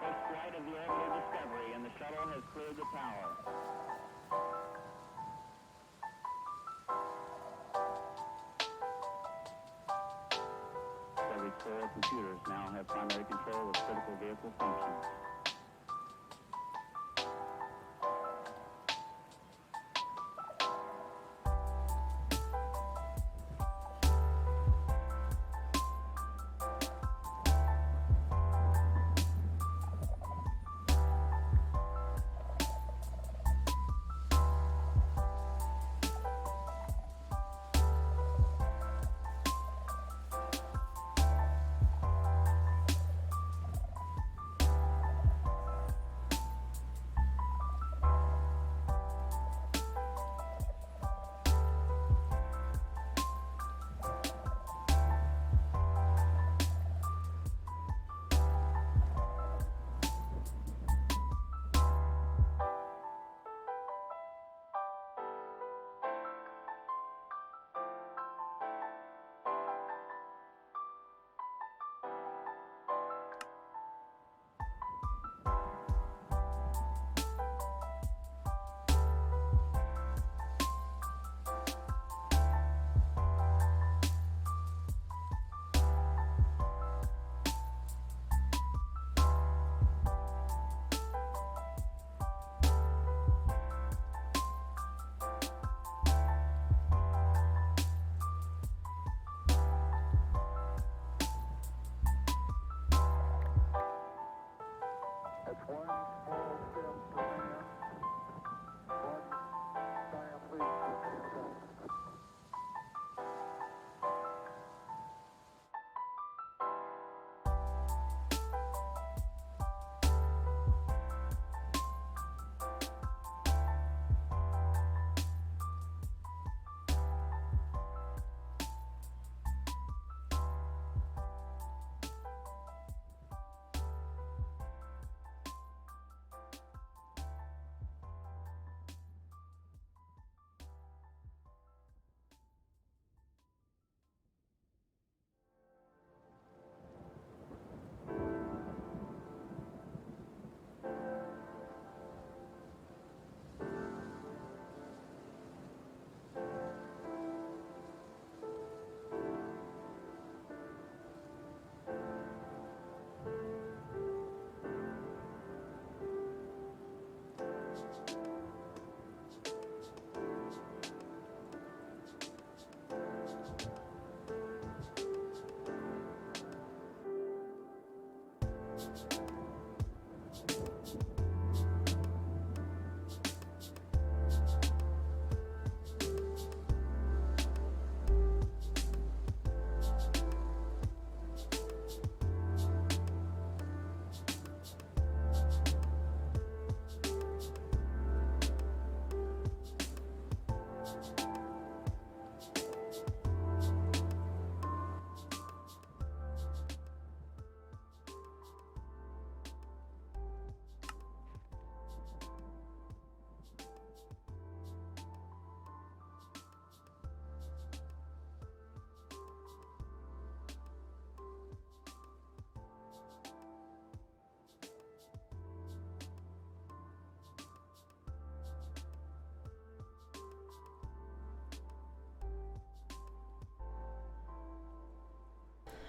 first flight of the orbital Discovery, and the shuttle has cleared the tower. Discovery's 4 computers now have primary control of critical vehicle functions.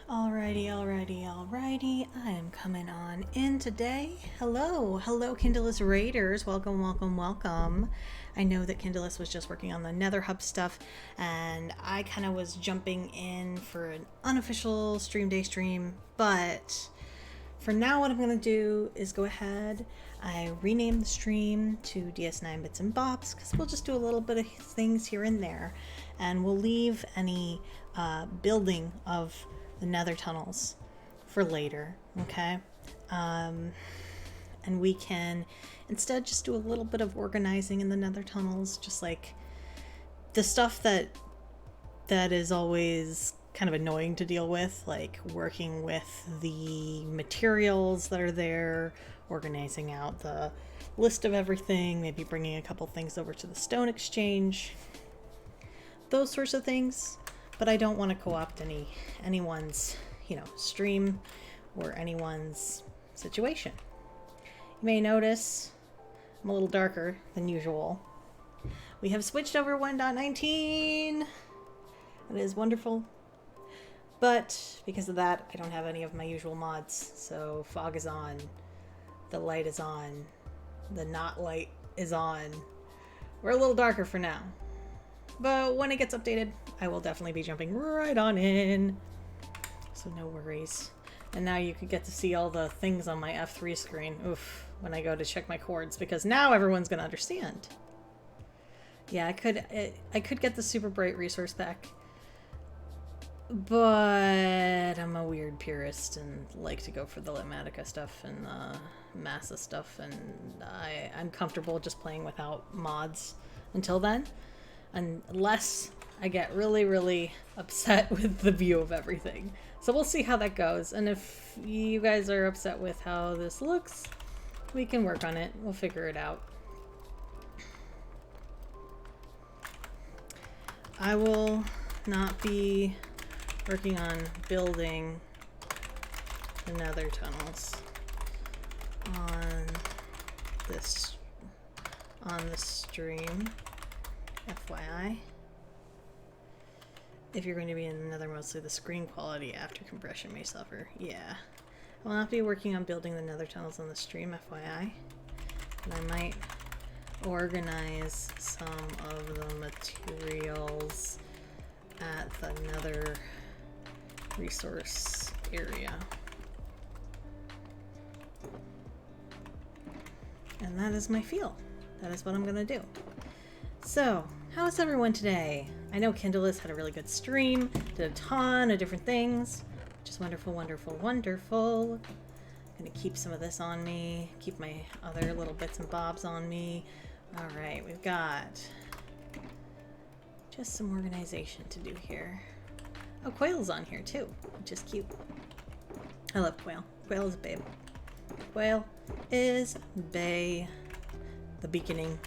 Alrighty. I am coming on in today. Hello, Kindless Raiders. Welcome. I know that Kindless was just working on the Nether Hub stuff, and I kind of was jumping in for an unofficial stream day stream, but for now what I'm going to do is go ahead. I renamed the stream to DS9 Bits and Bobs because we'll just do a little bit of things here and there, and we'll leave any building of the nether tunnels for later, okay? And we can instead just do a little bit of organizing in the nether tunnels, just like the stuff that is always kind of annoying to deal with, like working with the materials that are there, organizing out the list of everything, maybe bringing a couple things over to the stone exchange, those sorts of things. But I don't want to co-opt anyone's, stream or anyone's situation. You may notice I'm a little darker than usual. We have switched over 1.19. That is wonderful. But because of that, I don't have any of my usual mods. So fog is on, the light is on, the not light is on. We're a little darker for now. But when it gets updated, I will definitely be jumping right on in. So no worries. And now you could get to see all the things on my F3 screen. Oof, when I go to check my chords, because now everyone's gonna understand. Yeah, I could get the super bright resource pack, but I'm a weird purist and like to go for the Lematica stuff and the Massa stuff, and I'm comfortable just playing without mods until then, unless I get really, really upset with the view of everything. So we'll see how that goes, and if you guys are upset with how this looks, we can work on it. We'll figure it out. I will not be working on building the nether tunnels on this stream, FYI. If you're going to be in the nether, mostly the screen quality after compression may suffer. Yeah. I will not be working on building the nether tunnels on the stream, FYI. And I might organize some of the materials at the nether resource area. And that is my feel. That is what I'm gonna do. So, how is everyone today? I know Kindle's had a really good stream, did a ton of different things, which is wonderful, wonderful, wonderful. I'm gonna keep some of this on me, keep my other little bits and bobs on me. All right, we've got just some organization to do here. Oh, Quail's on here too, which is cute. I love Quail. Quail is a babe. Quail is bae. The beaconing.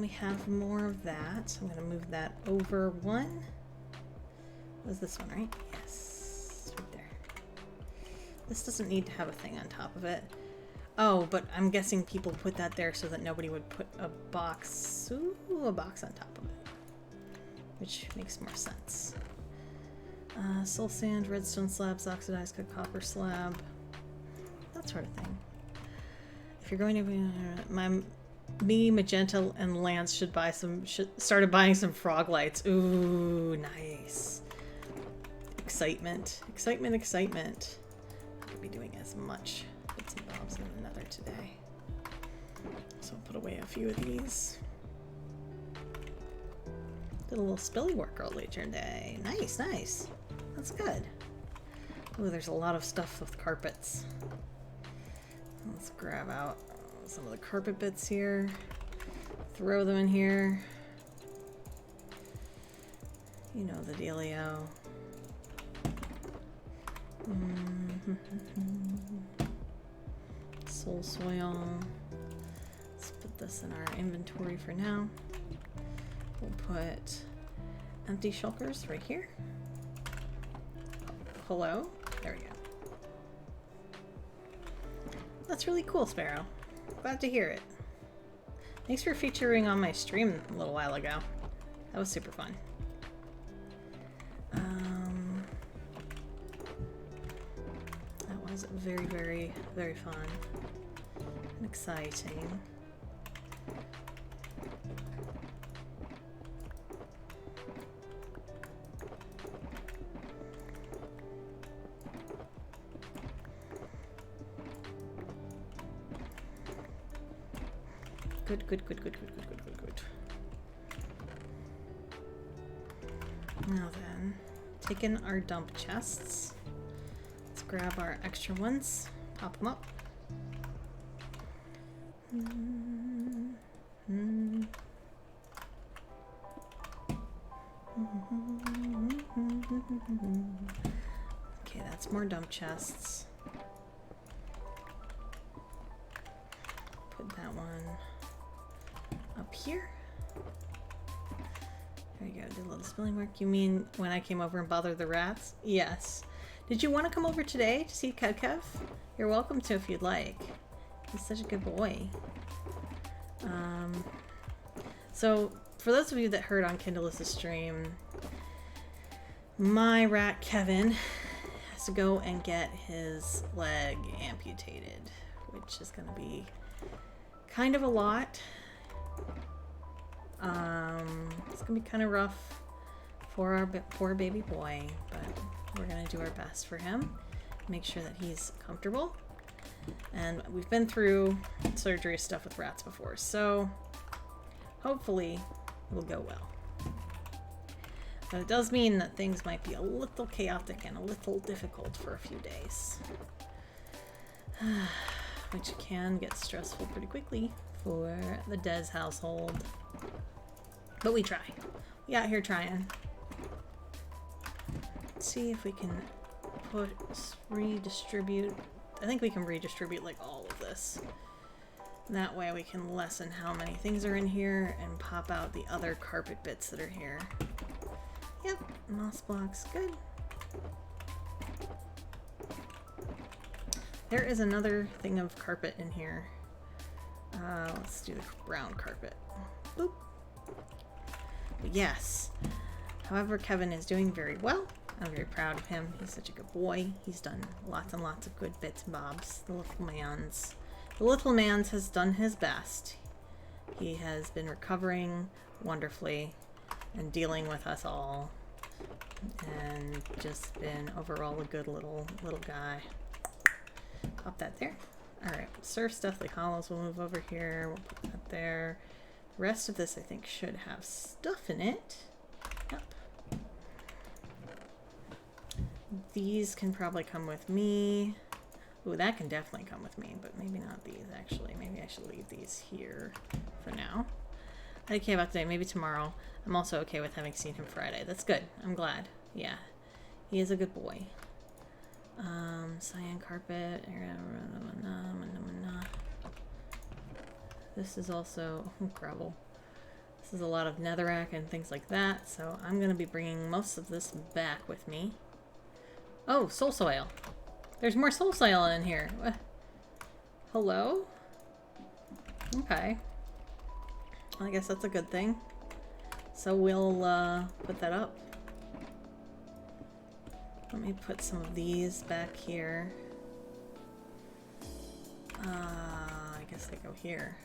We have more of that. So I'm gonna move that over one. Was this one, right? Yes, right there. This doesn't need to have a thing on top of it. Oh, but I'm guessing people put that there so that nobody would put a box on top of it, which makes more sense. Soul sand, redstone slabs, oxidized cut copper slab, that sort of thing. If you're going to be me, Magenta, and Lance should started buying some frog lights. Ooh, nice. Excitement, excitement, excitement. I'm not gonna be doing as much bits and bobs in the nether today, so I'll put away a few of these. Did a little spilly work earlier today. Nice, nice. That's good. Oh, there's a lot of stuff with carpets. Let's grab out some of the carpet bits here. Throw them in here. You know the dealio. Soul soil. Let's put this in our inventory for now. We'll put empty shulkers right here. Hello? There we go. That's really cool, Sparrow. Glad to hear it. Thanks for featuring on my stream a little while ago. That was super fun. That was very, very, very fun and exciting. Good, good, good, good, good, good, good, good, good. Now then, taking our dump chests. Let's grab our extra ones, pop them up. Okay, that's more dump chests. Put that one up here. There you go, did a little spelling work. You mean when I came over and bothered the rats? Yes. Did you want to come over today to see Kev? You're welcome to if you'd like. He's such a good boy. So, for those of you that heard on Kindle's stream, my rat Kevin has to go and get his leg amputated, which is going to be kind of a lot. It's going to be kind of rough for our poor baby boy, but we're going to do our best for him, make sure that he's comfortable. And we've been through surgery stuff with rats before, so hopefully it will go well. But it does mean that things might be a little chaotic and a little difficult for a few days. Which can get stressful pretty quickly for the Des household. But we try. We out here trying. Let's see if we can redistribute. I think we can redistribute like all of this. That way we can lessen how many things are in here and pop out the other carpet bits that are here. Yep, moss blocks, good. There is another thing of carpet in here. Let's do the brown carpet. Boop. But yes, however, Kevin is doing very well. I'm very proud of him. He's such a good boy. He's done lots and lots of good bits and bobs. The little man's. The little man's has done his best. He has been recovering wonderfully and dealing with us all, and just been overall a good little guy. Pop that there. Alright, Surf's Deathly Hollows will move over here. We'll put that there. The rest of this I think should have stuff in it. Yep. These can probably come with me. Ooh, that can definitely come with me, but maybe not these actually. Maybe I should leave these here for now. I'm okay about today, maybe tomorrow. I'm also okay with having seen him Friday. That's good. I'm glad. Yeah. He is a good boy. Cyan carpet. This is also gravel. This is a lot of netherrack and things like that, so I'm going to be bringing most of this back with me. Oh, soul soil. There's more soul soil in here. Hello? Okay. I guess that's a good thing. So we'll put that up. Let me put some of these back here. I guess they go here.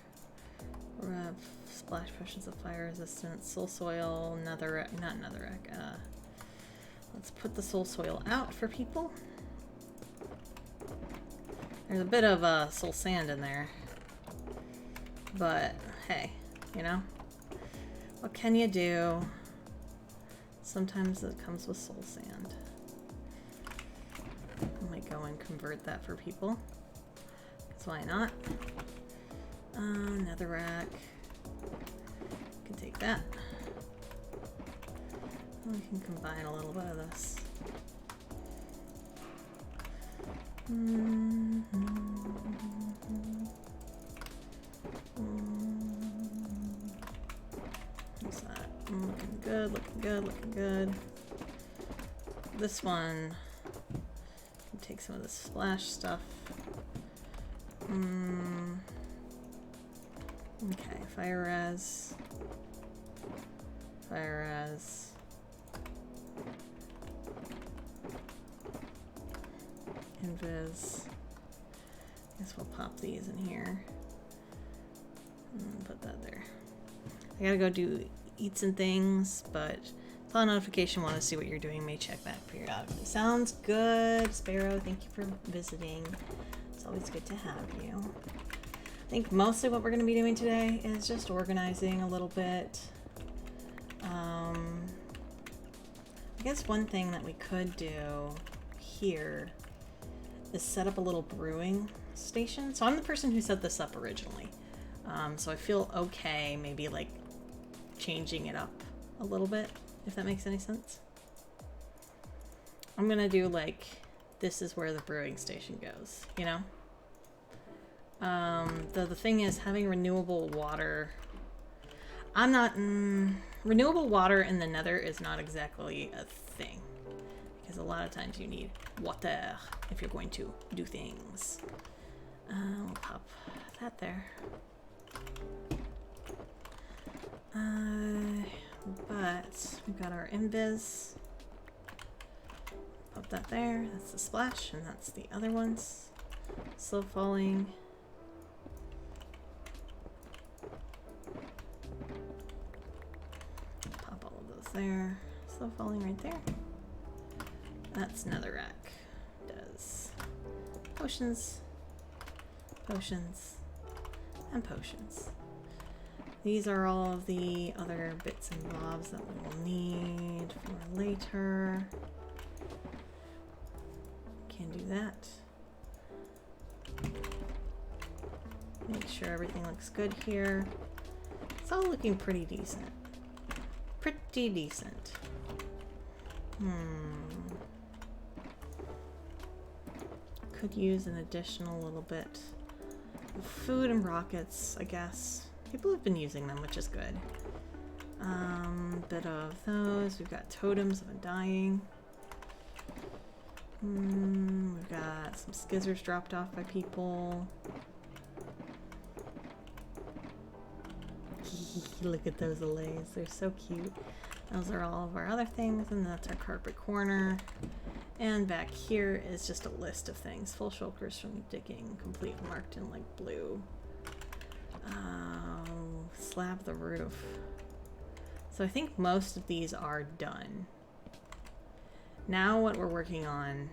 We're gonna have splash potions of fire resistance, soul soil, netherrack, not netherrack. Let's put the soul soil out for people. There's a bit of soul sand in there, but hey, you know, what can you do? Sometimes it comes with soul sand. I might go and convert that for people. Because why not? Netherrack. Can take that. We can combine a little bit of this. What's that? Looking good, looking good, looking good. This one, take some of the splash stuff. Okay, fire res. Fire res. Invis. Guess we'll pop these in here. And put that there. I gotta go do eats and things, but call notification, want to see what you're doing, may check back periodically. Sounds good, Sparrow. Thank you for visiting. It's always good to have you. I think mostly what we're going to be doing today is just organizing a little bit. I guess one thing that we could do here is set up a little brewing station. So I'm the person who set this up originally. So I feel okay maybe like changing it up a little bit, if that makes any sense. I'm gonna do like, this is where the brewing station goes, you know? The thing is, having renewable water, I'm not, renewable water in the nether is not exactly a thing. because a lot of times you need water if you're going to do things. We'll pop that there. But we've got our invis. Pop that there. That's the splash, and that's the other ones. Slow falling. Pop all of those there. Slow falling right there. That's another rack. Does potions, potions, and potions. These are all of the other bits and bobs that we will need for later. Can do that. Make sure everything looks good here. It's all looking pretty decent. Pretty decent. Could use an additional little bit of food and rockets, I guess. People have been using them, which is good. Bit of those. We've got totems of undying. We've got some skizzers dropped off by people. Look at those allays. They're so cute. Those are all of our other things, and that's our carpet corner. And back here is just a list of things. Full shulkers from digging, complete, marked in like blue. Slab the roof. So I think most of these are done. Now what we're working on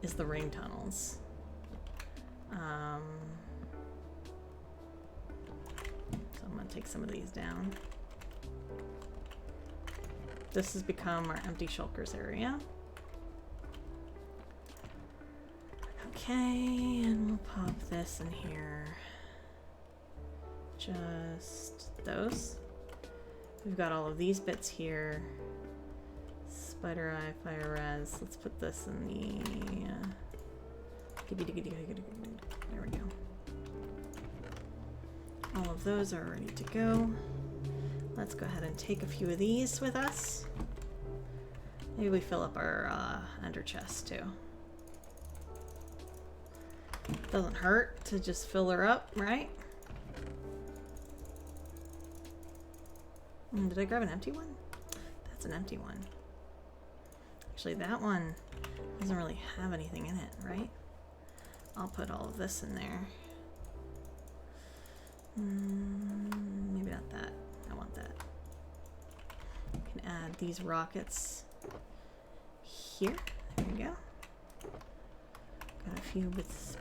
is the ring tunnels. So I'm gonna take some of these down. This has become our empty shulkers area. Okay, and we'll pop this in here. Just those. We've got all of these bits here. Spider eye, fire res. Let's put this in the. There we go. All of those are ready to go. Let's go ahead and take a few of these with us. Maybe we fill up our under chest too. Doesn't hurt to just fill her up, right? Did I grab an empty one? That's an empty one. Actually, that one doesn't really have anything in it, right? I'll put all of this in there. Maybe not that. I want that. We can add these rockets here. There we go. Got a few bits.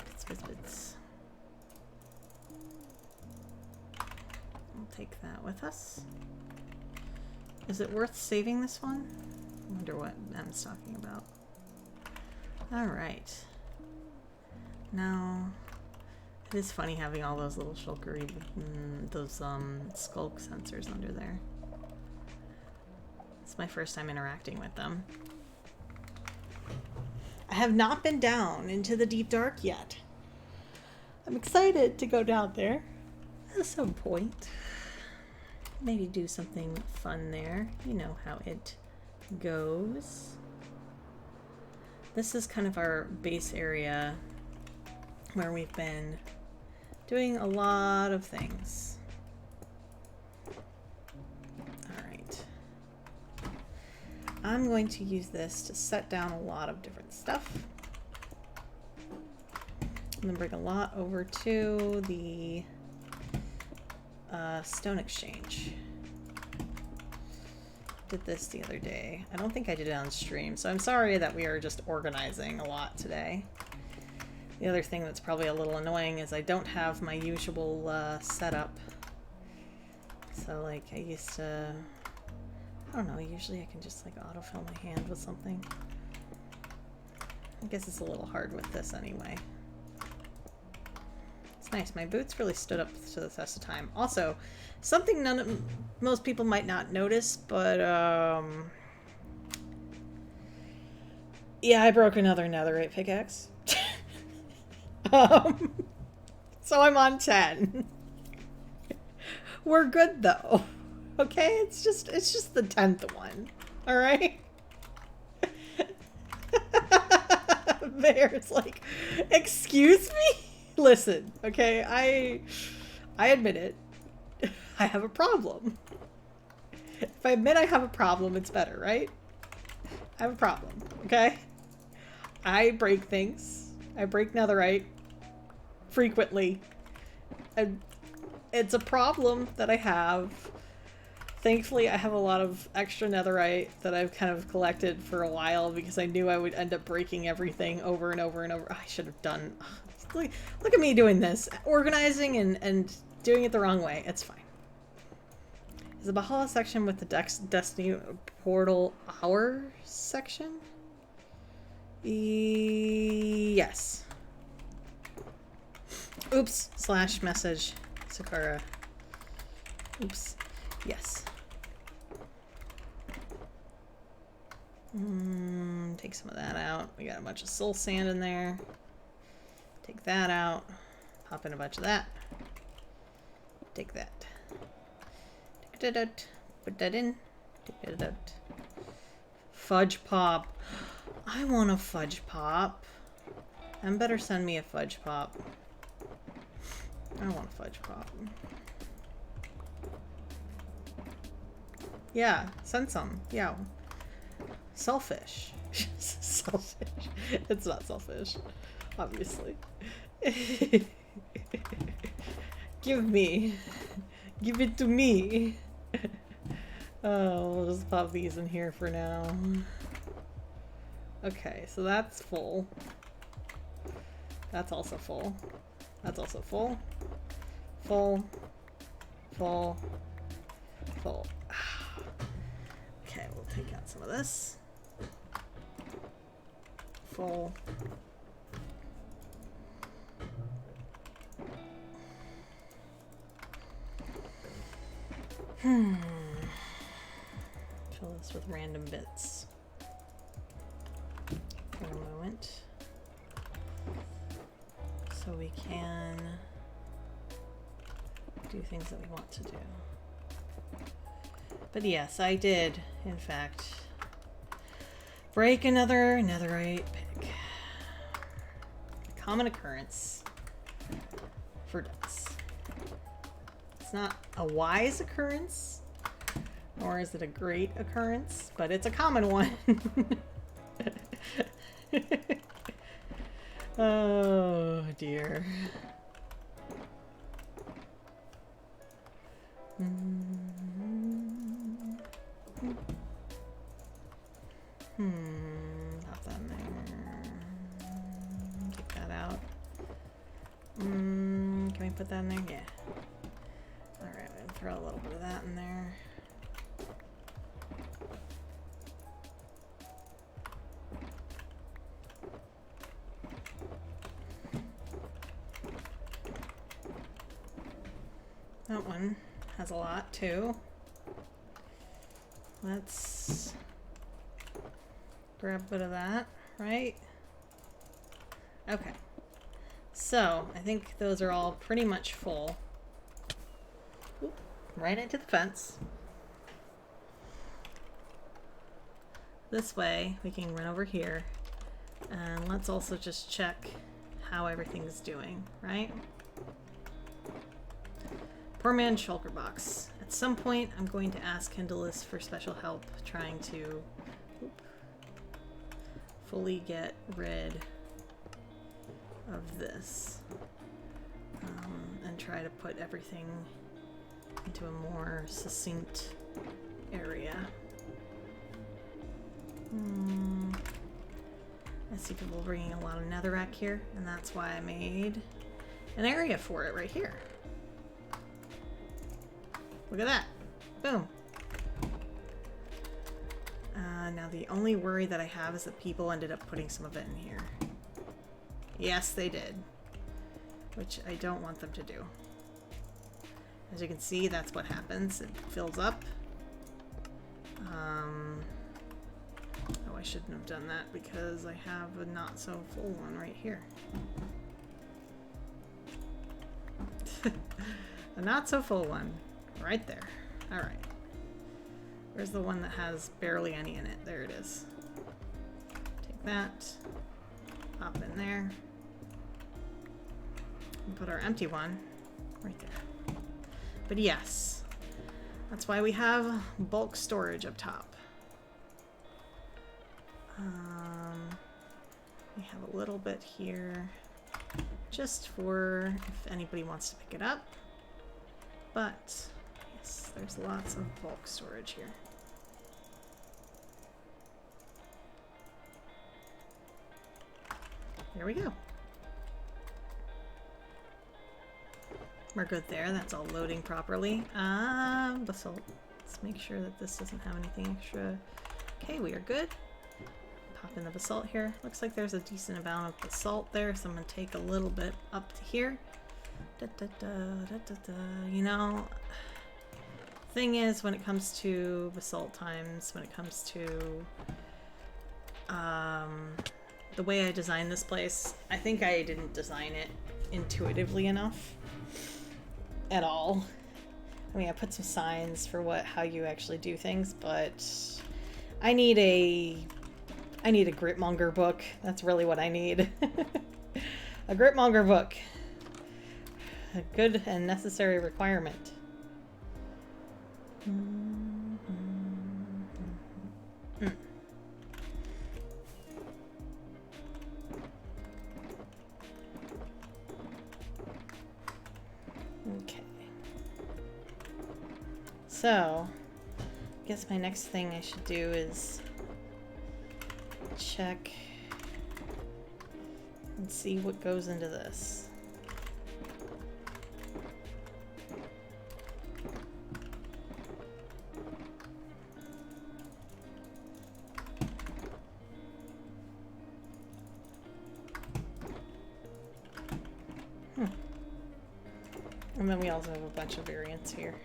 We'll take that with us. Is it worth saving this one? I wonder what M's talking about. Alright. Now, it is funny having all those little shulkery, those skulk sensors under there. It's my first time interacting with them. I have not been down into the deep dark yet. I'm excited to go down there at some point. Maybe do something fun there. You know how it goes. This is kind of our base area where we've been doing a lot of things. Alright. I'm going to use this to set down a lot of different stuff. I'm going to bring a lot over to the Stone Exchange. Did this the other day. I don't think I did it on stream, so I'm sorry that we are just organizing a lot today. The other thing that's probably a little annoying is I don't have my usual setup. So like I used to, I don't know, usually I can just like autofill my hand with something. I guess it's a little hard with this anyway. It's nice. My boots really stood up to the test of time. Also, something most people might not notice, but yeah, I broke another netherite pickaxe. So I'm on 10. We're good though. Okay, it's just the 10th one. All right. Bear's like, excuse me? Listen, okay, I admit it. I have a problem. If I admit I have a problem, it's better, right? I have a problem, okay? I break things. I break netherite frequently. And it's a problem that I have. Thankfully, I have a lot of extra netherite that I've kind of collected for a while because I knew I would end up breaking everything over and over and over. I should have done... Look at me doing this. Organizing and doing it the wrong way. It's fine. Is the Bahala section with the Destiny Portal our section? Yes. Oops. / message. Sakura. Oops. Yes. Take some of that out. We got a bunch of soul sand in there. Take that out. Pop in a bunch of that. Take that. Take it out. Put that in. Take it out. Fudge pop. I want a fudge pop. Better send me a fudge pop. I want a fudge pop. Yeah, send some. Yeah. Selfish. Selfish. It's not selfish, obviously. Give me. Give it to me. Oh, we'll just pop these in here for now. Okay, so that's full. That's also full. That's also full. Full. Full. Full. Okay, we'll take out some of this. Full. Fill this with random bits. For a moment. So we can do things that we want to do. But yes, I did, in fact, break another netherite pick. A common occurrence for deaths. It's not a wise occurrence, nor is it a great occurrence, but it's a common one. Oh dear. Pop that in there. Take that out. Can we put that in there? Yeah. Alright, I'm gonna throw a little bit of that in there. That one has a lot too. Let's grab a bit of that, right? Okay. So, I think those are all pretty much full. Oop, right into the fence. This way, we can run over here. And let's also just check how everything's doing, right? Poor man's shulker box. At some point, I'm going to ask Kindleus for special help trying to fully get rid of this. And try to put everything into a more succinct area. I see people bringing a lot of netherrack here, and that's why I made an area for it right here. Look at that. Boom. Now the only worry that I have is that people ended up putting some of it in here. Yes, they did. Which I don't want them to do. As you can see, that's what happens. It fills up. Oh, I shouldn't have done that because I have a not so full one right here. A not so full one. Right there. Alright. Where's the one that has barely any in it? There it is. Take that. pop in there. And put our empty one right there. But yes, that's why we have bulk storage up top. We have a little bit here just for if anybody wants to pick it up. But yes, there's lots of bulk storage here. There we go. We're good there. That's all loading properly. Basalt. Let's make sure that this doesn't have anything extra. Okay, we are good. Pop in the basalt here. Looks like there's a decent amount of basalt there, so I'm going to take a little bit up to here. You know, thing is, when it comes to basalt times, when it comes to the way I designed this place, I think I didn't design it intuitively enough at all. I mean, I put some signs for how you actually do things, but I need a gritmonger book. That's really what I need. A gritmonger book. A good and necessary requirement. Okay. So, I guess my next thing I should do is check and see what goes into this. And then we also have a bunch of variants here.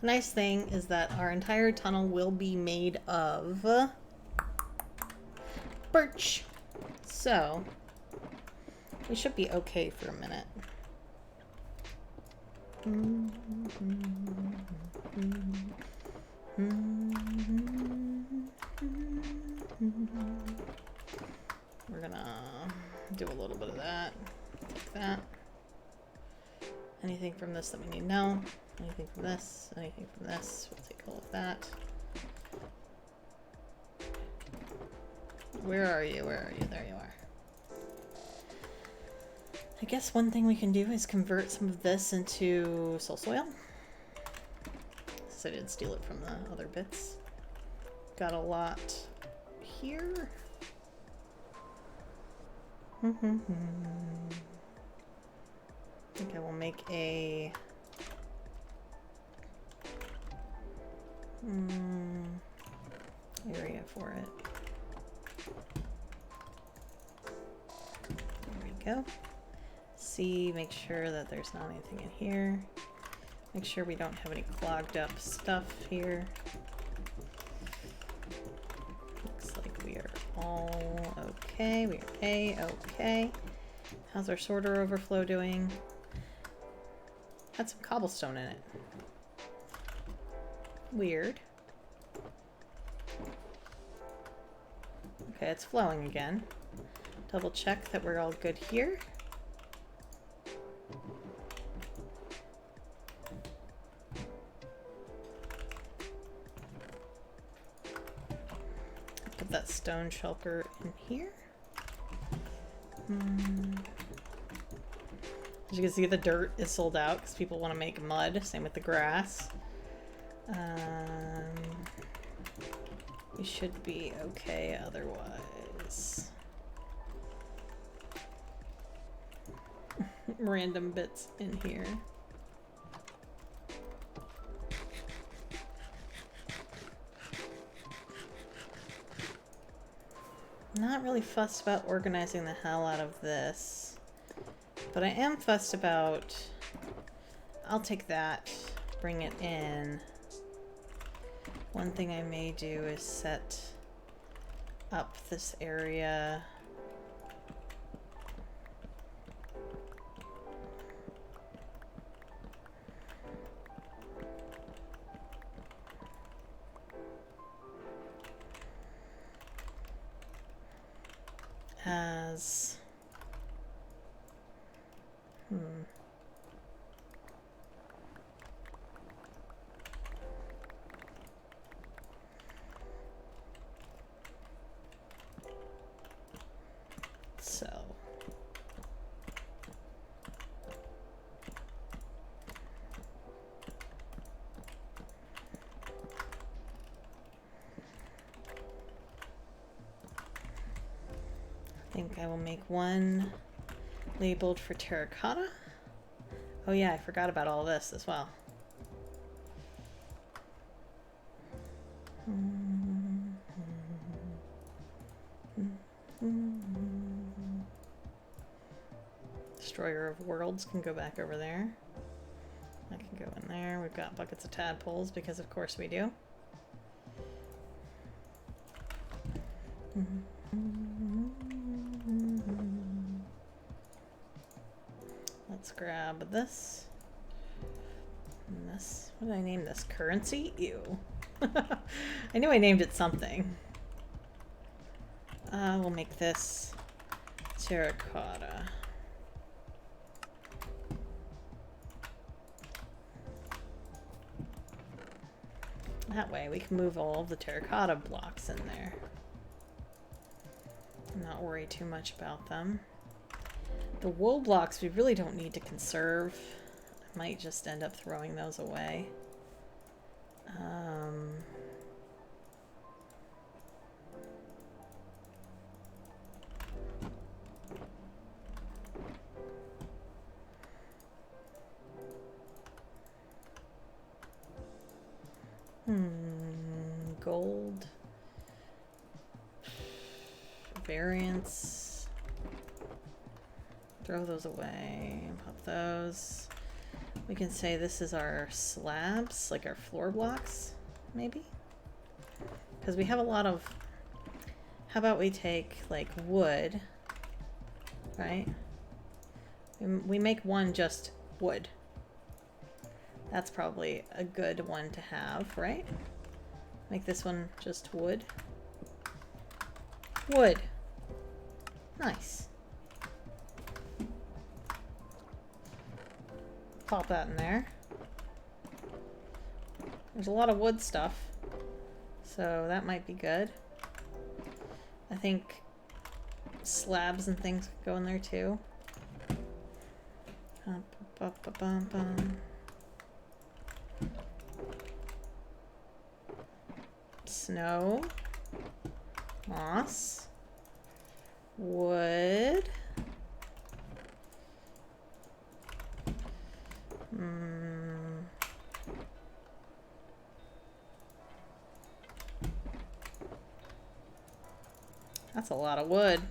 The nice thing is that our entire tunnel will be made of birch. So we should be okay for a minute. We're gonna do a little bit of that. Take that. Anything from this that we need? No. Anything from this? Anything from this? We'll take all of that. Where are you? Where are you? There you are. I guess one thing we can do is convert some of this into soul soil. So I didn't steal it from the other bits. Got a lot here. I think I will make a area for it. There we go. See, make sure that there's not anything in here. Make sure we don't have any clogged up stuff here. Looks like we are all okay. We are A-okay. How's our sorter overflow doing? Had some cobblestone in it. Weird. Okay, it's flowing again. Double check that we're all good here. Put that stone shulker in here. As you can see, the dirt is sold out because people want to make mud. Same with the grass. We should be okay otherwise. Random bits in here. Not really fussed about organizing the hell out of this, but I am fussed about, I'll take that, bring it in. One thing I may do is set up this area has... So... I think I will make one labeled for terracotta. Oh yeah, I forgot about all this as well. Destroyer of Worlds can go back over there. That can go in there. We've got buckets of tadpoles because of course we do. Let's grab this. And this. What did I name this? Currency? Ew. I knew I named it something. We'll make this terracotta. That way we can move all of the terracotta blocks in there. Not worry too much about them. The wool blocks we really don't need to conserve. I might just end up throwing those away. Gold. Variants. Throw those away. Pop those. We can say this is our slabs, like our floor blocks, maybe? Because we have a lot of... How about we take, like, wood, right? We make one just wood. That's probably a good one to have, right? Make this one just wood. Wood. Nice. Pop that in there. There's a lot of wood stuff, so that might be good. I think slabs and things could go in there too. Snow. Moss. Wood. That's a lot of wood.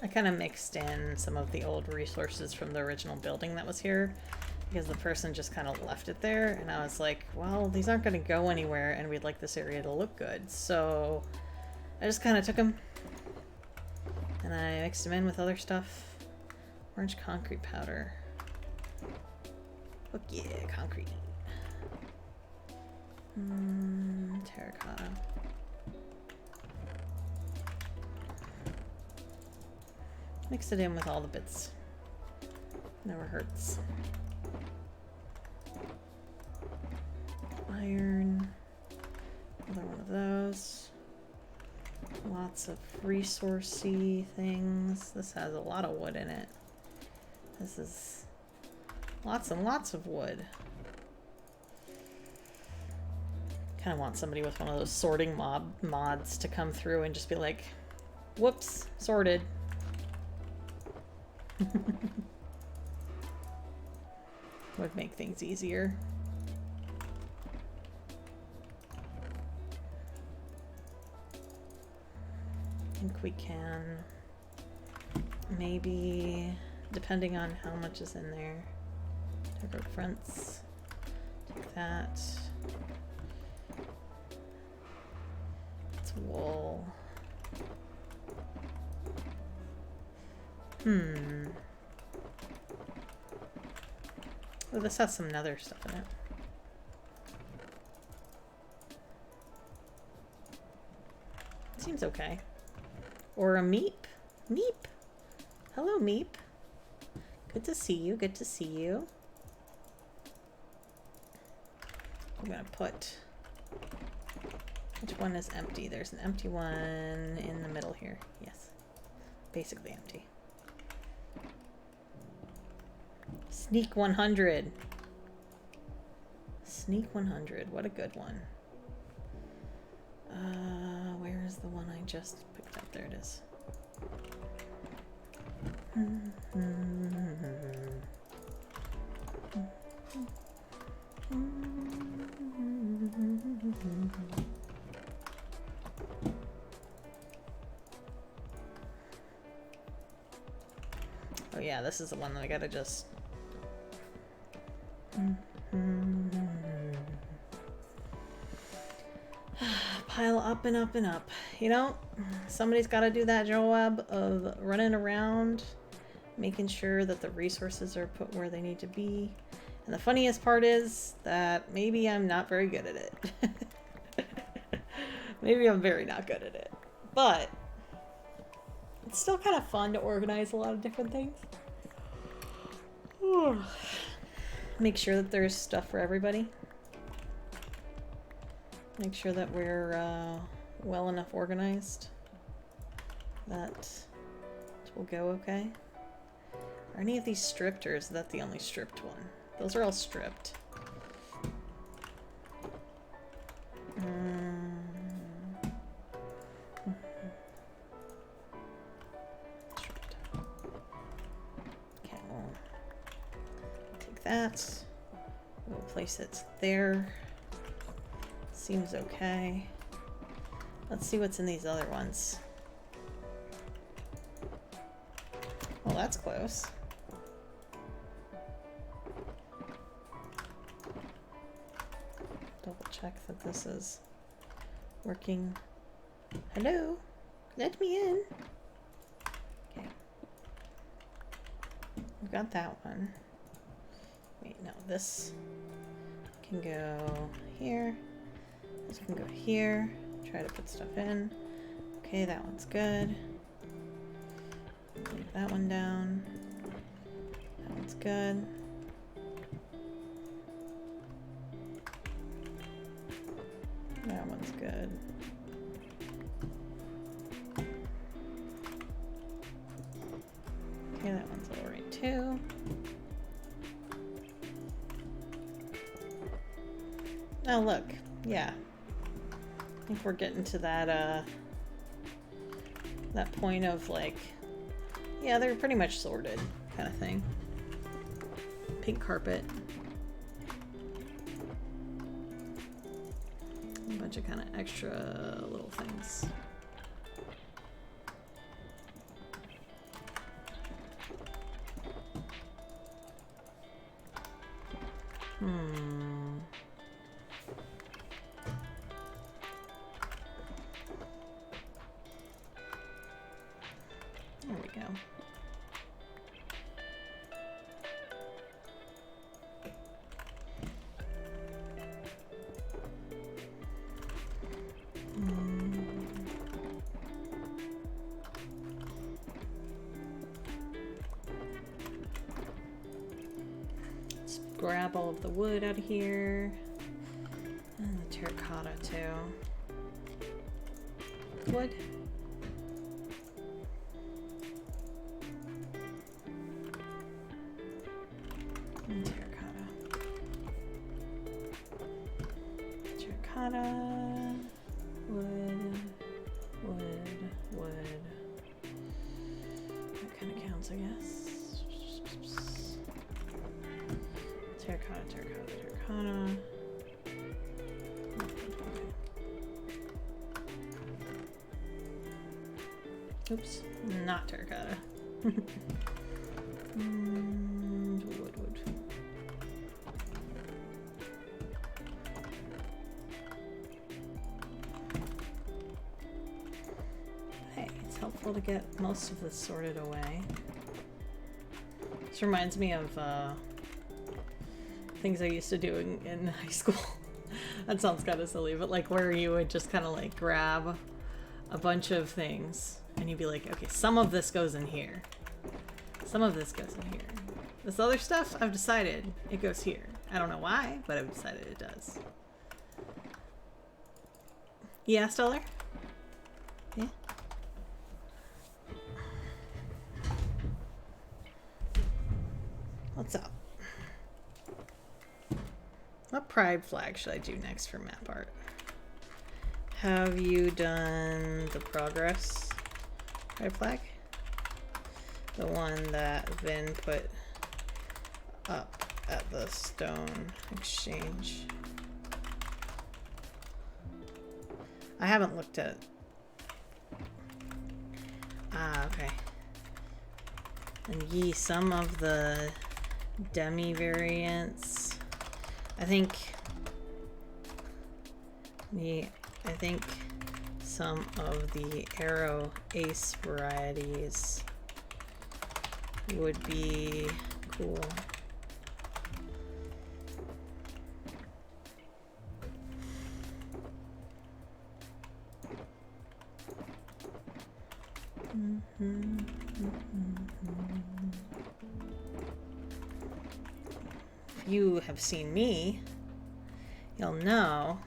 I kind of mixed in some of the old resources from the original building that was here because the person just kind of left it there, and I was like, well, these aren't going to go anywhere and we'd like this area to look good, so I just kind of took them and I mixed them in with other stuff. Orange concrete powder. Fuck yeah, concrete. Terracotta. Mix it in with all the bits. Never hurts. Iron. Another one of those. Lots of resourcey things. This has a lot of wood in it. This is lots and lots of wood. Kind of want somebody with one of those sorting mods to come through and just be like, whoops, sorted. Would make things easier. I think we can maybe, depending on how much is in there, take our fronts, take that. It's wool. Oh, this has some nether stuff in it. Seems okay. Or a meep. Meep. Hello, meep. Good to see you. Good to see you. I'm gonna put... Which one is empty? There's an empty one in the middle here. Yes. Basically empty. Sneak 100. Sneak 100. What a good one. Where is the one I just picked up? There it is. Oh yeah, this is the one that I gotta just... pile up and up and up. You know, somebody's got to do that job of running around, making sure that the resources are put where they need to be. And the funniest part is that maybe I'm not very good at it. Maybe I'm very not good at it. But it's still kind of fun to organize a lot of different things. Make sure that there's stuff for everybody. Make sure that we're well enough organized that it will go okay. Are any of these stripped, or is that the only stripped one? Those are all stripped. Stripped. Okay, we'll take that. We'll place it there. Seems okay. Let's see what's in these other ones. Well, that's close. Double check that this is working. Hello? Let me in. Okay. We've got that one. Wait, no, this can go here. This can go here. Try to put stuff in. Okay, that one's good. Leave that one down. That one's good. That one's good. Okay, that one's all right too. Oh, look. Yeah. I think we're getting to that, that point of, like, yeah, they're pretty much sorted kind of thing. Pink carpet. A bunch of kind of extra little things. There we go. Let's grab all of the wood out of here. And the terracotta too. Wood. Wood, wood. That kind of counts, I guess. Terracotta. Oops, not terracotta. Wood. Hey, it's helpful to get most of this sorted away. This reminds me of things I used to do in high school. That sounds kind of silly, but like where you would just kind of like grab a bunch of things and you'd be like, okay, some of this goes in here. Some of this goes in here. This other stuff, I've decided it goes here. I don't know why, but I've decided it does. Yeah, Stellar? Yeah? What's up? What pride flag should I do next for map art? Have you done the progress pride flag? The one that Vin put up at the stone exchange. I haven't looked at... Ah, okay. And ye, some of the demi variants. I think some of the Arrow Ace varieties would be cool. If you have seen me, you'll know,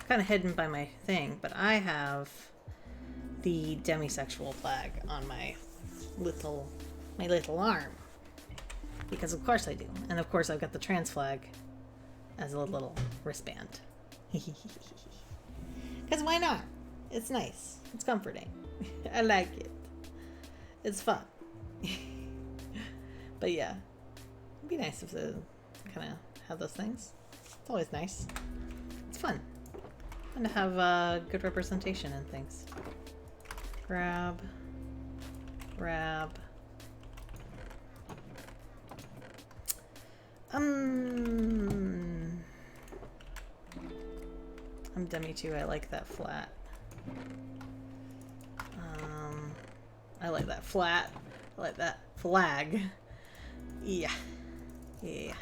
kind of hidden by my thing, but I have the demisexual flag on my little arm. Because of course I do. And of course I've got the trans flag as a little wristband. Because why not? It's nice. It's comforting. I like it. It's fun. But yeah, it'd be nice if they kind of have those things. It's always nice. It's fun. Fun to have good representation and things. Grab. I'm demi too. I like that flat. I like that flat. I like that flag. Yeah. Yeah.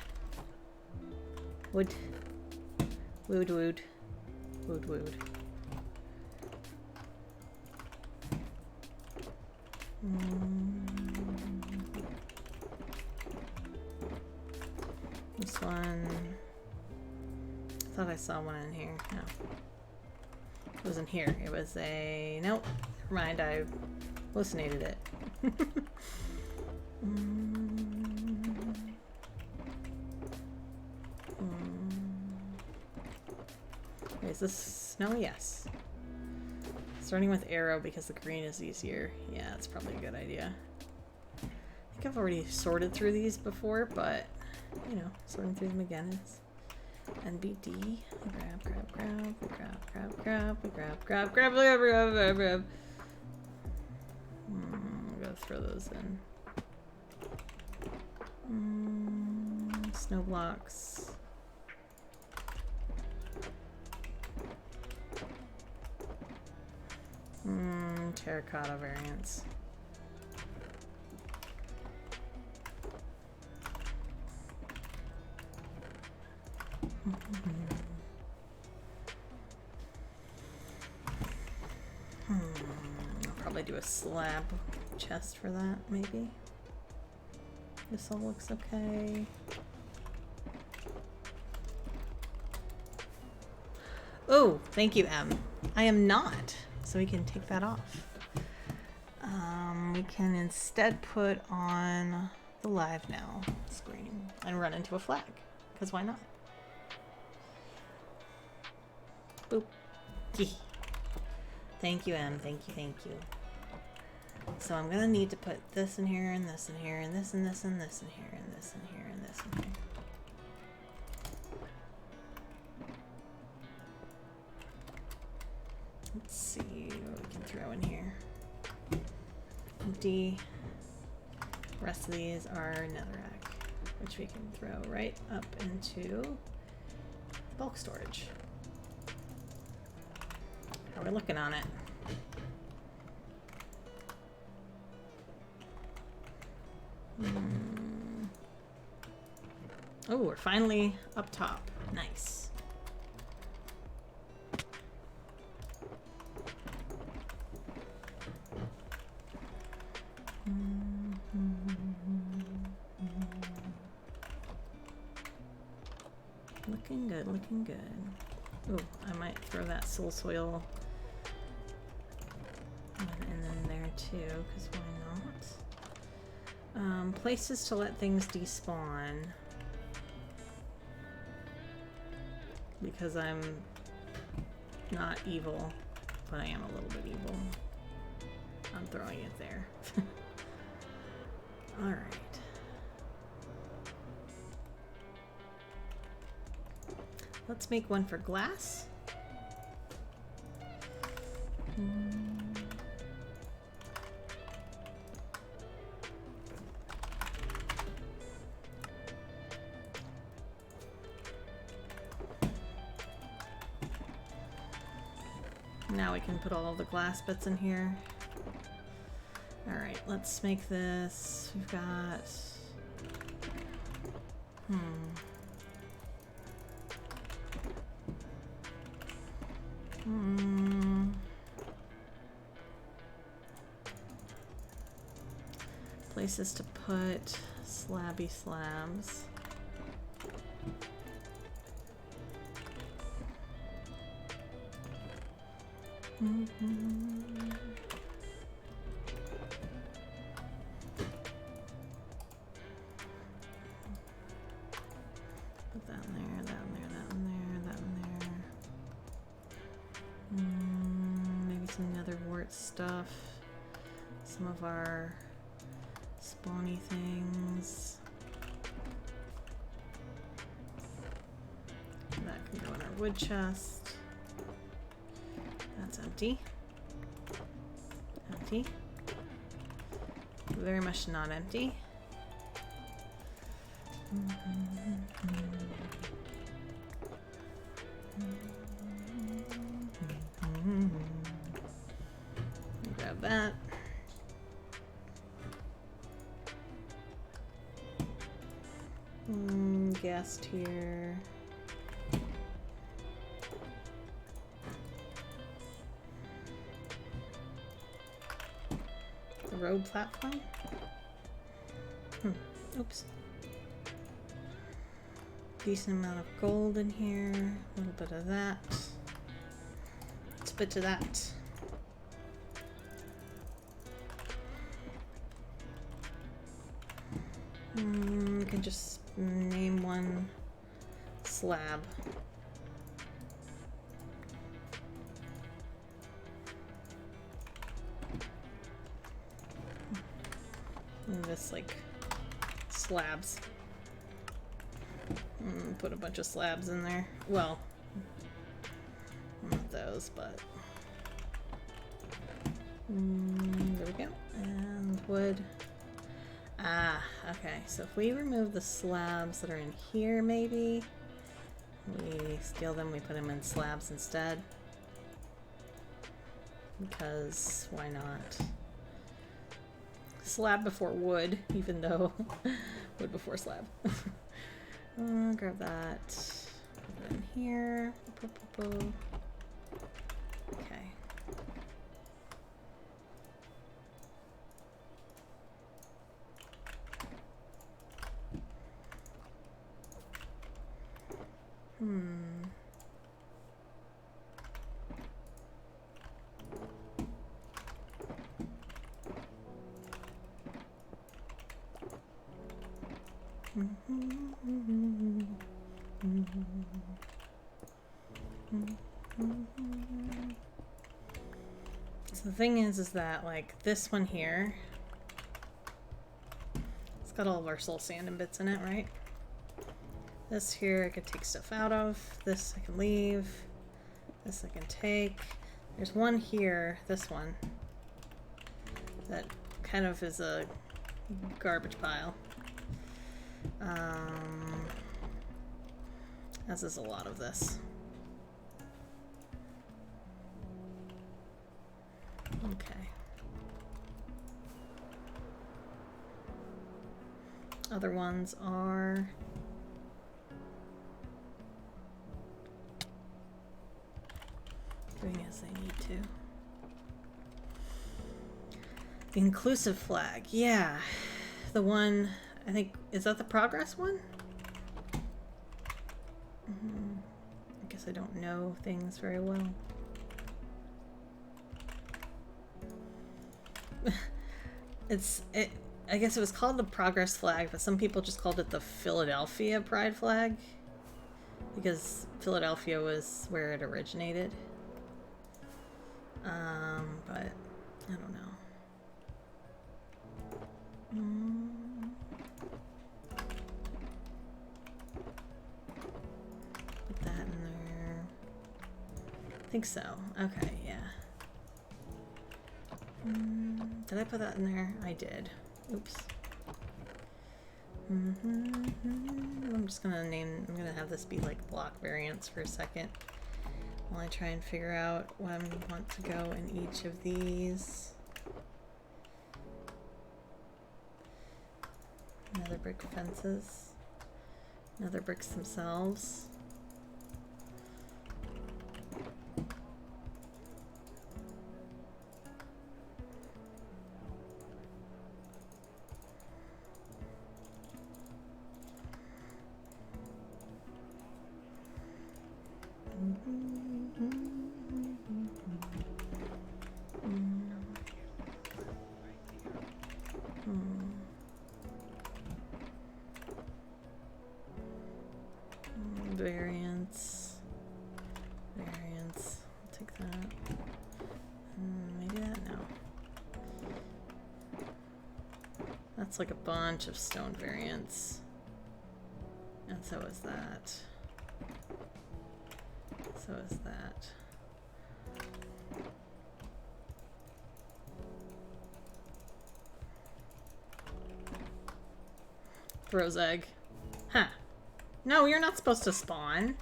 Wood. Wood. This one. I thought I saw one in here. No. It wasn't here. It was a... Nope. Never mind. I hallucinated it. Wait, is this snow? Yes. Starting with arrow because the green is easier. Yeah, that's probably a good idea. I think I've already sorted through these before, but, you know, sorting through them again is... NBD. Grab. I'm gonna throw those in. Snow blocks. Terracotta variants. I'll probably do a slab chest for that, maybe. This all looks okay. Oh, thank you, M. I am not, so we can take that off. We can instead put on the live now screen and run into a flag, because why not? Boop. Thank you, M. Thank you. So I'm gonna need to put this in here, and this in here, and this, and this, and this in here, and this in here, and this in here. Let's see what we can throw in here. Empty. The rest of these are netherrack, which we can throw right up into bulk storage. How we're looking on it. Oh, we're finally up top. Nice. Looking good, looking good. Oh, I might throw that soul soil one in there too, because why not? Places to let things despawn. Because I'm not evil, but I am a little bit evil. I'm throwing it there. Alright. Let's make one for glass. Now we can put all of the glass bits in here. Alright, let's make this. We've got... Places to put slabby slabs. Put that in there, that in there, that in there, that in there. Maybe some nether wart stuff. Some of our spawny things. That can go in our wood chest. That's empty. Empty. Very much not empty. Grab that. Gas tier. The road platform. Oops. Decent amount of gold in here. A little bit of that. Let's bit to that. We can just name one slab. And this like slabs. Put a bunch of slabs in there. Well, not those, but there we go. And wood. Ah, okay. So if we remove the slabs that are in here, maybe we steal them, we put them in slabs instead. Because why not? Slab before wood, even though wood before slab. Grab that. Put it in here. Okay. So the thing is that like this one here, it's got all of our soul sand and bits in it, right? This here I could take stuff out of. This I can leave. This I can take. There's one here, this one, that kind of is a garbage pile. As is a lot of this. Okay. Other ones are doing as they need to. The inclusive flag, yeah. The one, I think, is that the progress one? I guess I don't know things very well. I guess it was called the progress flag, but some people just called it the Philadelphia Pride flag because Philadelphia was where it originated. But I don't know. Put that in there. I think so. Okay, yeah. Did I put that in there? I did. Oops. I'm just gonna I'm gonna have this be like block variants for a second while I try and figure out what I want to go in each of these. Another brick fences. Another bricks themselves. Variance, I'll take that. Maybe that, no. That's like a bunch of stone variants. And so is that. So is that. Rose egg. Huh. No, you're not supposed to spawn.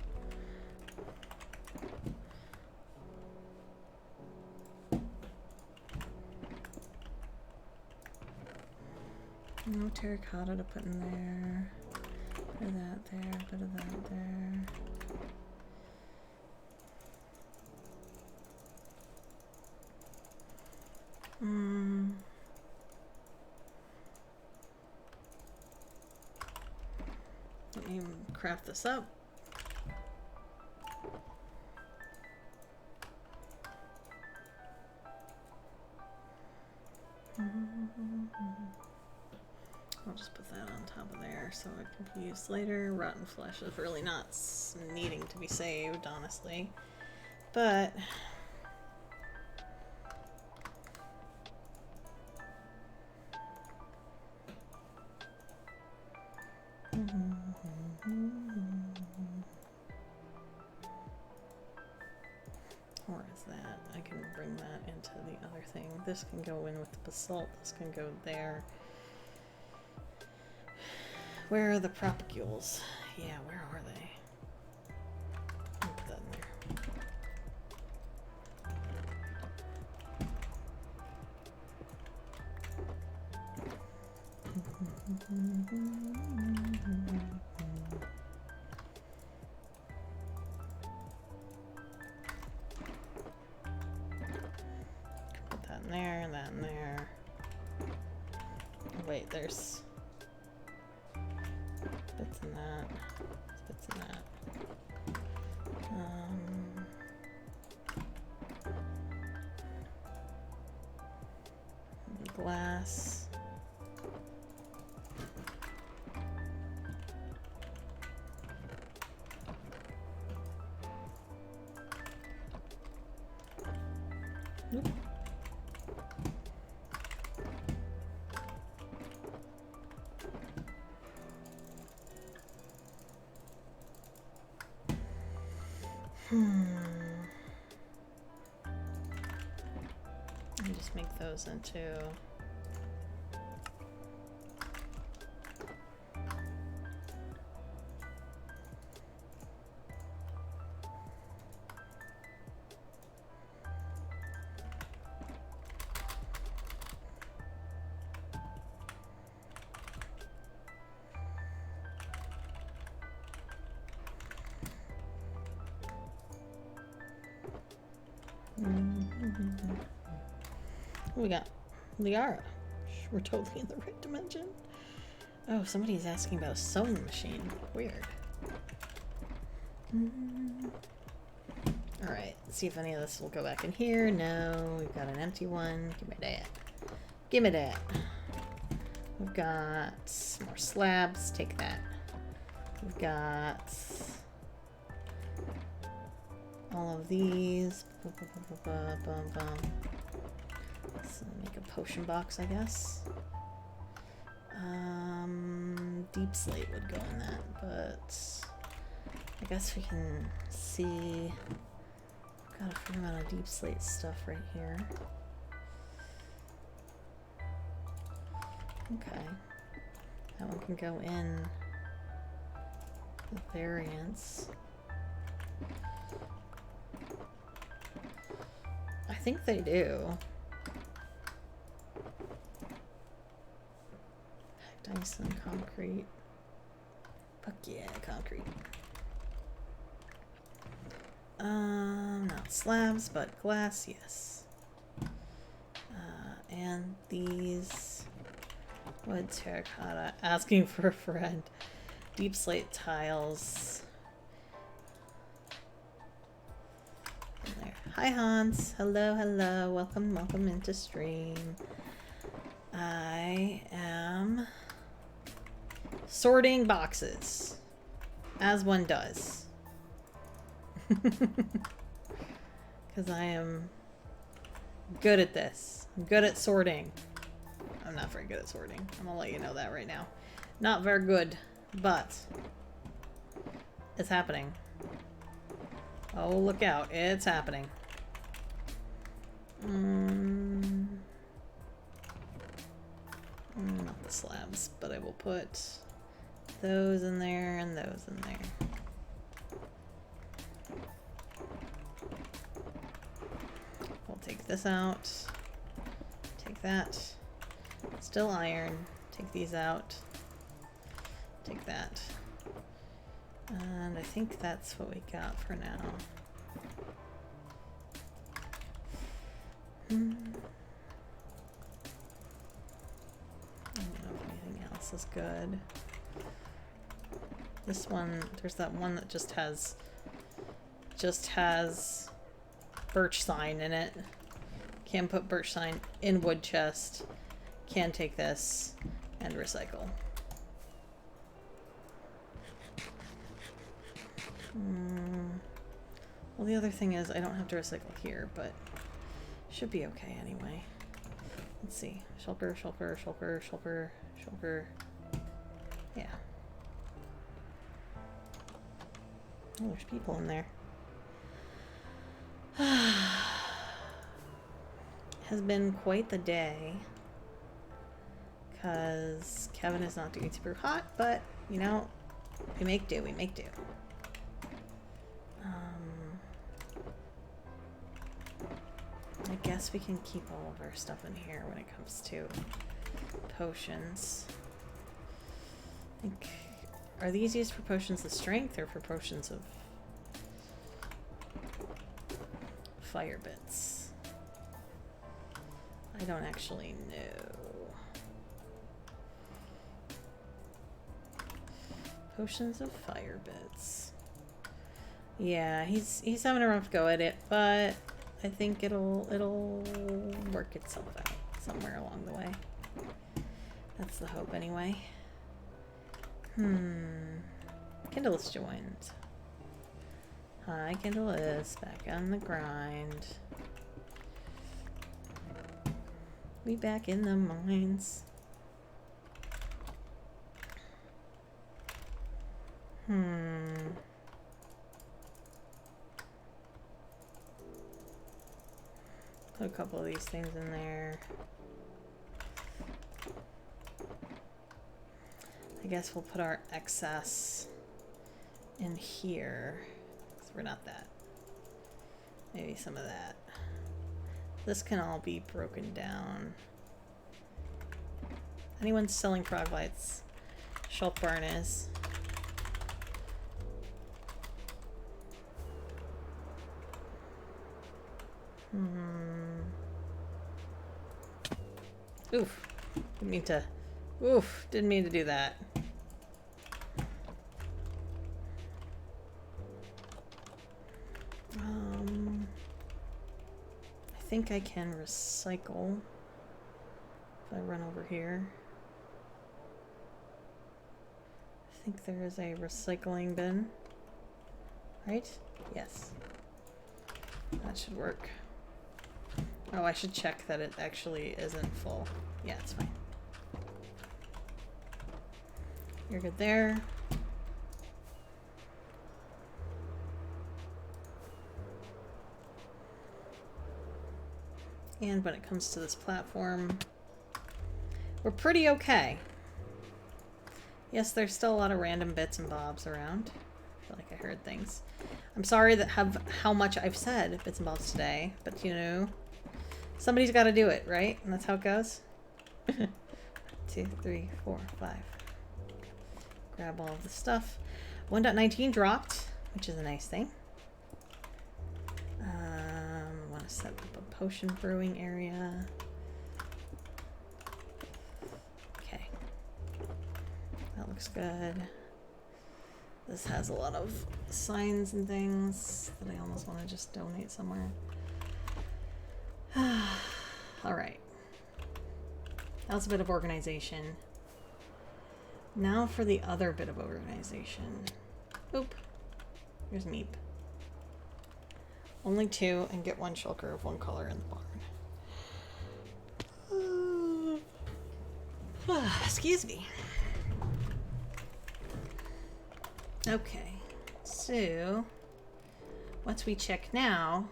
No terracotta to put in there. Bit of that there, bit of that there. Let me craft this up. I'll just put that on top of there so it can be used later. Rotten flesh is really not needing to be saved, honestly. But or is that? I can bring that into the other thing. This can go in with the basalt. This can go there. Where are the propagules? Yeah, where are they? I'll put that in there. Put that in there, and that in there. Wait, there's bits in that. Bits in that. Glass. Nope. Let me just make those into We got Liara. We're totally in the right dimension. Oh, somebody's asking about a sewing machine. Weird. Alright, let's see if any of this will go back in here. No, we've got an empty one. Give me that. Give me that. We've got more slabs. Take that. We've got all of these. Let's make a potion box, I guess. Deep slate would go in that, but I guess we can see. Got a fair amount of deep slate stuff right here. Okay. That one can go in the variants. I think they do. Nice and concrete. Fuck yeah, concrete. Not slabs, but glass, yes. And these wood terracotta, asking for a friend. Deep slate tiles. And there. Hi Hans. Hello, hello. Welcome, welcome into stream. I am sorting boxes, as one does. Because I am good at this. I'm good at sorting. I'm not very good at sorting. I'm gonna let you know that right now. Not very good, but it's happening. Oh, look out. It's happening. Not the slabs, but I will put those in there and those in there. We'll take this out. Take that. Still iron. Take these out. Take that. And I think that's what we got for now. I don't know if anything else is good. This one, there's that one that just has birch sign in it. Can put birch sign in wood chest. Can take this and recycle. Well, the other thing is I don't have to recycle here, but should be okay anyway. Let's see. Shulker, shulker, shulker, shulker, shulker. Yeah. Oh, there's people in there. Has been quite the day. Because Kevin is not doing super hot, but, you know, we make do, we make do. I guess we can keep all of our stuff in here when it comes to potions. I think, are these used for potions of strength or for potions of fire bits? I don't actually know. Potions of fire bits. Yeah, he's having a rough go at it, but I think it'll work itself out somewhere along the way. That's the hope anyway. Kindle's joined. Hi, Kindle is back on the grind. We back in the mines. Put a couple of these things in there. I guess we'll put our excess in here. 'Cause we're not that. Maybe some of that. This can all be broken down. Anyone selling frog lights? Shulk Barn is. Oof. Didn't mean to. Oof. Didn't mean to do that. I think I can recycle if I run over here. I think there is a recycling bin. Right? Yes. That should work. Oh, I should check that it actually isn't full. Yeah, it's fine. You're good there. And when it comes to this platform, we're pretty okay. Yes, there's still a lot of random bits and bobs around. I feel like I heard things. I'm sorry that how much I've said bits and bobs today, but you know, somebody's got to do it, right? And that's how it goes. 2, 3, 4, 5. Grab all of the stuff. 1.19 dropped, which is a nice thing. I want to set up a potion brewing area. Okay. That looks good. This has a lot of signs and things that I almost want to just donate somewhere. All right. That was a bit of organization. Now for the other bit of organization. Oop. Here's Meep. Only 2 and get 1 shulker of 1 color in the barn. Excuse me. Okay, so once we check now,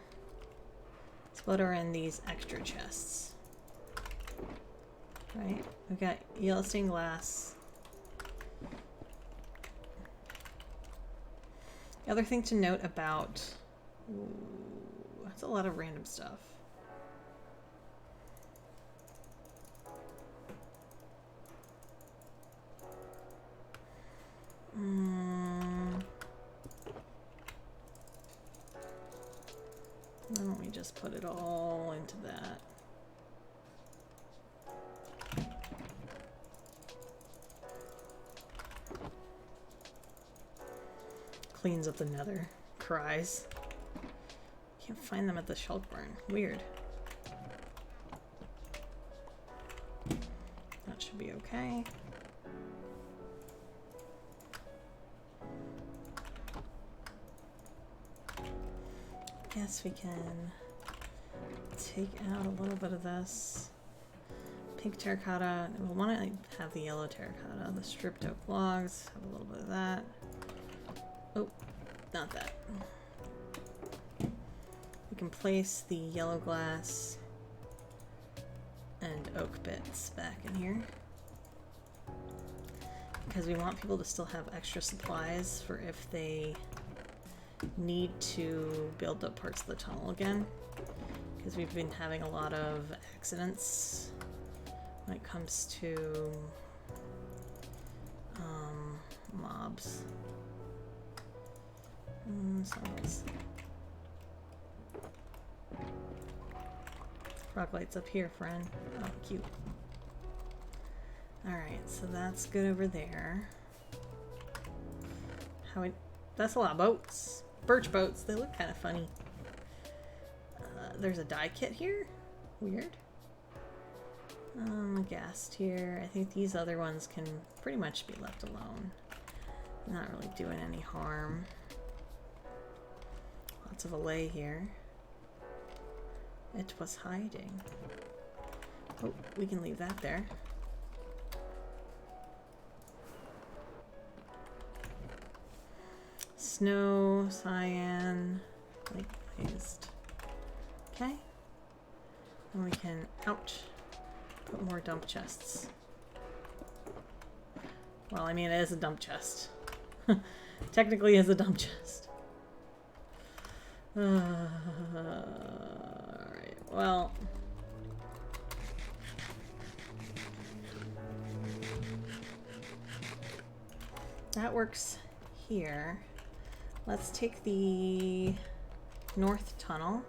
let's what are in these extra chests. Right, we've got yellow stained glass. The other thing to note about, that's a lot of random stuff. Why don't we just put it all into that? Cleans up the nether. Cries. Can't find them at the shulk barn. Weird. That should be okay. Guess we can take out a little bit of this. Pink terracotta. We'll want to have the yellow terracotta. The stripped oak logs. Have a little bit of that. Oh, not that. We can place the yellow glass and oak bits back in here. Because we want people to still have extra supplies for if they need to build up parts of the tunnel again, because we've been having a lot of accidents when it comes to mobs. Rock lights up here, friend. Oh, cute. Alright, so that's good over there. That's a lot of boats. Birch boats. They look kind of funny. There's a dye kit here. Weird. A gas tier. I think these other ones can pretty much be left alone. Not really doing any harm. Lots of allay here. It was hiding. Oh, we can leave that there. Snow, cyan, light paste. Okay. And we can, ouch, put more dump chests. Well, I mean, it is a dump chest. Technically, it's a dump chest. Alright, well. That works here. Let's take the north tunnel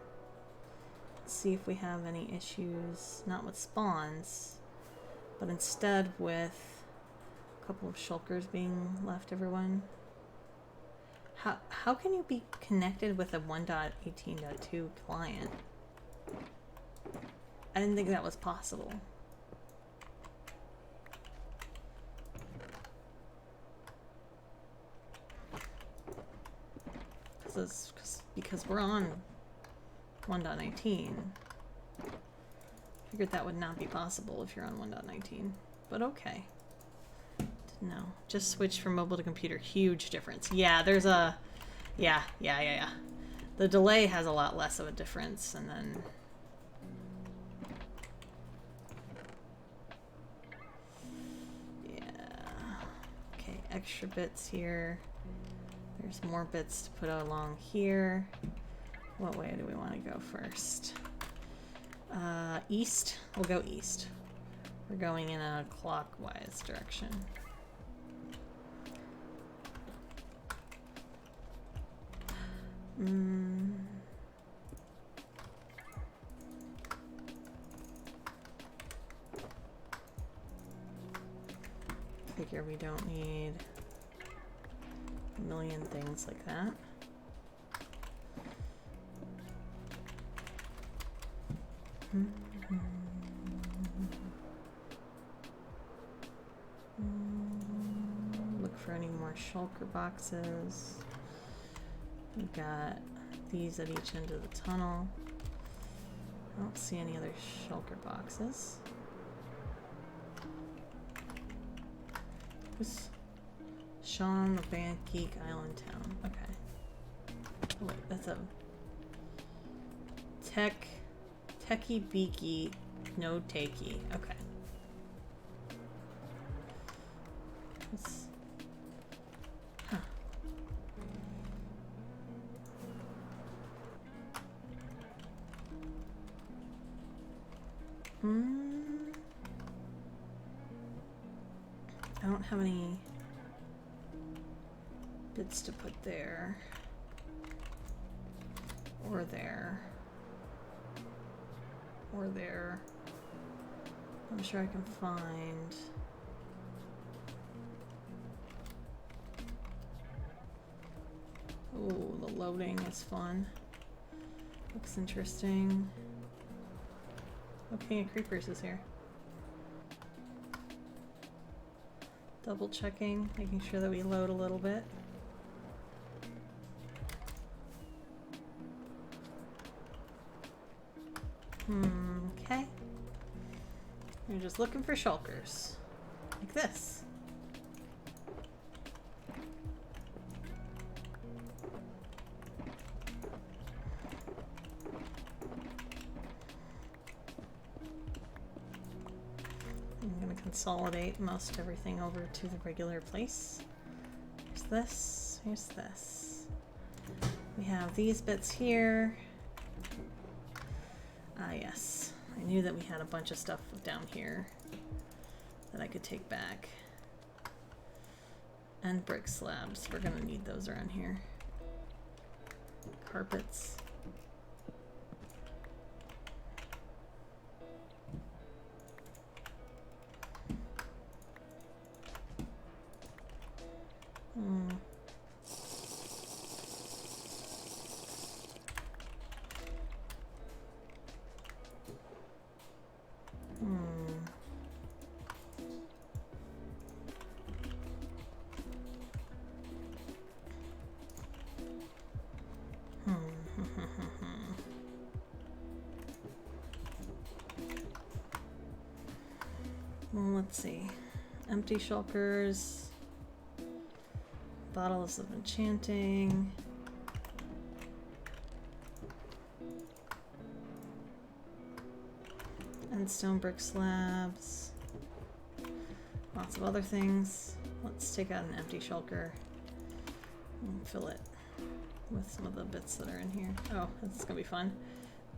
Let's see if we have any issues, not with spawns, but instead with a couple of shulkers being left, everyone. How can you be connected with a 1.18.2 client? I didn't think that was possible. Because we're on 1.19. Figured that would not be possible if you're on 1.19, but okay. Didn't know. Just switched from mobile to computer. Huge difference. Yeah, there's a... Yeah. The delay has a lot less of a difference, and then... Yeah. Okay, extra bits here. There's more bits to put along here. What way do we want to go first? East? We'll go east. We're going in a clockwise direction. Figure we don't need a million things like that. Look for any more shulker boxes. We've got these at each end of the tunnel. I don't see any other shulker boxes. Who's Sean the Band Geek Island Town? Okay. Oh, wait, that's a Techie Beaky No Takey. Okay. Huh. I don't have any bits to put there. Or there. Or there. I'm sure I can find... Ooh, the loading is fun. Looks interesting. Oh, King of Creepers is here. Double checking, making sure that we load a little bit. Okay. You're just looking for shulkers. Like this. I'm going to consolidate most everything over to the regular place. Here's this. Here's this. We have these bits here. Ah, yes. I knew that we had a bunch of stuff down here that I could take back. And brick slabs. We're gonna need those around here. Carpets. Well, let's see. Empty shulkers. Bottles of enchanting. And stone brick slabs. Lots of other things. Let's take out an empty shulker and fill it with some of the bits that are in here. Oh, this is gonna be fun.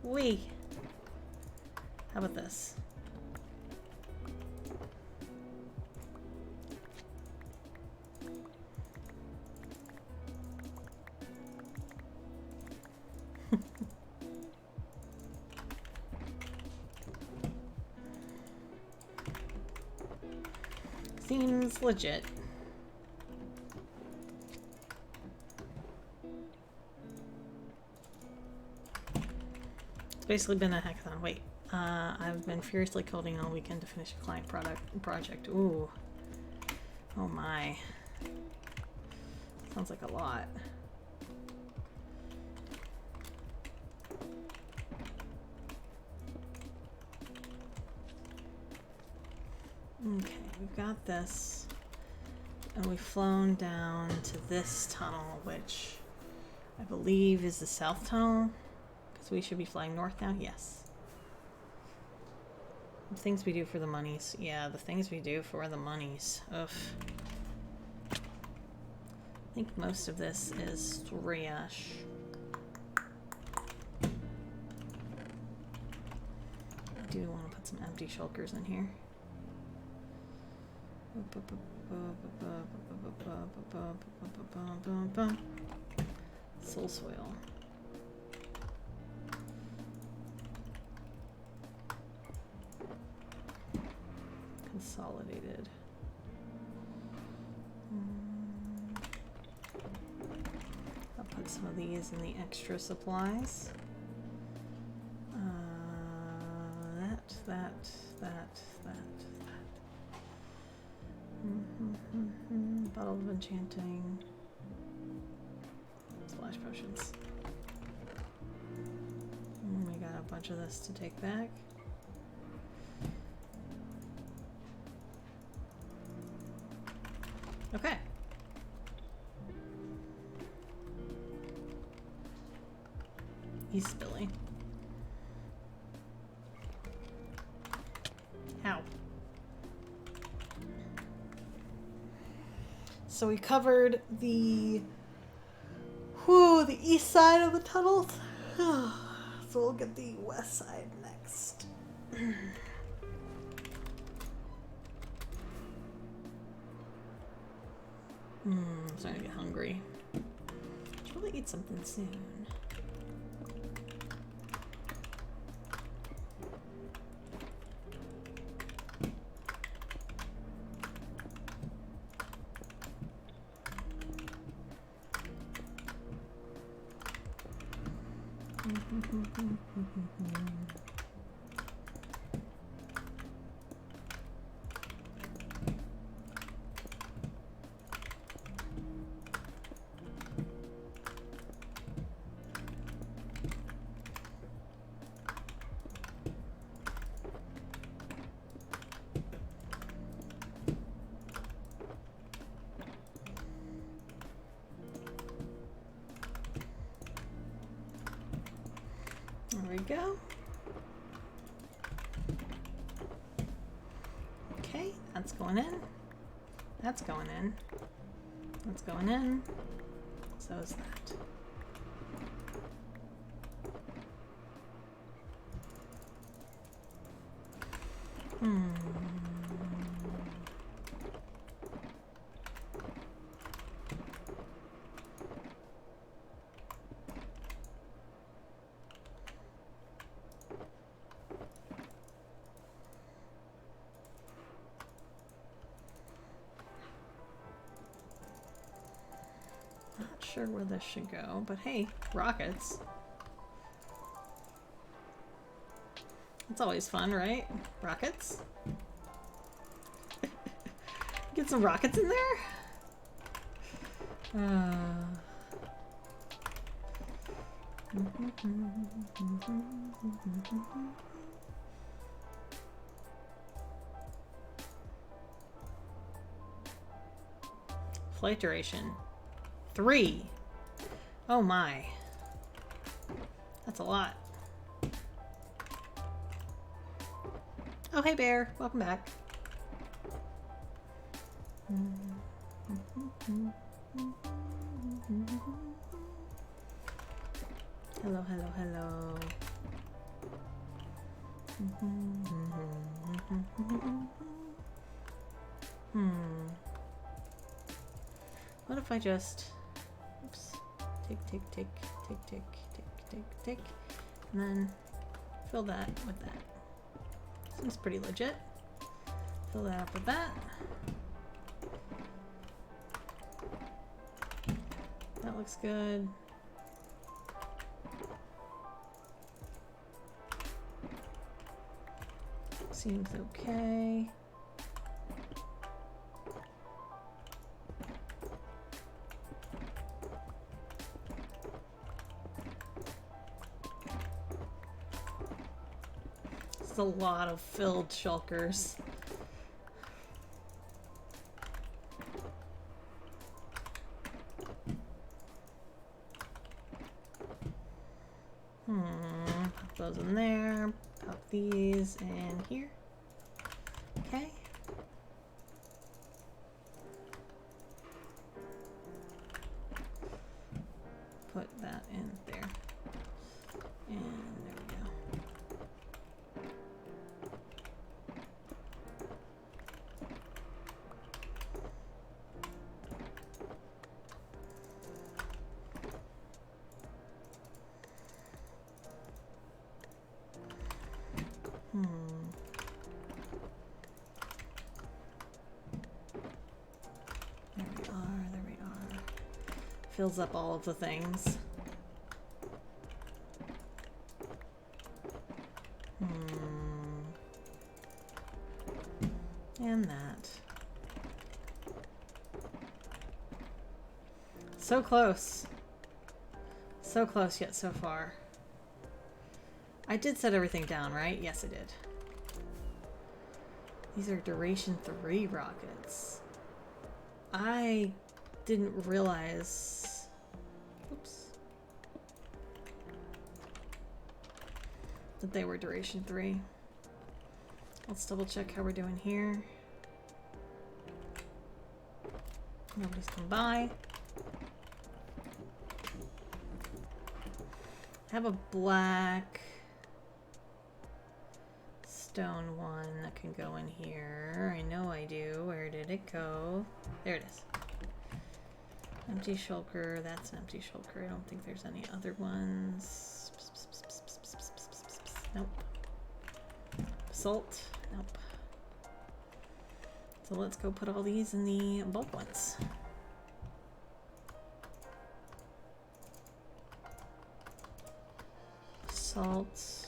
Whee! How about this? seems legit. It's basically been a hackathon. Wait, I've been furiously coding all weekend to finish a client project. Ooh. Oh my. Sounds like a lot. Okay, we've got this. And we've flown down to this tunnel, which I believe is the south tunnel. Because we should be flying north now. Yes. The things we do for the monies. Yeah, the things we do for the monies. Ugh. I think most of this is Riash. I do want to put some empty shulkers in here. Soul soil. Consolidated. I'll put some of these in the extra supplies. That. Bottle of enchanting. Splash potions. We got a bunch of this to take back. Okay. He's spilling. Ow. So we covered the east side of the tunnels. So we'll get the west side next. I'm starting to get hungry. Should probably eat something soon. There we go. Okay, that's going in. That's going in. That's going in. So is that. Sure where this should go, but hey, rockets. It's always fun, right? Rockets? Get some rockets in there? Flight duration. 3. Oh my. That's a lot. Oh, hey bear. Welcome back. Hello, hello, hello. What if I just... Oops. Take. And then fill that with that. Seems pretty legit. Fill that up with that. That looks good. Seems okay. It's a lot of filled shulkers. Pop those in there. Pop these in here. Okay. Put that in there. And there we go. There we are. Fills up all of the things. And that. So close. So close yet so far. I did set everything down, right? Yes, I did. These are duration 3 rockets. I didn't realize... Oops. That they were duration 3. Let's double check how we're doing here. Nobody's come by. I have a black stone one that can go in here. I know I do. Where did it go? There it is. Empty shulker. That's an empty shulker. I don't think there's any other ones. Nope. Basalt. Nope. So let's go put all these in the bulk ones. Basalt.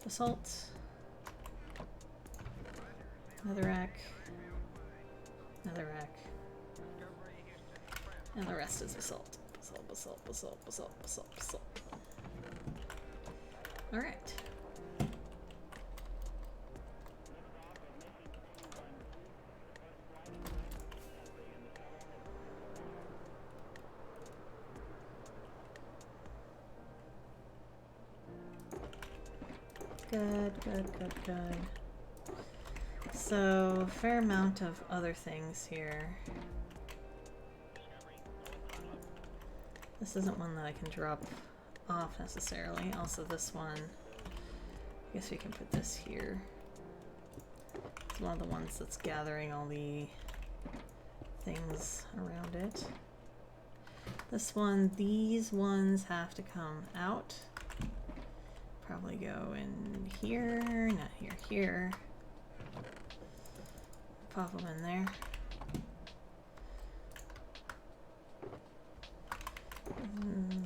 Basalt. Another rack. Another rack. And the rest is basalt. Basalt, basalt, basalt, basalt, basalt, basalt. Alright. Good, good, good, good. So, fair amount of other things here. This isn't one that I can drop off necessarily. Also this one, I guess we can put this here. It's one of the ones that's gathering all the things around it. This one, these ones have to come out. Probably go in here, not here, here. Pop them in there.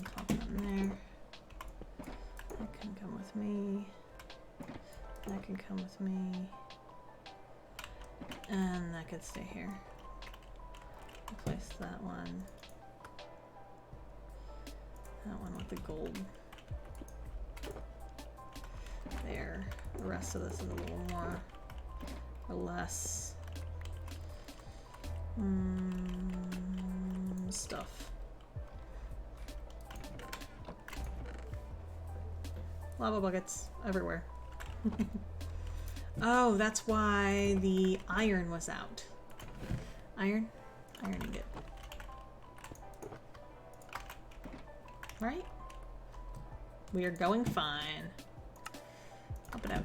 Pop them in there. That can come with me. That can come with me. And that could stay here. Replace that one. That one with the gold. There. The rest of this is a little more or less stuff. Lava buckets everywhere. Oh, that's why the iron was out. Iron? Iron ingot. Right? We are going fine. Up and out.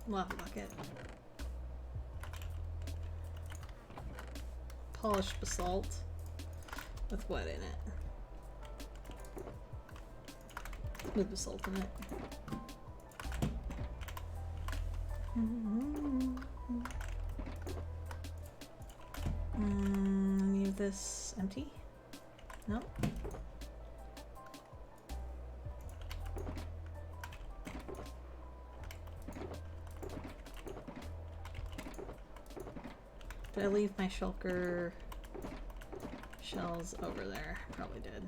Lava bucket. Polished basalt with what in it? With basalt in it. Any of this empty? No. Did I leave my shulker shells over there? Probably did.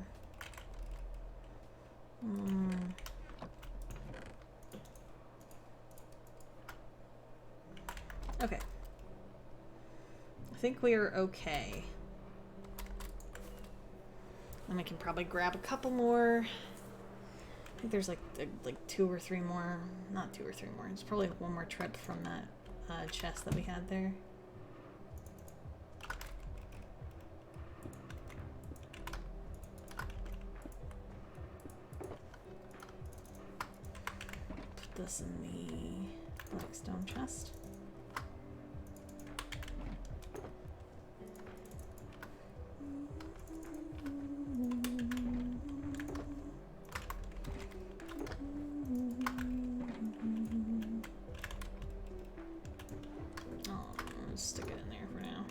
Okay. I think we are okay. And I can probably grab a couple more. I think there's like 2 or 3 more. Not 2 or 3 more. It's probably one more trip from that chest that we had there. Put this in the blackstone chest. Stick it in there for now.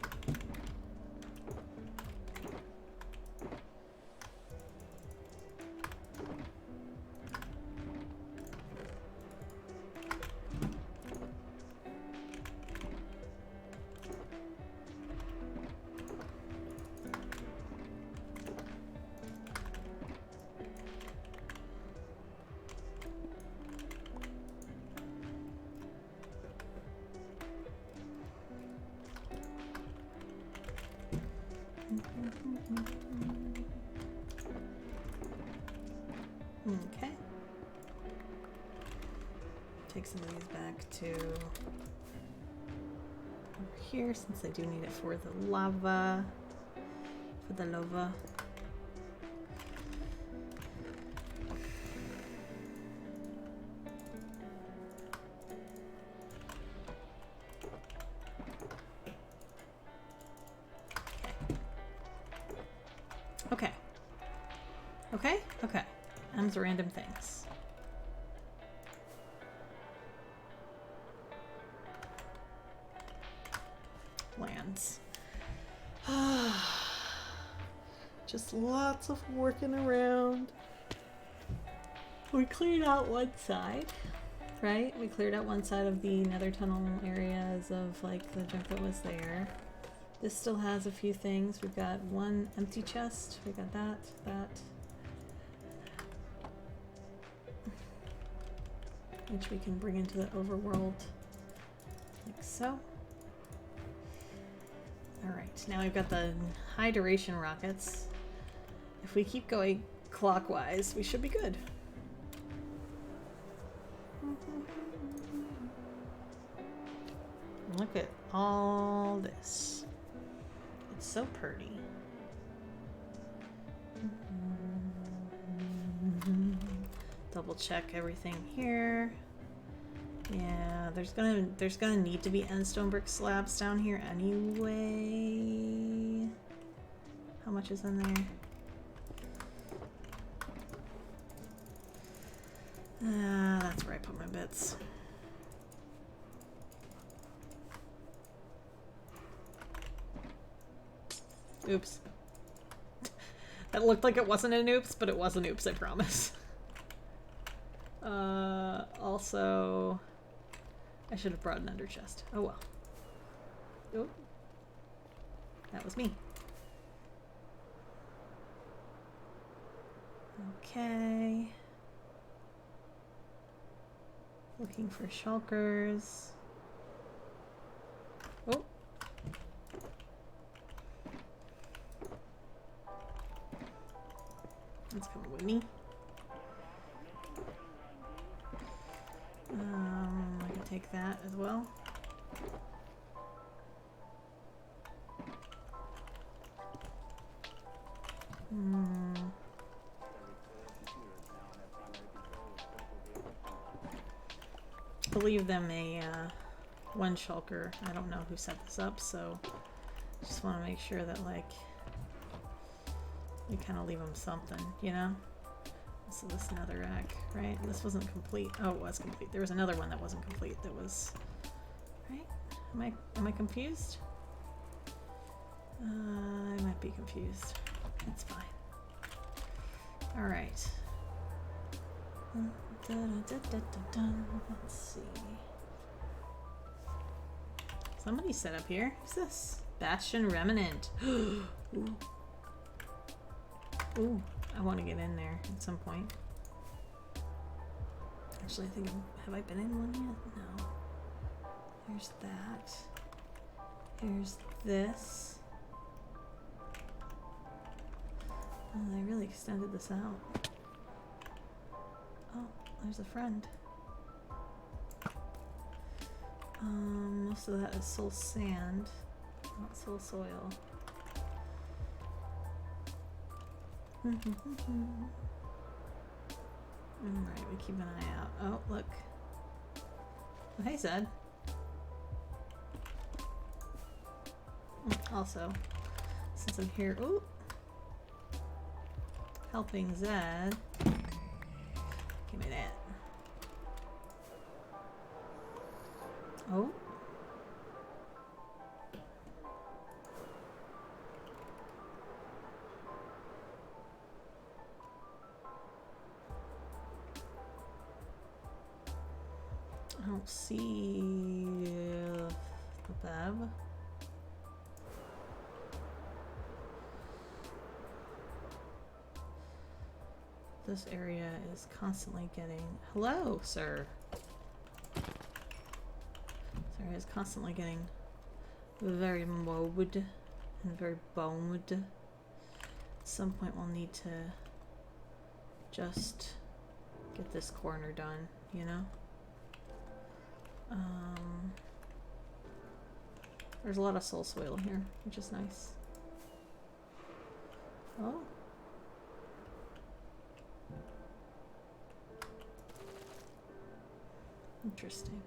Okay. Take some of these back to over here since I do need it for the lava. For the lava. Okay. Okay? Okay. M's random things. Lands. Just lots of working around. We cleared out one side, right? We cleared out one side of the nether tunnel areas of like the junk that was there. This still has a few things. We've got one empty chest. We got that. Which we can bring into the overworld, like so. Alright, now we've got the high duration rockets. If we keep going clockwise, we should be good. Look at all this. It's so pretty. Double check everything here. Yeah, there's gonna need to be endstone brick slabs down here anyway. How much is in there? That's where I put my bits. Oops. That looked like it wasn't an oops, but it was an oops, I promise. Also, I should have brought an under chest. Oh well. Oh, that was me. Okay. Looking for shulkers. Oh. That's coming with me. I can take that as well. to leave them a one shulker. I don't know who set this up, so just want to make sure that like we kind of leave them something, you know? So this nether rack, right? This wasn't complete. Oh, it was complete. There was another one that wasn't complete that was, right? Am I confused? I might be confused. It's fine. All right. Let's see. Somebody set up here. Who's this? Bastion Remnant. Ooh. Ooh, I want to get in there at some point. Actually, I think have I been in one yet? No. There's that. Here's this. Oh, they really extended this out. Oh, there's a friend. Most of that is soul sand, not soul soil. Alright, we keep an eye out. Oh, look. Oh, hey, Zed. Also, since I'm here, ooh, helping Zed. Give me that. Oh. I don't see the bab. This area is constantly getting... Hello, sir. This area is constantly getting very mobbed and very boned. At some point we'll need to just get this corner done, you know? There's a lot of soul soil here, which is nice. Oh. Interesting.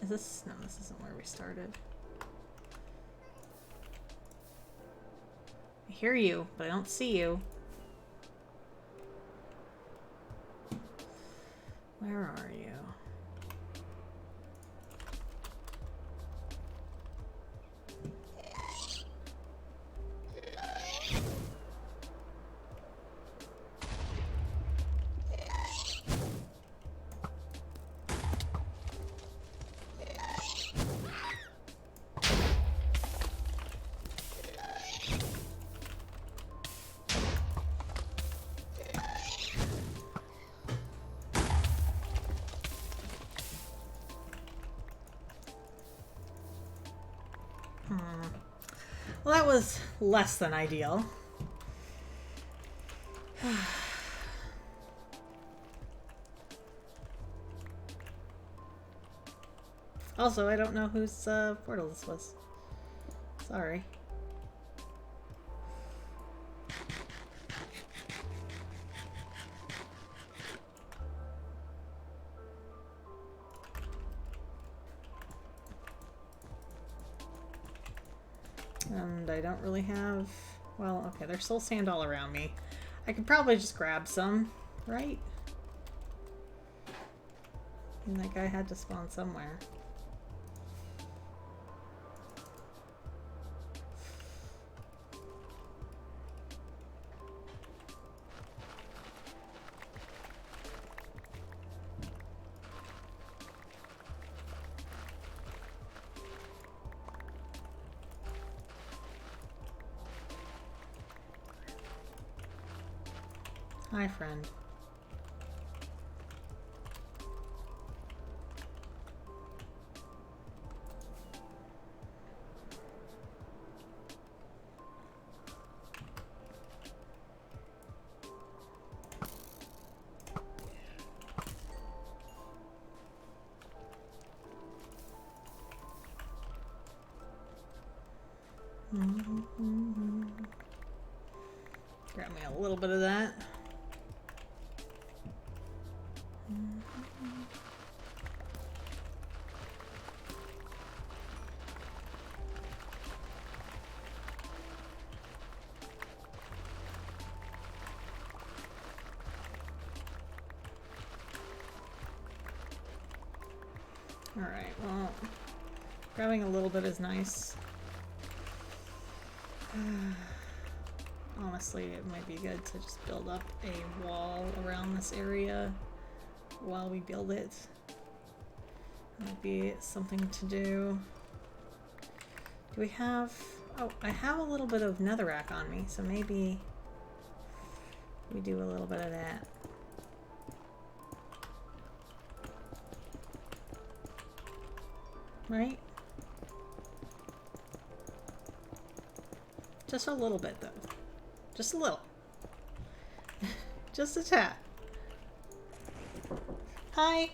Is this... No, this isn't where we started. I hear you, but I don't see you. Where are you? Well, that was less than ideal. Also, I don't know whose portal this was. Sorry. And I don't really have... Well, okay, there's soul sand all around me. I could probably just grab some, right? And that guy had to spawn somewhere. Hi, friend. Grab me a little bit of that. Alright, well, grabbing a little bit is nice. Honestly, it might be good to just build up a wall around this area while we build it. Might be something to do. Do we have... Oh, I have a little bit of netherrack on me, so maybe we do a little bit of that. Right? Just a little bit, though. Just a little. Just a tad. Hi.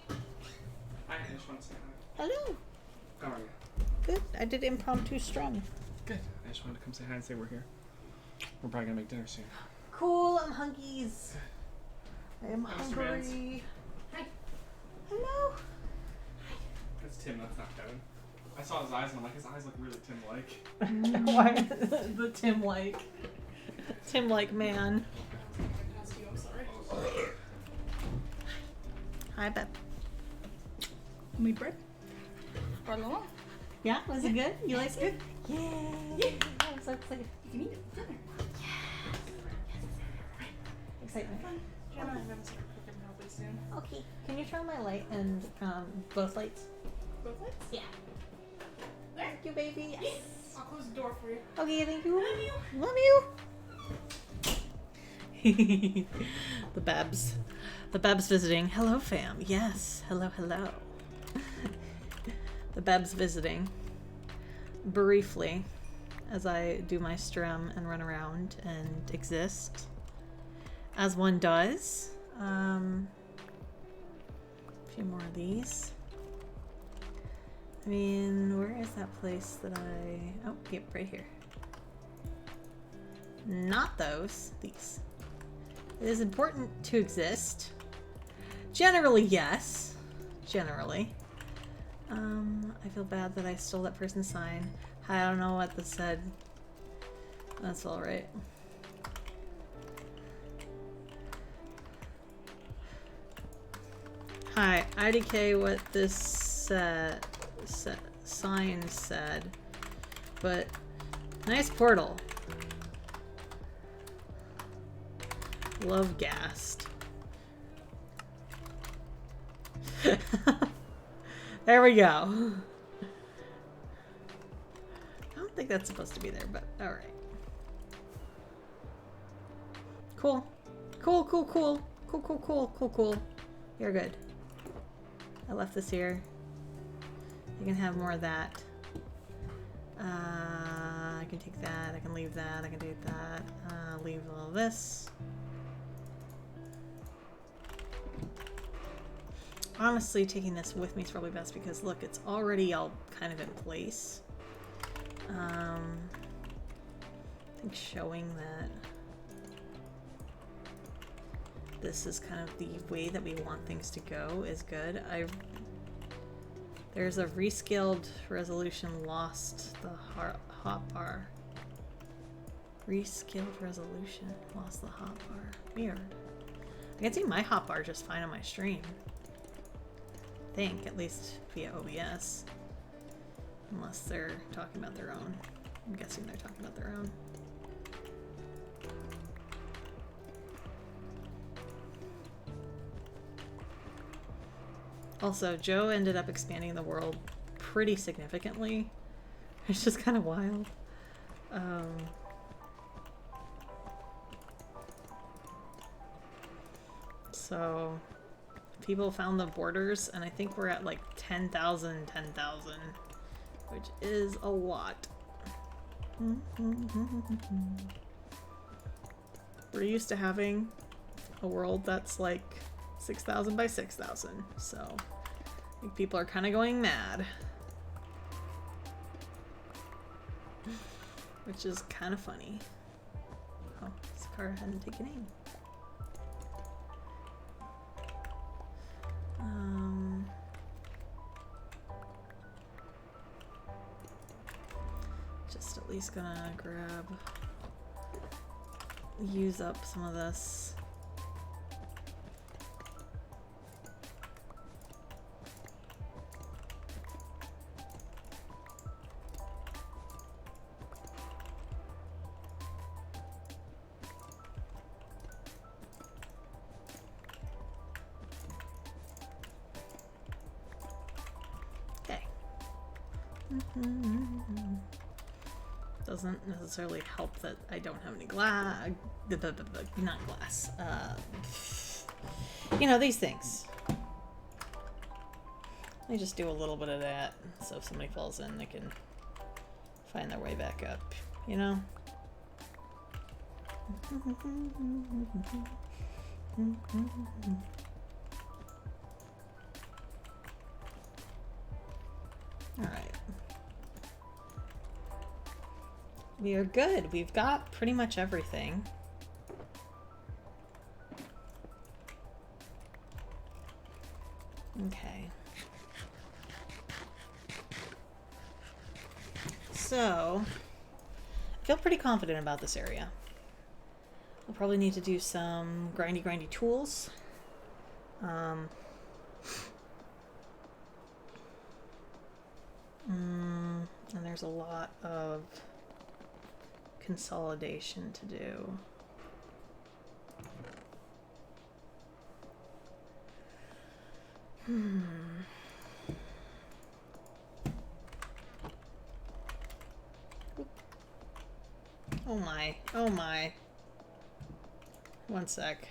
Hi, I just want to say hi. Hello. How are you? Good. I did impromptu strum. Good. I just wanted to come say hi and say we're here. We're probably gonna make dinner soon. Cool. I'm hungies. I am Mr. Vance. hungry. Hi. Hello. That's Tim, that's not Kevin. I saw his eyes and I'm like, his eyes look really Tim-like. Why? The Tim-like. Tim-like man. I'm sorry. Hi, Beth. Me bread? Barlow? Yeah? Was it good? You liked it? Yeah. I'm so excited. You can eat it for dinner. Excitement. Jenna, I'm gonna start cooking probably soon. Okay. Can you turn on my light and both lights? Both lights? Yeah. There. Thank you, baby. Yes. I'll close the door for you. Okay, thank you. Love you. Love you. The Babs. The Babs visiting. Hello, fam. Yes. Hello, hello. The Babs visiting. Briefly, as I do my strum and run around and exist. As one does. A few more of these. I mean, where is that place that I... Oh, yep, right here. Not those. These. It is important to exist. Generally, yes. Generally. I feel bad that I stole that person's sign. I don't know what this said. That's alright. Hi, IDK what this sign said, but nice portal. Love gassed. There we go. I don't think that's supposed to be there, but alright. Cool. Cool, cool, cool. Cool, cool, cool, cool, cool. You're good. I left this here. You can have more of that. I can take that. I can leave that. I can do that. Leave all this. Honestly, taking this with me is probably best because look, it's already all kind of in place. I think showing that this is kind of the way that we want things to go is good. There's a rescaled resolution lost the hotbar. Rescaled resolution lost the hotbar. Weird. I can see my hotbar just fine on my stream. I think, at least via OBS. Unless they're talking about their own. I'm guessing they're talking about their own. Also, Joe ended up expanding the world pretty significantly. It's just kind of wild. So, people found the borders, and I think we're at like 10,000, 10,000, which is a lot. We're used to having a world that's like 6,000 by 6,000, so I think people are kind of going mad. Which is kind of funny. Oh, this car hadn't taken aim. Just at least gonna use up some of this. Doesn't necessarily help that I don't have any glass. Not glass. You know, these things. I just do a little bit of that, so if somebody falls in, they can find their way back up, you know? Alright. We are good. We've got pretty much everything. Okay. So, I feel pretty confident about this area. I'll probably need to do some grindy tools. And there's a lot of consolidation to do. Oh my, oh my. One sec.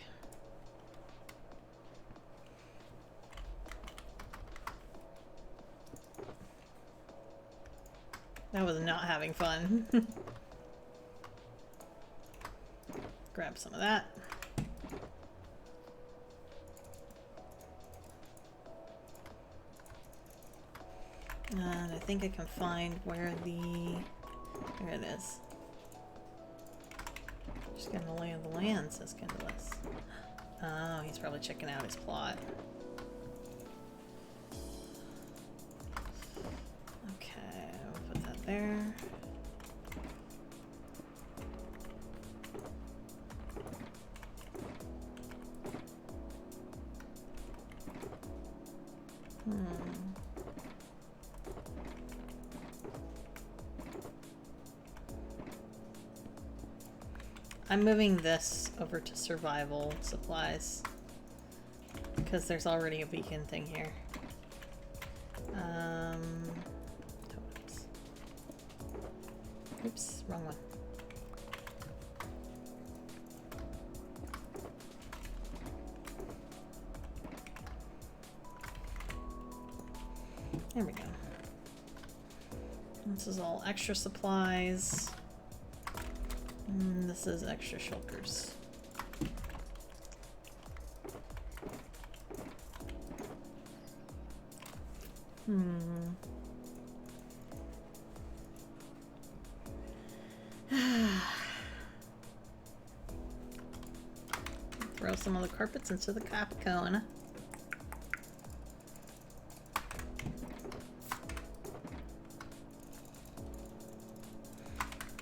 That was not having fun. Grab some of that. And I think I can find where there it is. Just getting the lay of the land, says Kindless. Oh, he's probably checking out his plot. Okay, we'll put that there. I'm moving this over to survival supplies because there's already a beacon thing here. Totems. Oops, wrong one. There we go. This is all extra supplies. This is extra shulkers. Throw some of the carpets into the cap cone.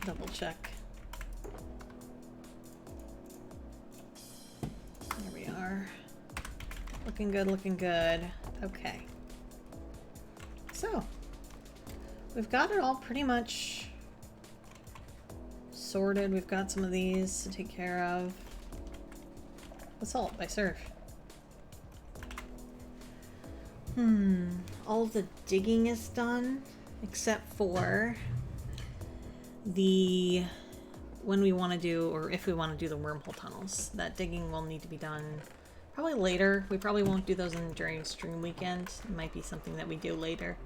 Double check. There we are. Looking good, looking good. Okay. So, we've got it all pretty much sorted. We've got some of these to take care of. Assault by Surf. All of the digging is done, except for the when we want to do, or if we want to do the wormhole tunnels. That digging will need to be done probably later. We probably won't do those during stream weekend. It might be something that we do later.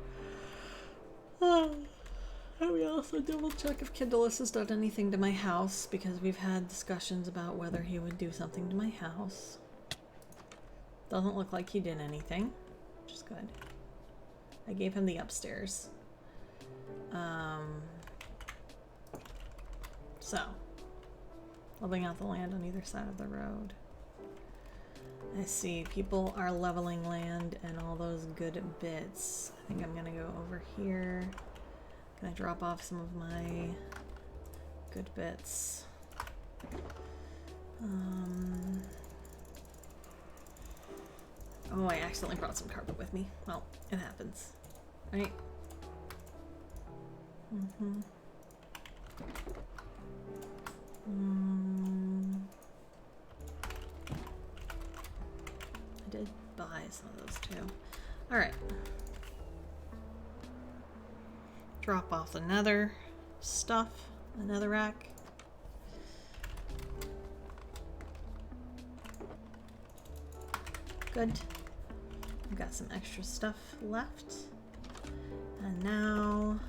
And we also double check if Kindless has done anything to my house, because we've had discussions about whether he would do something to my house. Doesn't look like he did anything, which is good. I gave him the upstairs. So, leveling out the land on either side of the road. I see people are leveling land and all those good bits. I think I'm gonna go over here. Gonna drop off some of my good bits. Oh, I accidentally brought some carpet with me. Well, it happens, right? I did buy some of those too. Alright. Drop off the nether stuff, the nether rack. Good. I've got some extra stuff left. And now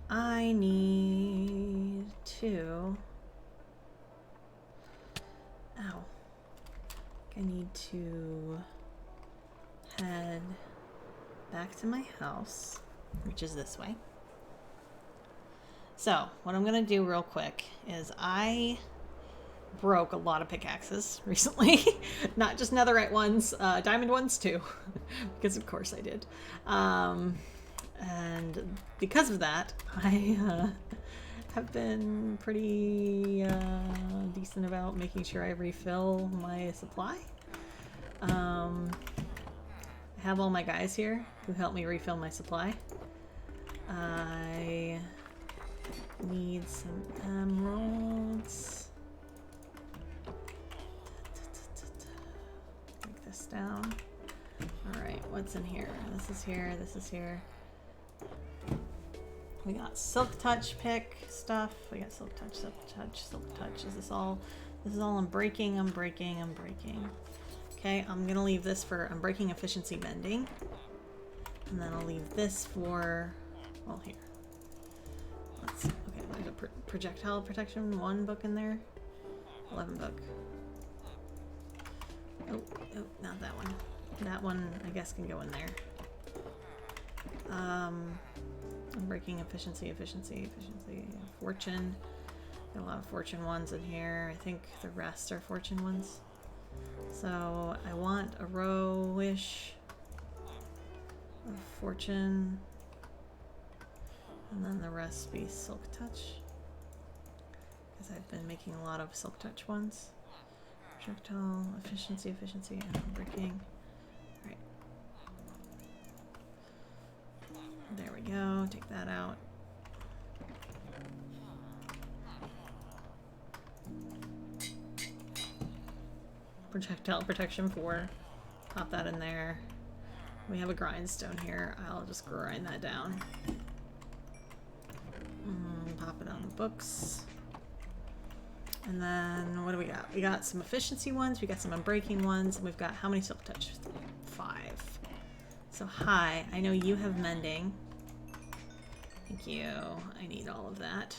I need to... Ow. I need to head back to my house, which is this way. So, what I'm gonna do real quick is I broke a lot of pickaxes recently. Not just netherite ones, diamond ones too. Because of course I did. And because of that, I have been pretty decent about making sure I refill my supply. I have all my guys here who help me refill my supply. I need some emeralds. Take this down. Alright, what's in here? This is here, this is here. We got silk touch pick stuff. We got silk touch, silk touch, silk touch. Is this all? This is all unbreaking, unbreaking, unbreaking. Okay, I'm gonna leave this for unbreaking efficiency mending. And then I'll leave this for, well, here. Let's, okay, there's a projectile protection 1 book in there. 11 book. Oh, not that one. That one, I guess, can go in there. Unbreaking efficiency, fortune. Got a lot of fortune ones in here. I think the rest are fortune ones. So I want a row-ish of fortune. And then the rest be silk touch. Because I've been making a lot of silk touch ones. Projectile, efficiency, and unbreaking. Alright. There we go. Take that out. Projectile protection 4. Pop that in there. We have a grindstone here. I'll just grind that down. Pop it on the books. And then what do we got? We got some efficiency ones. We got some unbreaking ones. And we've got how many silk touch? 5. So hi, I know you have mending. Thank you. I need all of that.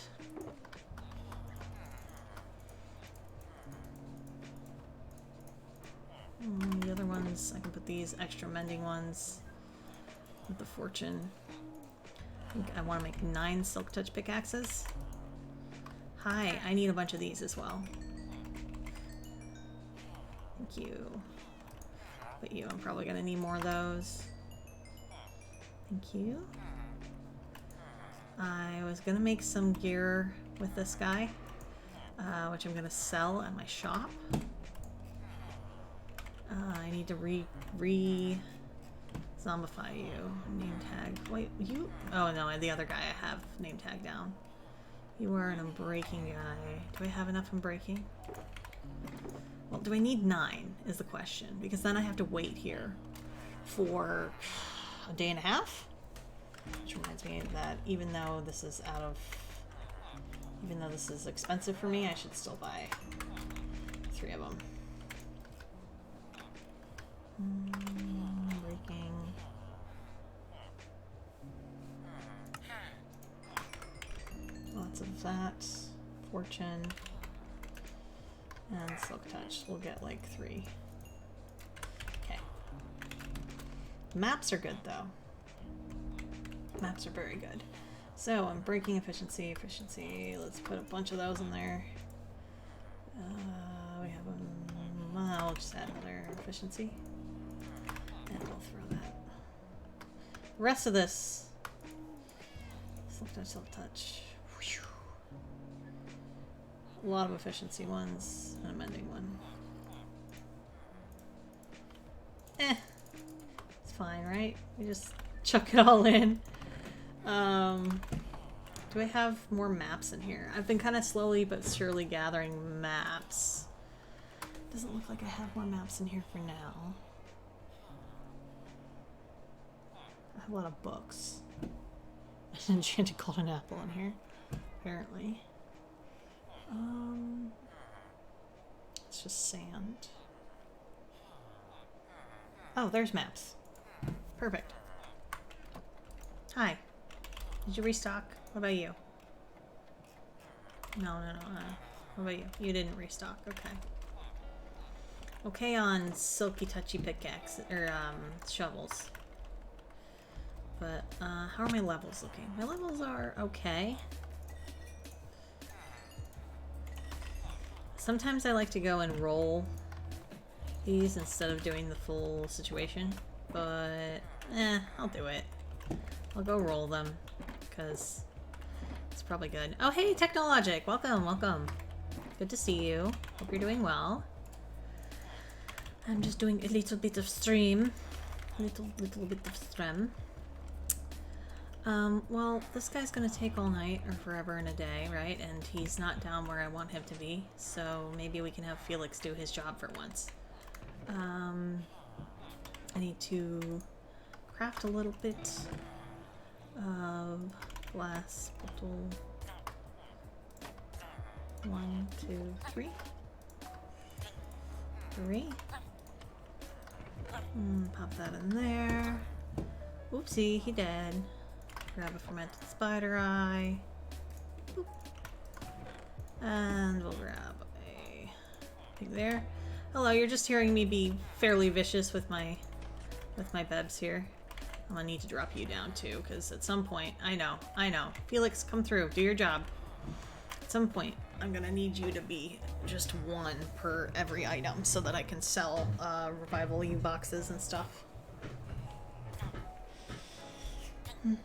The other ones, I can put these extra mending ones with the fortune. I think I want to make 9 silk touch pickaxes. Hi, I need a bunch of these as well. Thank you. But I'm probably going to need more of those. Thank you. I was going to make some gear with this guy, which I'm going to sell at my shop. I need to zombify you. Name tag. Wait, you? Oh no, the other guy I have name tag down. You are an unbreaking guy. Do I have enough unbreaking? Well, do I need 9 is the question, because then I have to wait here for a day and a half. Which reminds me that even though this is expensive for me, I should still buy 3 of them. Breaking. Lots of that. Fortune. And silk touch. We'll get like 3. Okay. Maps are good though. Maps are very good. So I'm breaking efficiency. Let's put a bunch of those in there. We have I'll just add another efficiency. And we'll throw that. The rest of this. Silk touch. Whew. A lot of efficiency ones and a mending one. It's fine, right? We just chuck it all in. Do I have more maps in here? I've been kind of slowly but surely gathering maps. Doesn't look like I have more maps in here for now. I have a lot of books. An enchanted golden apple in here, apparently. It's just sand. Oh, there's maps. Perfect. Hi. Did you restock? What about you? No. What about you? You didn't restock. Okay. Okay on silky touchy pickaxe or shovels. But how are my levels looking? My levels are okay. Sometimes I like to go and roll these instead of doing the full situation, but I'll do it. I'll go roll them because it's probably good. Oh, hey, Technologic! Welcome, welcome. Good to see you. Hope you're doing well. I'm just doing a little bit of stream. Little bit of stream. Well, this guy's gonna take all night or forever and a day, right? And he's not down where I want him to be, so maybe we can have Felix do his job for once. I need to craft a little bit of glass bottle. 1, 2, 3. 3. Pop that in there. Oopsie, he dead. Grab a fermented spider eye. Boop. And we'll grab a thing there. Hello, you're just hearing me be fairly vicious with my bebs here. I'm gonna need to drop you down too, because at some point, I know. Felix, come through, do your job. At some point, I'm gonna need you to be just one per every item so that I can sell Revival U boxes and stuff. I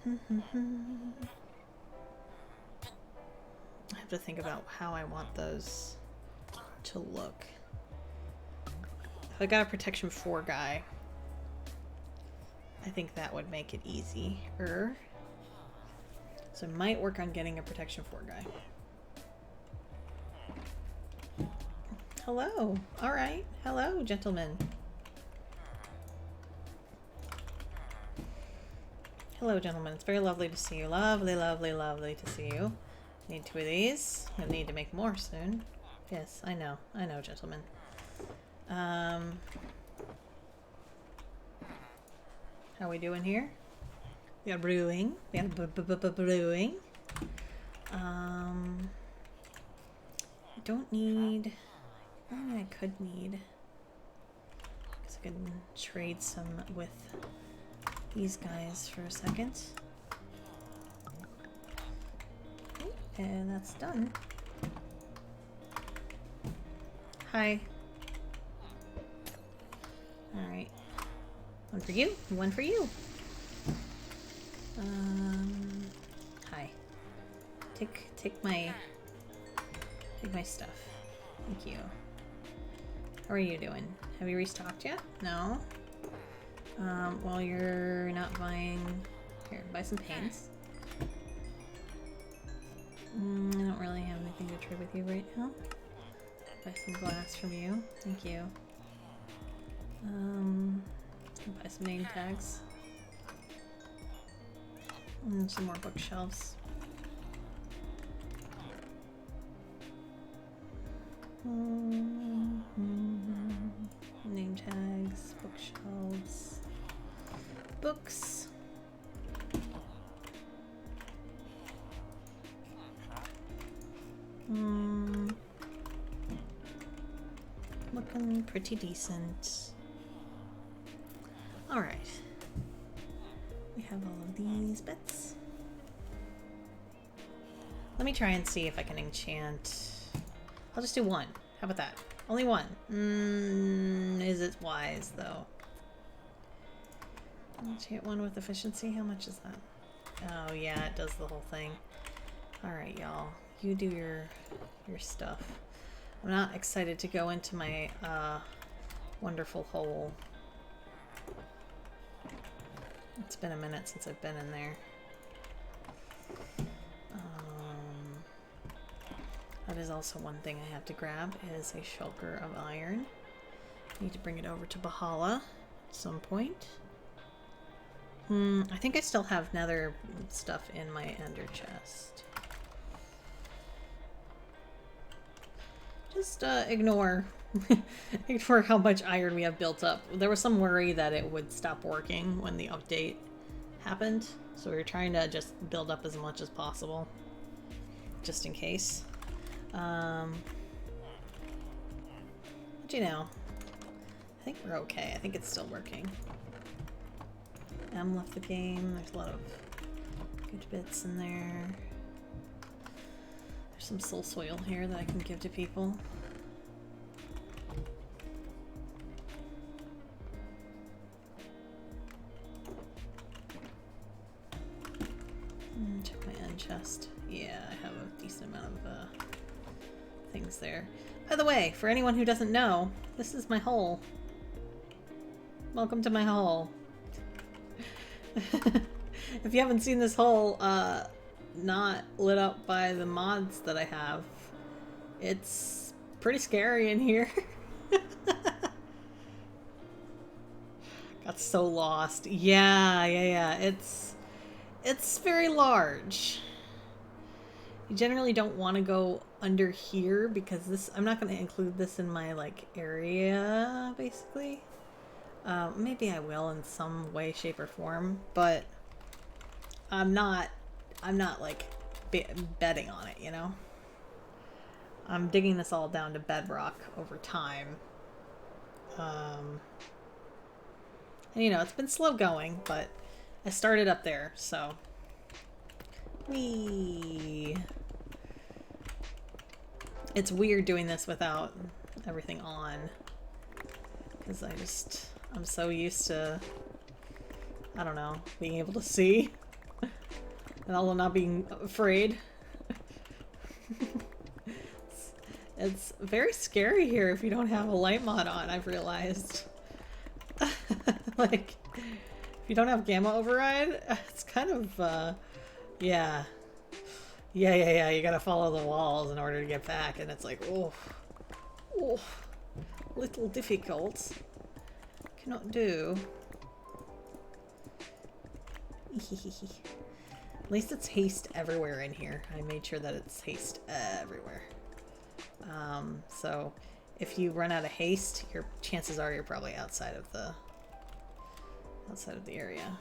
have to think about how I want those to look. If I got a protection 4 guy, I think that would make it easier. So I might work on getting a protection 4 guy. Hello. All right. Hello, gentlemen. Hello, gentlemen. It's very lovely to see you. Lovely, lovely, lovely to see you. Need 2 of these. I need to make more soon. Yes, I know. I know, gentlemen. How we doing here? We are brewing. We are brewing. I don't need... I could need... Because I could trade some with these guys for a second. And that's done. Hi. Alright. 1 for you, 1 for you. Hi. Take my stuff. Thank you. How are you doing? Have you restocked yet? No? Well, you're not buying... Here, buy some paints. I don't really have anything to trade with you right now. Buy some glass from you. Thank you. Buy some name tags. And some more bookshelves. Name tags, bookshelves, books. Looking pretty decent. Alright. We have all of these bits. Let me try and see if I can enchant. I'll just do 1. How about that? Only 1. Is it wise though? Enchant 1 with efficiency. How much is that? Oh yeah, it does the whole thing. Alright, y'all. You do your stuff. I'm not excited to go into my wonderful hole. It's been a minute since I've been in there. That is also one thing I have to grab is a shulker of iron. Need to bring it over to Bahala at some point. I think I still have nether stuff in my ender chest. Just ignore ignore how much iron we have built up. There was some worry that it would stop working when the update happened, so we were trying to just build up as much as possible, just in case. But you know, I think we're okay. I think it's still working. M left the game. There's a lot of good bits in there. There's some soul soil here that I can give to people. Check my end chest. Yeah, I have a decent amount of things there. By the way, for anyone who doesn't know, this is my hole. Welcome to my hole. If you haven't seen this hole, not lit up by the mods that I have, it's pretty scary in here. Got so lost. Yeah. It's very large. You generally don't want to go under here because this, I'm not going to include this in my like area basically. Maybe I will in some way, shape, or form, but I'm not like betting on it, you know? I'm digging this all down to bedrock over time. And you know, it's been slow going, but I started up there, so. Whee! It's weird doing this without everything on. Because I'm so used to, I don't know, being able to see. And although not being afraid. It's very scary here if you don't have a light mod on, I've realized. Like, if you don't have gamma override, it's kind of, yeah. You gotta follow the walls in order to get back, and it's like, oh, little difficult. Cannot do. At least it's haste everywhere in here. I made sure that it's haste everywhere. So if you run out of haste, your chances are you're probably outside of the area.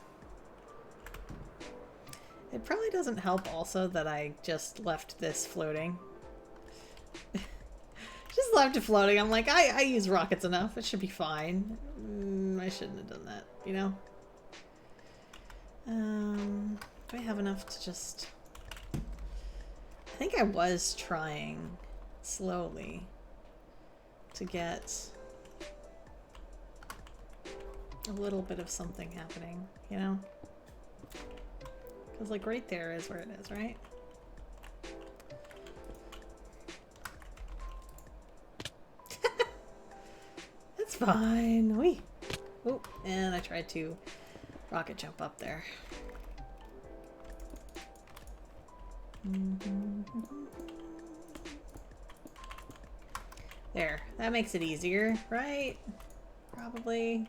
It probably doesn't help also that I just left this floating. Just left it floating. I'm like, I use rockets enough. It should be fine. I shouldn't have done that, you know? Do I have enough to just... I think I was trying slowly to get a little bit of something happening, you know? Because, like, right there is where it is, right? It's fine. Wee. Oh, and I tried to rocket jump up there. There. That makes it easier, right? Probably.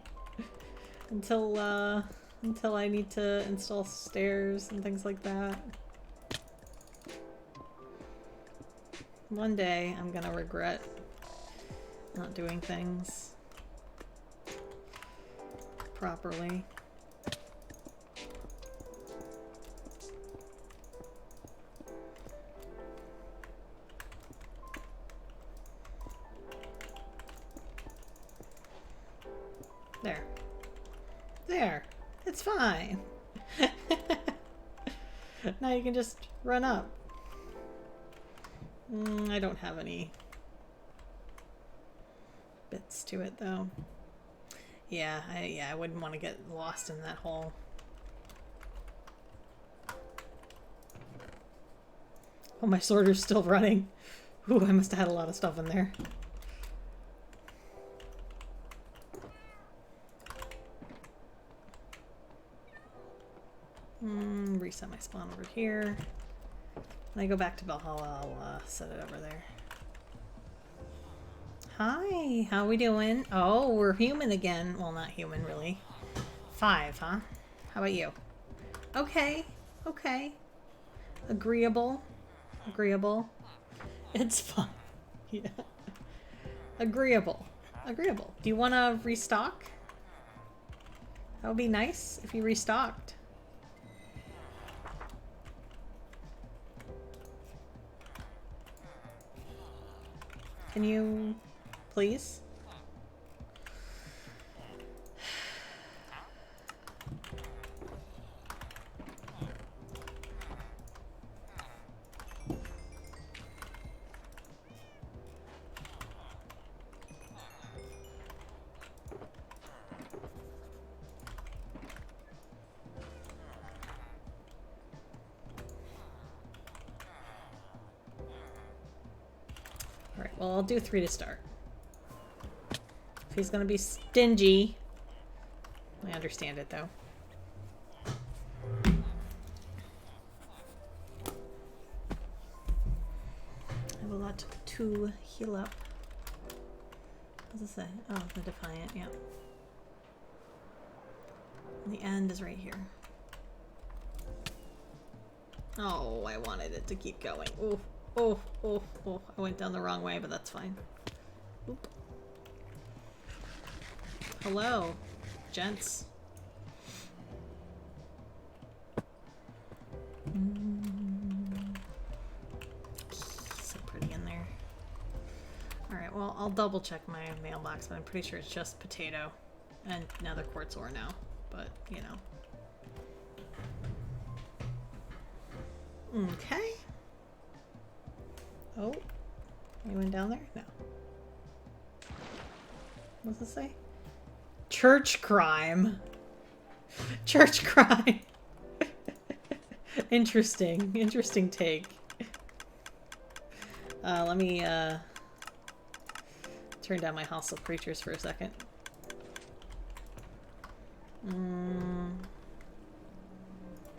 Until I need to install stairs and things like that. One day I'm gonna regret not doing things properly. There. There. It's fine. Now you can just run up. I don't have any bits to it though. Yeah, I wouldn't want to get lost in that hole. Oh, my sorter's still running. Ooh, I must have had a lot of stuff in there. Reset my spawn over here. When I go back to Valhalla, I'll set it over there. Hi, how we doing? Oh, we're human again. Well, not human, really. 5, huh? How about you? Okay. Okay. Agreeable. Agreeable. It's fun. Yeah. Agreeable. Agreeable. Do you want to restock? That would be nice if you restocked. Can you please? Alright, well, I'll do 3 to start. If he's gonna be stingy. I understand it, though. I have a lot to heal up. What does it say? Oh, the Defiant, yeah. And the end is right here. Oh, I wanted it to keep going. Oof. Oh, oh, oh. I went down the wrong way, but that's fine. Oop. Hello, gents. So pretty in there. Alright, well, I'll double check my mailbox, but I'm pretty sure it's just potato and nether quartz ore now. But, you know. Okay. Oh, anyone down there? No. What does it say? Church crime. Church crime. Interesting. Interesting take. Let me turn down my hostile creatures for a second.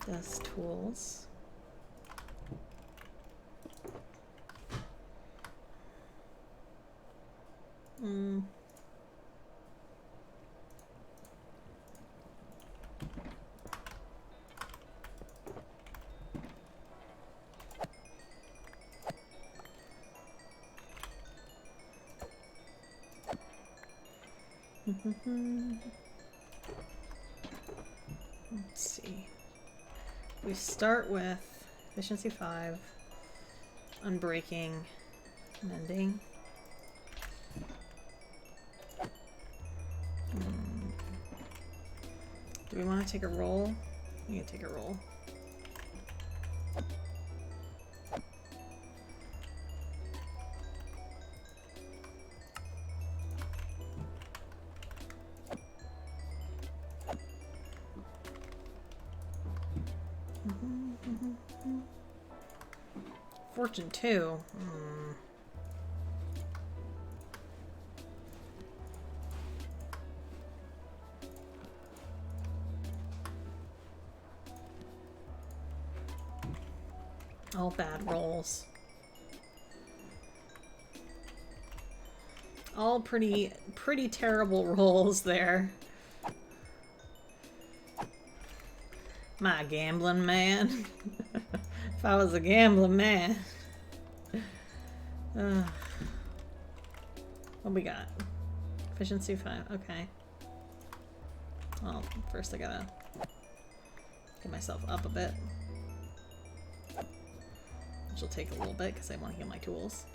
Desk tools. Let's see. We start with efficiency 5, unbreaking, mending. Do we want to take a roll? We can take a roll. Fortune 2. All bad rolls. All pretty terrible rolls there. My gambling man. If I was a gambling man. What we got? Efficiency 5. Okay. Well, first I gotta get myself up a bit. Which will take a little bit because I want to heal my tools.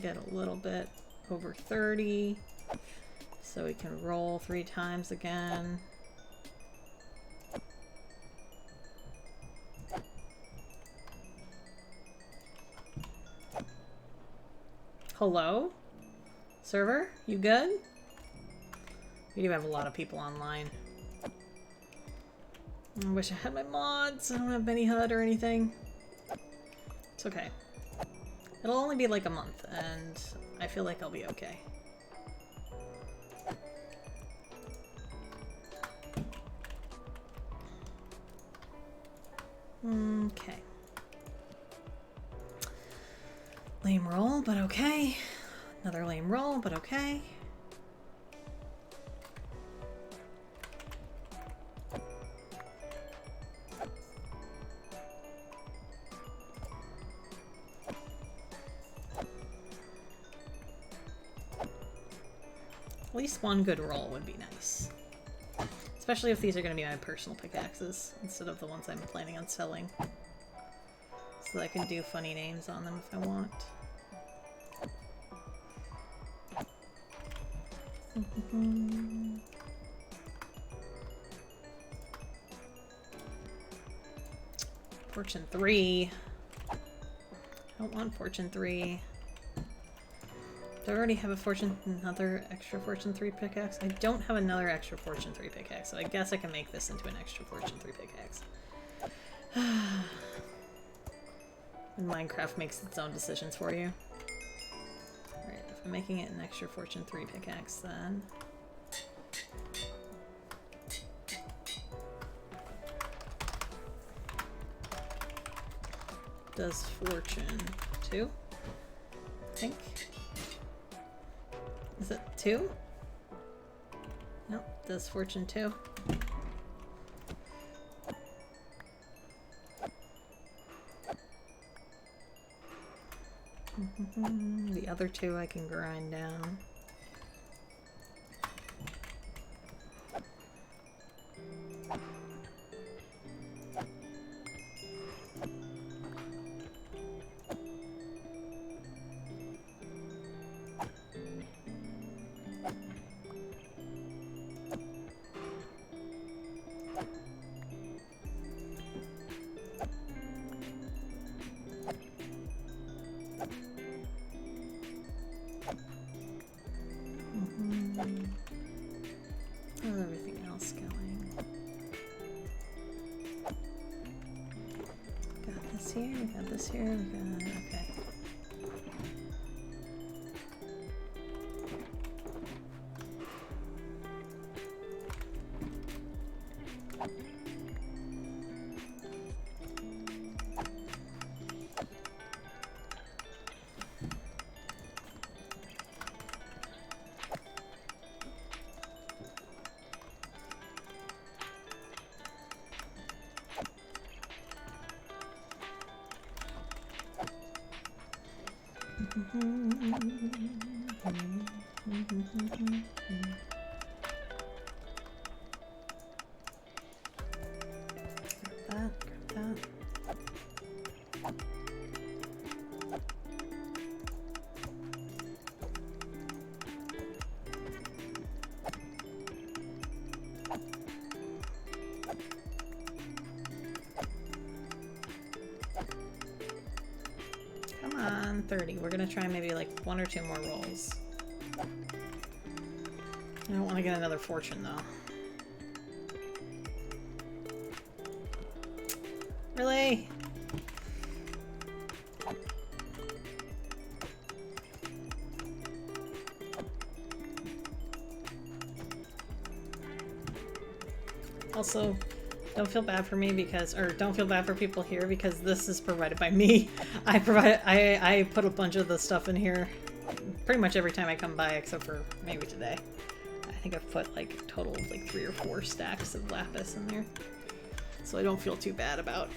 Get a little bit over 30 so we can roll 3 times again. Hello? Server? You good? We do have a lot of people online. I wish I had my mods. I don't have any HUD or anything. It's okay. It'll only be like a month, and I feel like I'll be okay. Okay. Lame roll, but okay. Another lame roll, but okay. At least one good roll would be nice. Especially if these are going to be my personal pickaxes instead of the ones I'm planning on selling. So that I can do funny names on them if I want. Fortune 3. I don't want Fortune 3. Do I already have another extra Fortune 3 pickaxe? I don't have another extra Fortune 3 pickaxe, so I guess I can make this into an extra Fortune 3 pickaxe. And Minecraft makes its own decisions for you. Alright, if I'm making it an extra Fortune 3 pickaxe, then... Does Fortune 2? I think. Is it 2? Nope, does Fortune 2. The other 2 I can grind down. How's everything else going? Got this here, we got this here, we got... okay. Grab that. Come on, 30. We're gonna try maybe like 1 or 2 more rolls. I don't want to get another fortune though. Really? Also, don't feel bad for me because, or don't feel bad for people here because this is provided by me. I put a bunch of the stuff in here pretty much every time I come by except for maybe today. I think I've put like a total of like 3 or 4 stacks of lapis in there. So I don't feel too bad about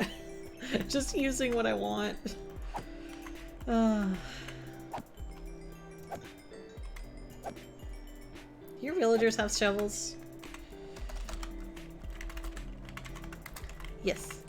just using what I want. Your villagers have shovels? Yes.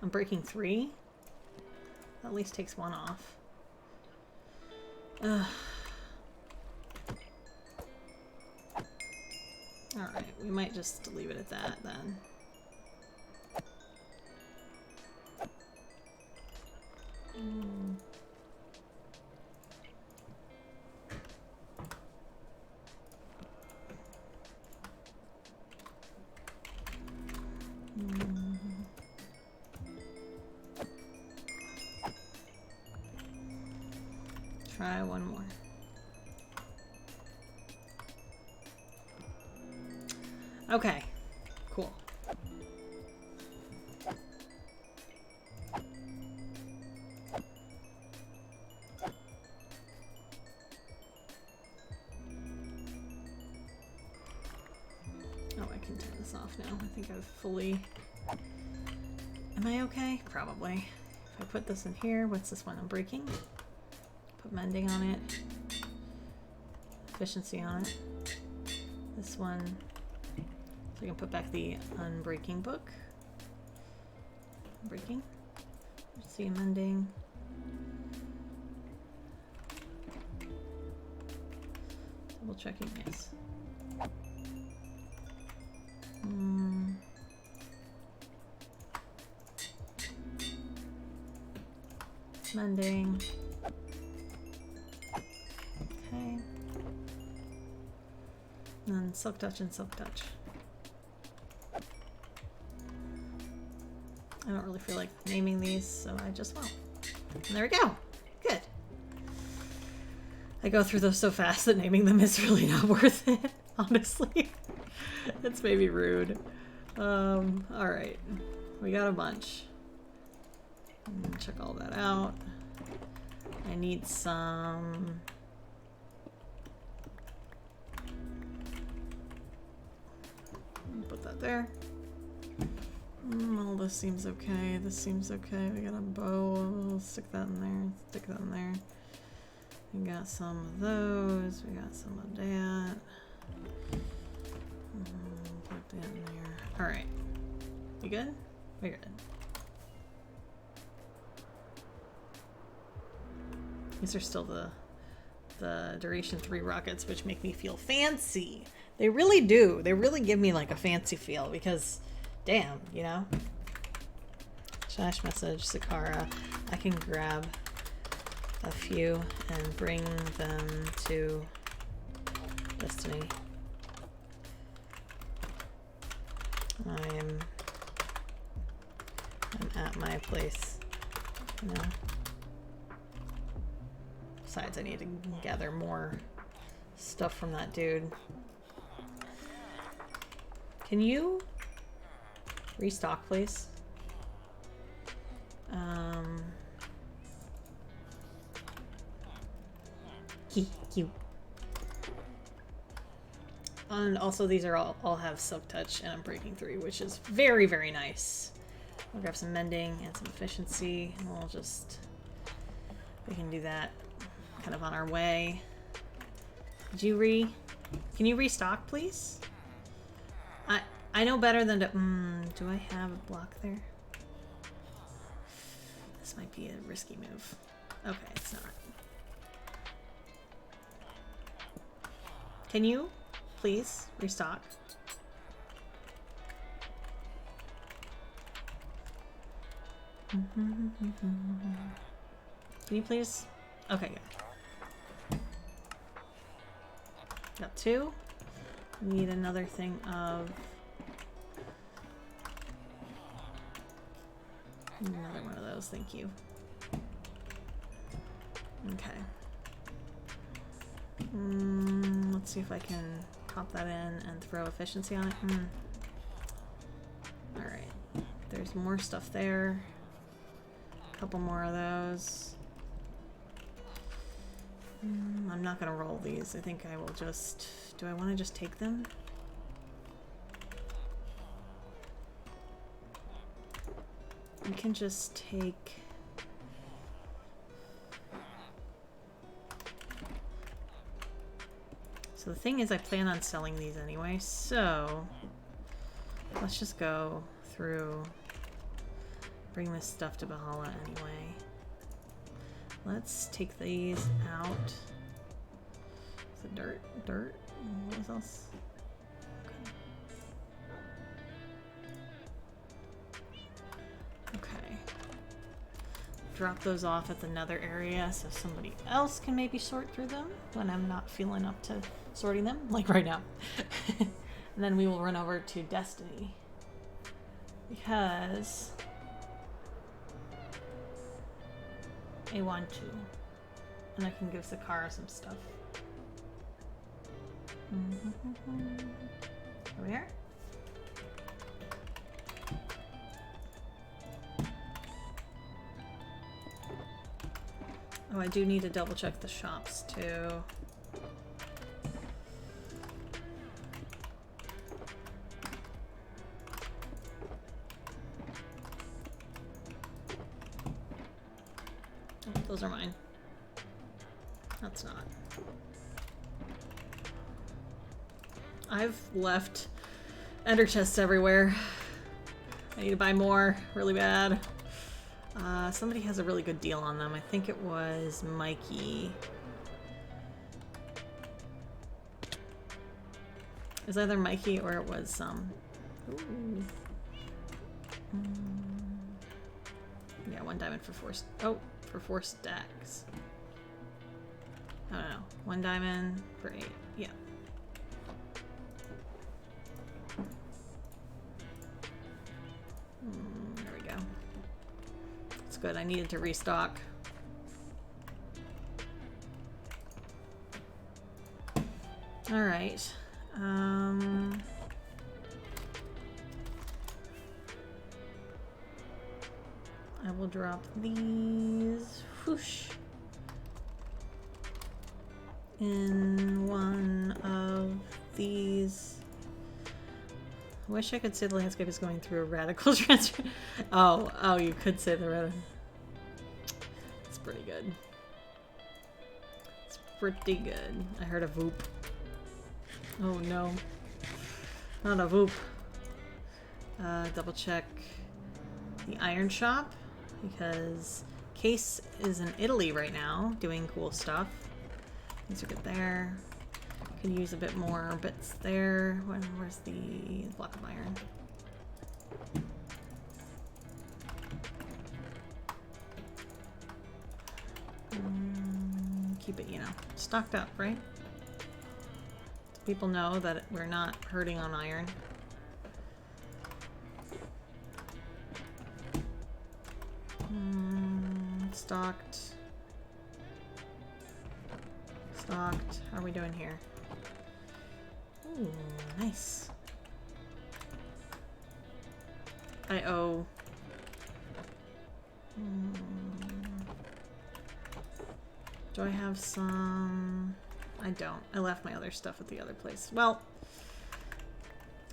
I'm breaking 3. At least takes 1 off. Alright, we might just leave it at that then. Mm. Mm. Try one more. Okay, cool. Oh, I can turn this off now. I think I've fully... Am I okay? Probably. If I put this in here, what's this one? I'm breaking. Put mending on it. Efficiency on it. This one. So I can put back the unbreaking book. Breaking. See mending. Double checking, yes. Mending. Okay. And then silk touch and silk touch. I don't really feel like naming these, so I just won't. And there we go. Good. I go through those so fast that naming them is really not worth it, honestly. It's maybe rude. Alright. We got a bunch. Check all that out. I need some... Put that there. All this seems okay. This seems okay. We got a bow. We'll stick that in there. Stick that in there. We got some of those. We got some of that. Put that in there. Alright. You good? We're good. These are still the duration 3 rockets, which make me feel fancy. They really do. They really give me like a fancy feel because, damn, you know? Slash message, Sakara. I can grab a few and bring them to Destiny. I'm at my place, you know? Besides, I need to gather more stuff from that dude. Can you restock, please? Cute. And also, these are all have silk touch and I'm breaking 3, which is very, very nice. I'll grab some mending and some efficiency, and we'll just we can do that kind of on our way. Did can you restock, please? I know better than to, do I have a block there? This might be a risky move. Okay, it's not. Can you please restock? Can you please? Okay, good. Got 2. Need another thing of... Another one of those, thank you. Okay. Let's see if I can pop that in and throw efficiency on it. Alright. There's more stuff there. A couple more of those. I'm not gonna roll these. I think I will just... Do I want to just take them? We can just take... So the thing is, I plan on selling these anyway, so... Let's just go through... Bring this stuff to Bahala anyway. Let's take these out. Is it dirt? Dirt? What else? Okay. drop those off at another area so somebody else can maybe sort through them when I'm not feeling up to sorting them, like right now. And then we will run over to Destiny. Because I want to. And I can give Zakara some stuff. Over here. Oh, I do need to double check the shops too. Oh, those are mine. That's not. I've left ender chests everywhere. I need to buy more really bad. Somebody has a really good deal on them. I think it was Mikey. It was either Mikey or it was yeah, 1 diamond for 4. For 4 stacks. I don't know. 1 diamond for 8. Yeah. There we go. That's good. I needed to restock. All right. I will drop these. Whoosh. In one of these. I wish I could say the landscape is going through a radical transfer. Oh, you could say the radical. It's pretty good. It's pretty good. I heard a voop. Oh no. Not a voop. Double check the iron shop because Case is in Italy right now doing cool stuff. These are good there. Could use a bit more bits there. Where's the block of iron? Keep it, stocked up, right? So people know that we're not hurting on iron. Stocked. Stocked. How are we doing here? Ooh, nice. I owe. Do I have some? I don't. I left my other stuff at the other place. Well,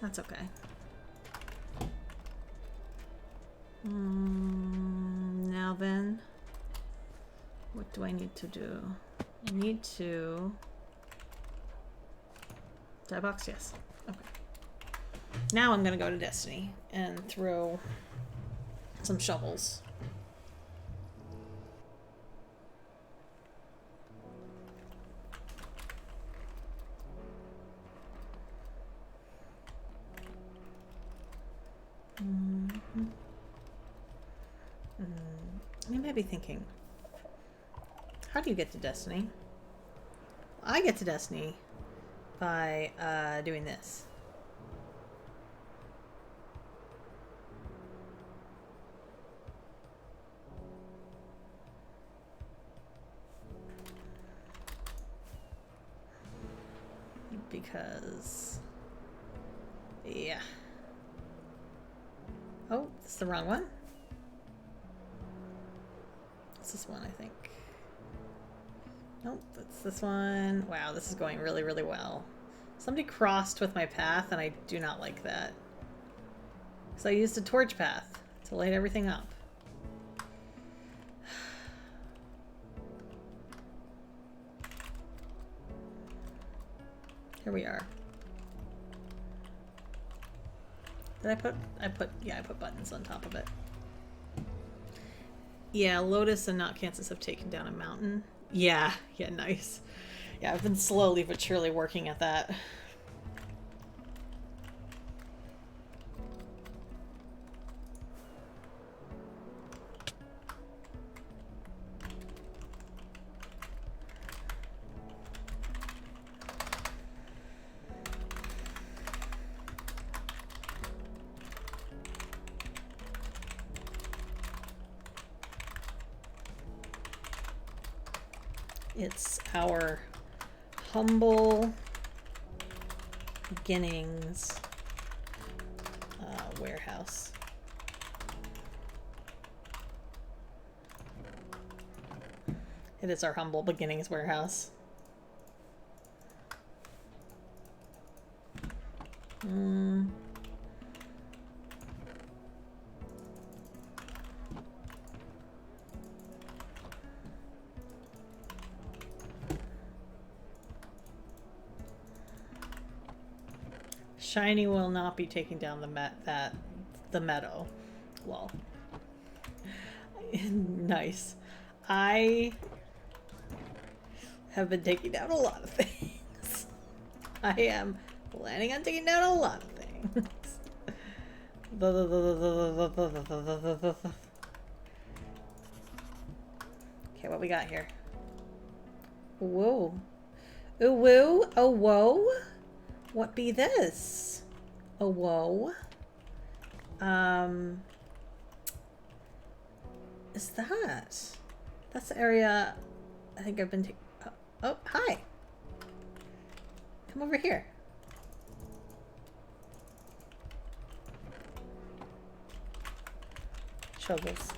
that's okay. Now then, what do I need to do? I need to... Die box? Yes. Okay. Now I'm gonna go to Destiny and throw some shovels. You might be thinking, how do you get to Destiny? I get to Destiny by doing this. Because, yeah. Oh, it's the wrong one. It's this one, I think. Nope, that's this one. Wow, this is going really, really well. Somebody crossed with my path, and I do not like that. So I used a torch path to light everything up. Here we are. Did I put buttons on top of it. Yeah, Lotus and Not Kansas have taken down a mountain. Yeah, nice. Yeah, I've been slowly but surely working at that. It's our humble beginnings warehouse. It is our humble beginnings warehouse. Shiny will not be taking down the meadow. Well, nice. I have been taking down a lot of things. I am planning on taking down a lot of things. Okay, what we got here? Whoa. Ooh, woo. Oh, whoa. What be this? Oh, whoa. Is that? That's the area I think I've been taking. Oh, hi. Come over here. Shovels.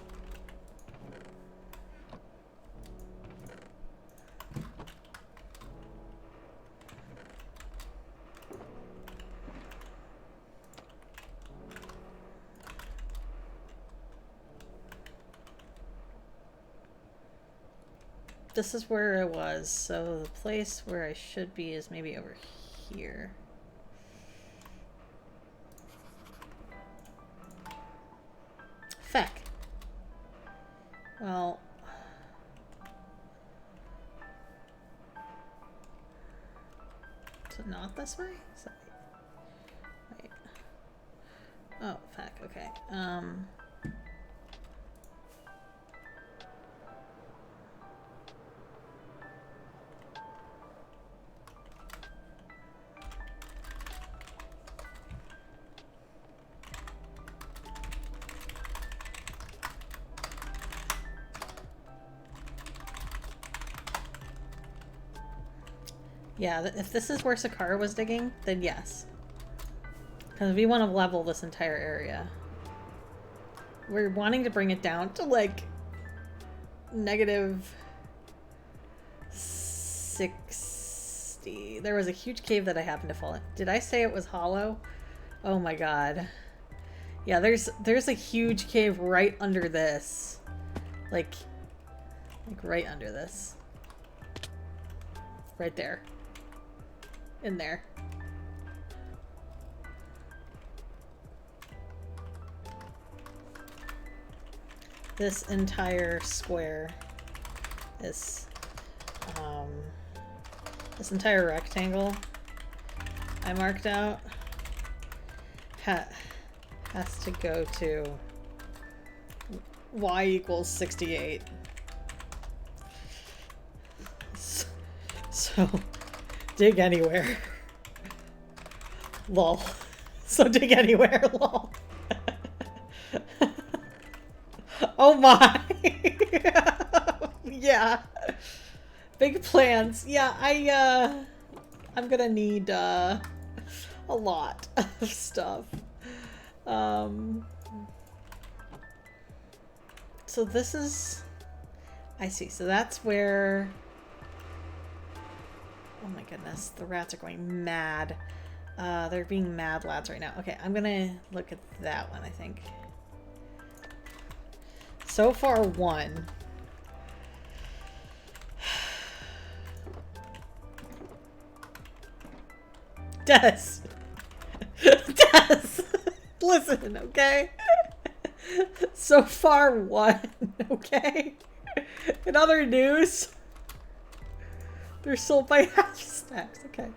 This is where I was, so the place where I should be is maybe over here. Feck. Well, is it not this way? Is that... Wait. Oh, feck. Okay. Yeah, if this is where Sakara was digging, then yes. Because we want to level this entire area. We're wanting to bring it down to like negative 60. There was a huge cave that I happened to fall in. Did I say it was hollow? Oh my god. Yeah, there's a huge cave right under this. Like right under this. Right there. In there. This entire square, this entire rectangle I marked out has to go to y equals 68. So dig anywhere. Lol. So dig anywhere, lol. Oh my. Yeah. Big plans. Yeah, I'm gonna need a lot of stuff. So this is, I see. So that's where, oh my goodness, the rats are going mad. They're being mad lads right now. Okay, I'm gonna look at that one, I think. So far, one. Des! Des! Listen, okay? So far, one, okay? In other news, they're sold by half stacks, okay.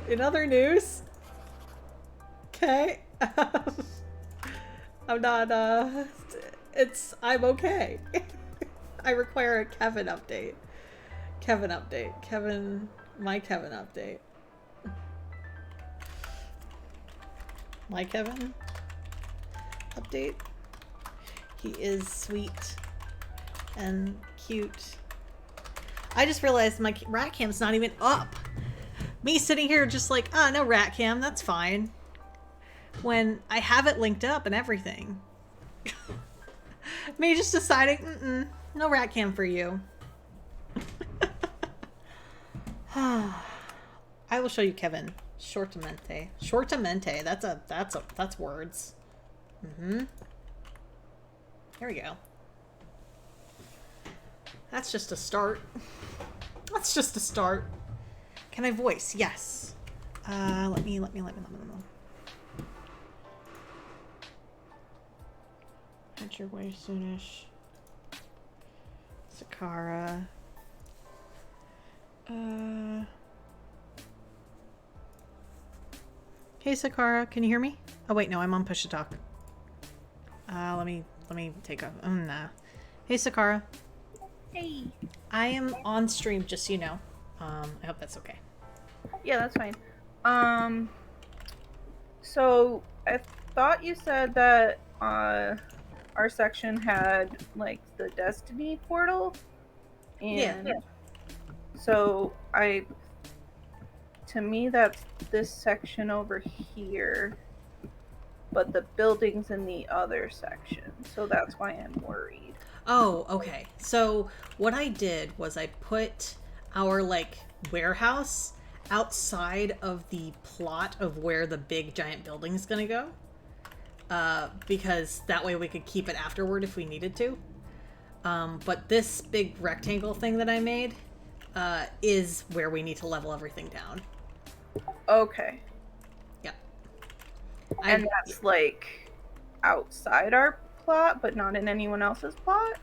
In other news, okay, I'm not, I'm okay. I require a Kevin update. Kevin update. My Kevin update. My Kevin update. He is sweet and cute. I just realized my rat cam's not even up. Me sitting here just like, oh, no rat cam, that's fine. When I have it linked up and everything. Me just deciding, no rat cam for you. I will show you, Kevin. Shortamente. Shortamente. That's words. There we go. That's just a start. That's just a start. Can I voice? Yes. Let me. At your way soonish. Sakara. Hey Sakara, can you hear me? Oh wait, no, I'm on push to talk. Let me take off. Nah. Hey Sakara. Hey. I am on stream, just so you know. I hope that's okay. Yeah, that's fine. So I thought you said that our section had like the Destiny portal, and Yeah. so to me that's this section over here, but the building's in the other section, so that's why I'm worried. Oh, okay. So what I did was I put our like warehouse outside of the plot of where the big giant building is gonna go. Because that way we could keep it afterward if we needed to. But this big rectangle thing that I made is where we need to level everything down. Okay. Yep. And that's like outside our plot, but not in anyone else's plot?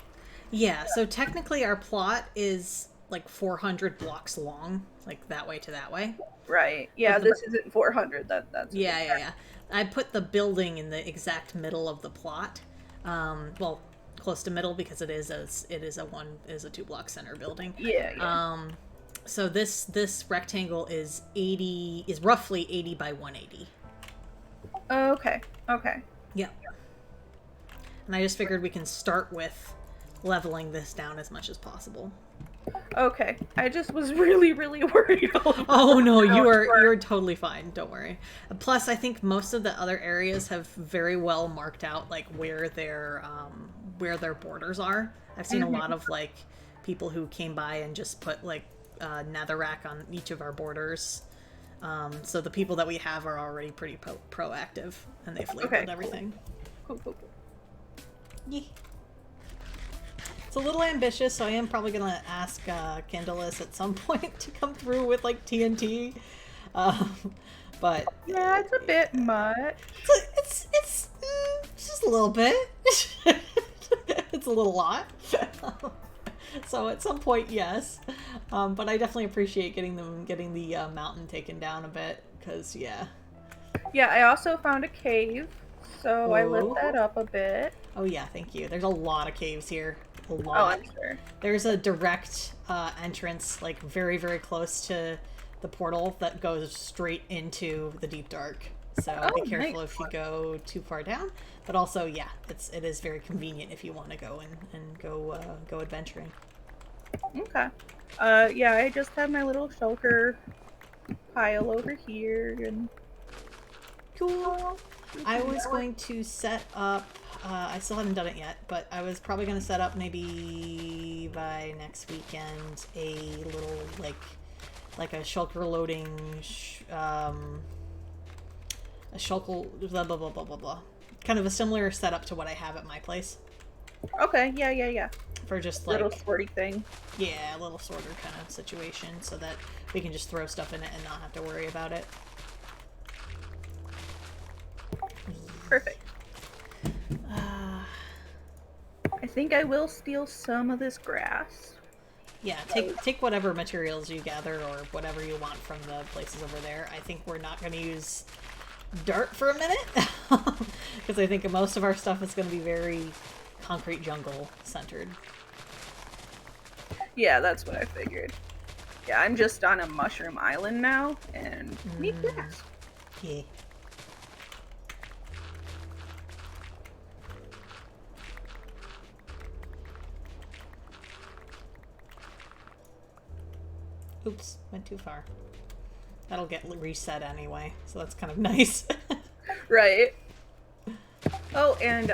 Yeah, so technically our plot is like 400 blocks long, like that way to that way. Right. Yeah, this isn't 400. That's Yeah. I put the building in the exact middle of the plot. Well, close to middle because it is a 2-block center building. Yeah. So this rectangle is roughly 80 by 180. Okay. Yeah. And I just figured we can start with leveling this down as much as possible. Okay. I just was really, really worried. Oh no, you're totally fine. Don't worry. Plus, I think most of the other areas have very well marked out like where their borders are. I've seen a lot of like people who came by and just put like netherrack on each of our borders. So the people that we have are already pretty proactive, and they've labeled everything. Cool. Yeah. It's a little ambitious, so I am probably gonna ask Candalis at some point to come through with like TNT. But yeah, it's a bit much. It's just a little bit. It's a little lot. So at some point, yes. But I definitely appreciate getting the mountain taken down a bit, because yeah. Yeah, I also found a cave, so I lit that up a bit. Oh yeah, thank you. There's a lot of caves here. A lot. Oh, I'm sure. There's a direct entrance, like very, very close to the portal that goes straight into the deep dark. So be careful if you go too far down. But also, yeah, it is very convenient if you want to go and go adventuring. Okay. Yeah, I just have my little shelter pile over here, and cool. I was going to set up. I still haven't done it yet, but I was probably going to set up maybe by next weekend a little like a shulker loading, a shulker blah blah blah blah blah blah, kind of a similar setup to what I have at my place. Okay, yeah. For just like little sporty thing. Yeah, a little sorter kind of situation, so that we can just throw stuff in it and not have to worry about it. Perfect. I think I will steal some of this grass. Yeah, take whatever materials you gather or whatever you want from the places over there. I think we're not going to use dirt for a minute, because I think most of our stuff is going to be very concrete jungle centered. Yeah, that's what I figured. Yeah, I'm just on a mushroom island now, and need grass. Yeah. Oops, went too far. That'll get reset anyway, so that's kind of nice. Right. Oh, and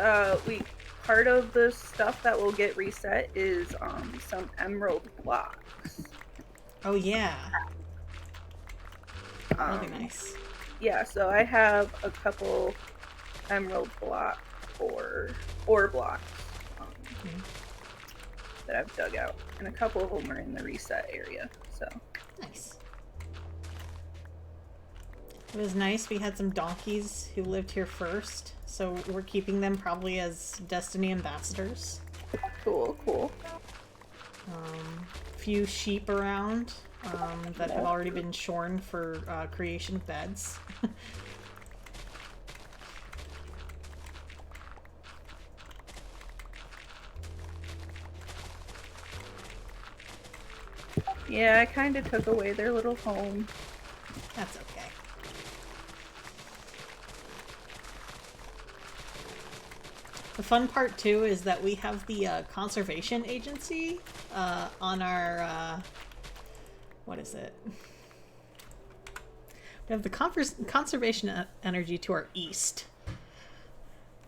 part of the stuff that will get reset is some emerald blocks. Oh yeah, that'll be Um, nice. Yeah, so I have a couple emerald block ore blocks that I've dug out, and a couple of them are in the reset area. So Nice. It was nice. We had some donkeys who lived here first, so we're keeping them probably as Destiny ambassadors. cool. Few sheep around that have already been shorn for creation of beds. Yeah, I kind of took away their little home. That's okay. The fun part too is that we have the conservation agency on our what is it? We have the conservation energy to our east.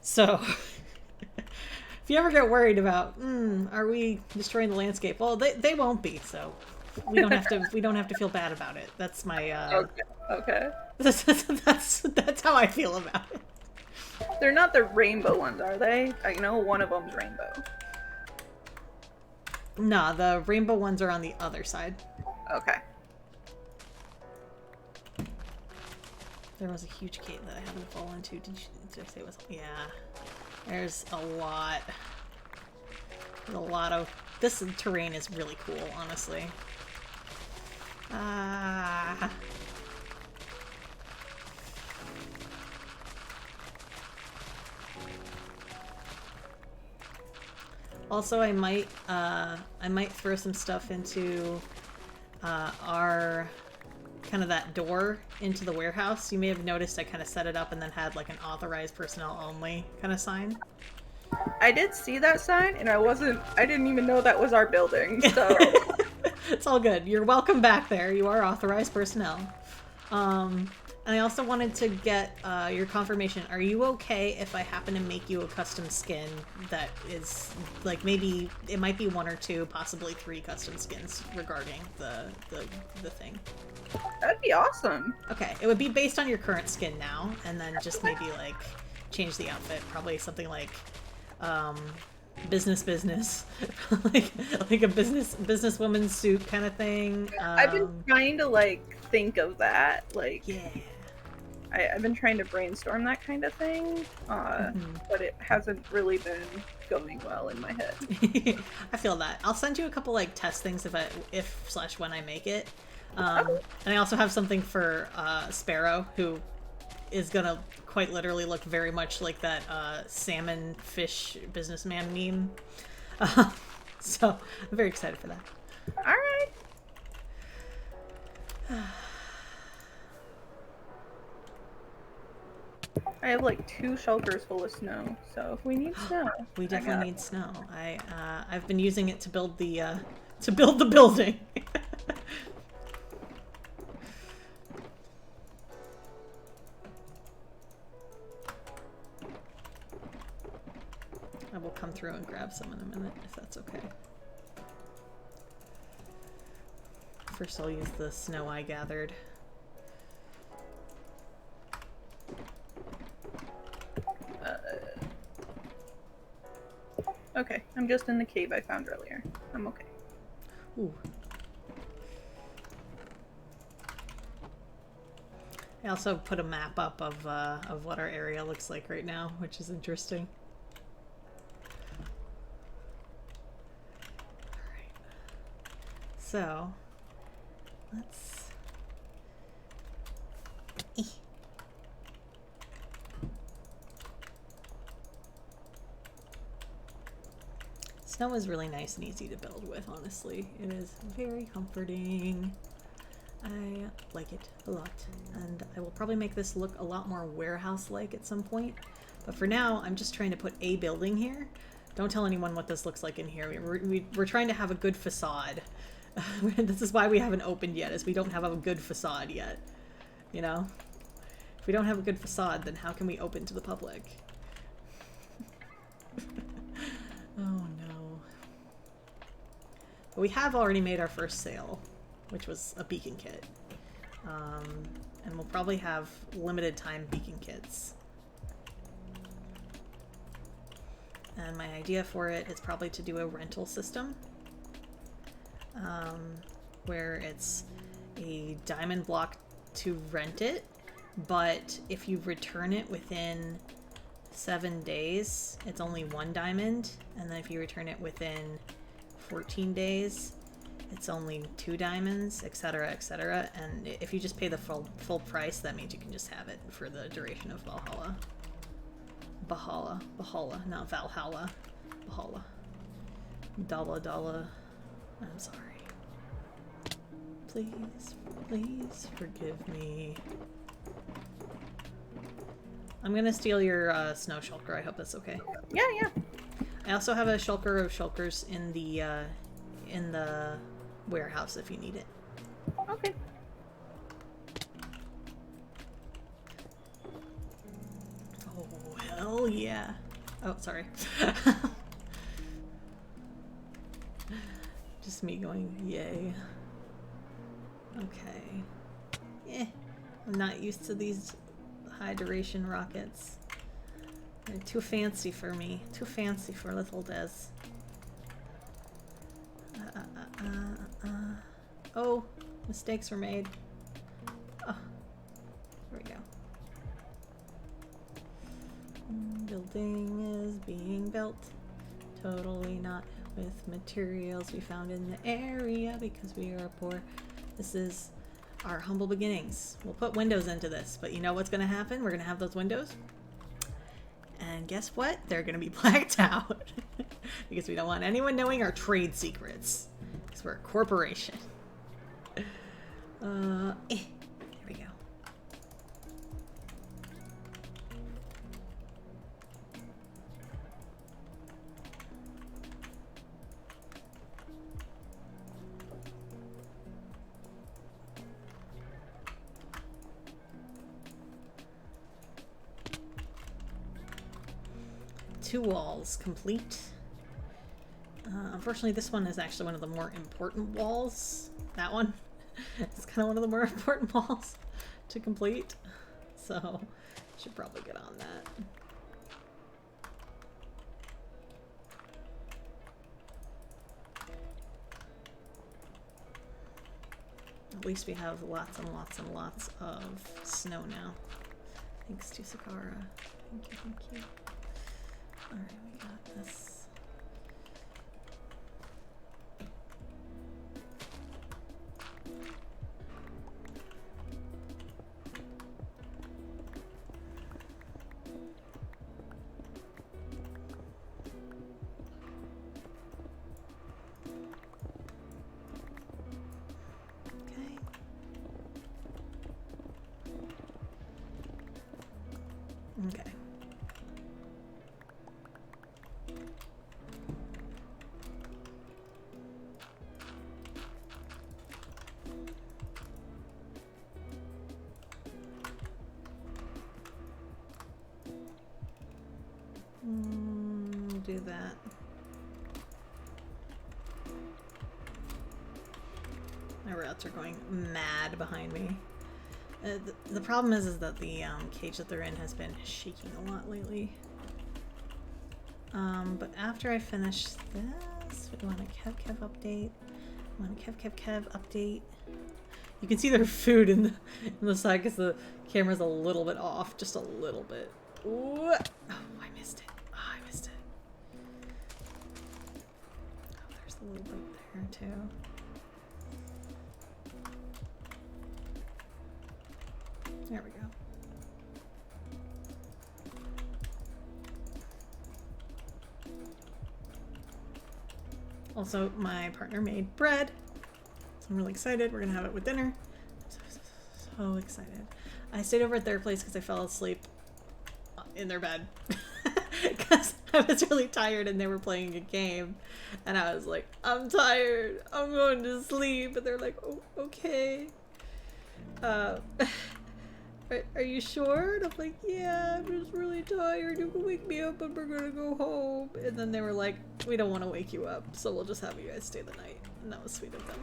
So if you ever get worried about, are we destroying the landscape? Well, they won't be. So we don't have to feel bad about it. That's my Okay. that's how I feel about it. They're not the rainbow ones, are they? I know one of them's rainbow. Nah, the rainbow ones are on the other side. Okay. There was a huge cave that I haven't fallen into. Did I say it was? Yeah. There's a lot. There's a lot of... This terrain is really cool, honestly. Also, I might throw some stuff into our kind of that door into the warehouse. You may have noticed I kind of set it up and then had like an authorized personnel only kind of sign. I did see that sign, and I didn't even know that was our building, so... It's all good. You're welcome back there. You are authorized personnel. And I also wanted to get your confirmation. Are you okay if I happen to make you a custom skin that is, like, maybe it might be 1 or 2, possibly 3 custom skins regarding the thing? That'd be awesome. Okay, it would be based on your current skin now, and then just maybe, like, change the outfit. Probably something like, business, like a businesswoman suit kind of thing. I've been trying to, like, think of that. Like, Yeah. I've been trying to brainstorm that kind of thing, but it hasn't really been going well in my head. I feel that. I'll send you a couple like test things if when I make it. And I also have something for Sparrow, who is gonna quite literally look very much like that salmon fish businessman meme. So I'm very excited for that. All right. I have like 2 shulkers full of snow, so if we need snow, We definitely need snow. I've been using it to build the building. I will come through and grab some in a minute, if that's okay. First I'll use the snow I gathered. Okay, I'm just in the cave I found earlier. I'm okay. Ooh. I also put a map up of what our area looks like right now, which is interesting. Alright. So, let's... Snow is really nice and easy to build with, honestly. It is very comforting. I like it a lot. And I will probably make this look a lot more warehouse-like at some point. But for now, I'm just trying to put a building here. Don't tell anyone what this looks like in here. We're trying to have a good facade. This is why we haven't opened yet, is we don't have a good facade yet. You know? If we don't have a good facade, then how can we open to the public? Oh no. But we have already made our first sale, which was a beacon kit. And we'll probably have limited time beacon kits. And my idea for it is probably to do a rental system. Where it's a diamond block to rent it, but if you return it within 7 days, it's only 1 diamond, and then if you return it within 14 days, it's only 2 diamonds, etc., etc. And if you just pay the full price, that means you can just have it for the duration of Valhalla. Valhalla, not Valhalla. Valhalla. Dalla. I'm sorry. Please forgive me. I'm gonna steal your snow shulker. I hope that's okay. Yeah. I also have a shulker of shulkers in the warehouse if you need it. Okay. Oh hell yeah! Oh sorry. Just me going yay. Okay. I'm not used to these high duration rockets. They're too fancy for me. Too fancy for little Des. Oh, mistakes were made. Oh, here we go. Building is being built. Totally not with materials we found in the area because we are poor. This is our humble beginnings. We'll put windows into this, but you know what's going to happen? We're going to have those windows. And guess what? They're going to be blacked out. Because we don't want anyone knowing our trade secrets. Because we're a corporation. There we go. Two walls complete. Unfortunately, this one is actually one of the more important walls. That one. It's kind of one of the more important walls to complete. So, should probably get on that. At least we have lots and lots and lots of snow now. Thanks to Sakara. Thank you. Alright, we got this. Okay. Do that. My rats are going mad behind me. The problem is that the cage that they're in has been shaking a lot lately. But after I finish this, we want a Kev update. I want a Kev update. You can see their food in the side because the camera's a little bit off, just a little bit. Ooh. Oh, I missed it. Oh, I missed it. Oh, there's a little bit there too. There we go. Also, my partner made bread, so I'm really excited. We're gonna have it with dinner. So excited. I stayed over at their place because I fell asleep in their bed. Because I was really tired and they were playing a game. And I was like, I'm tired. I'm going to sleep. And they're like, oh, okay. Are you sure? And I'm like, yeah, I'm just really tired. You can wake me up and we're gonna go home. And then they were like, we don't want to wake you up, so we'll just have you guys stay the night. And that was sweet of them.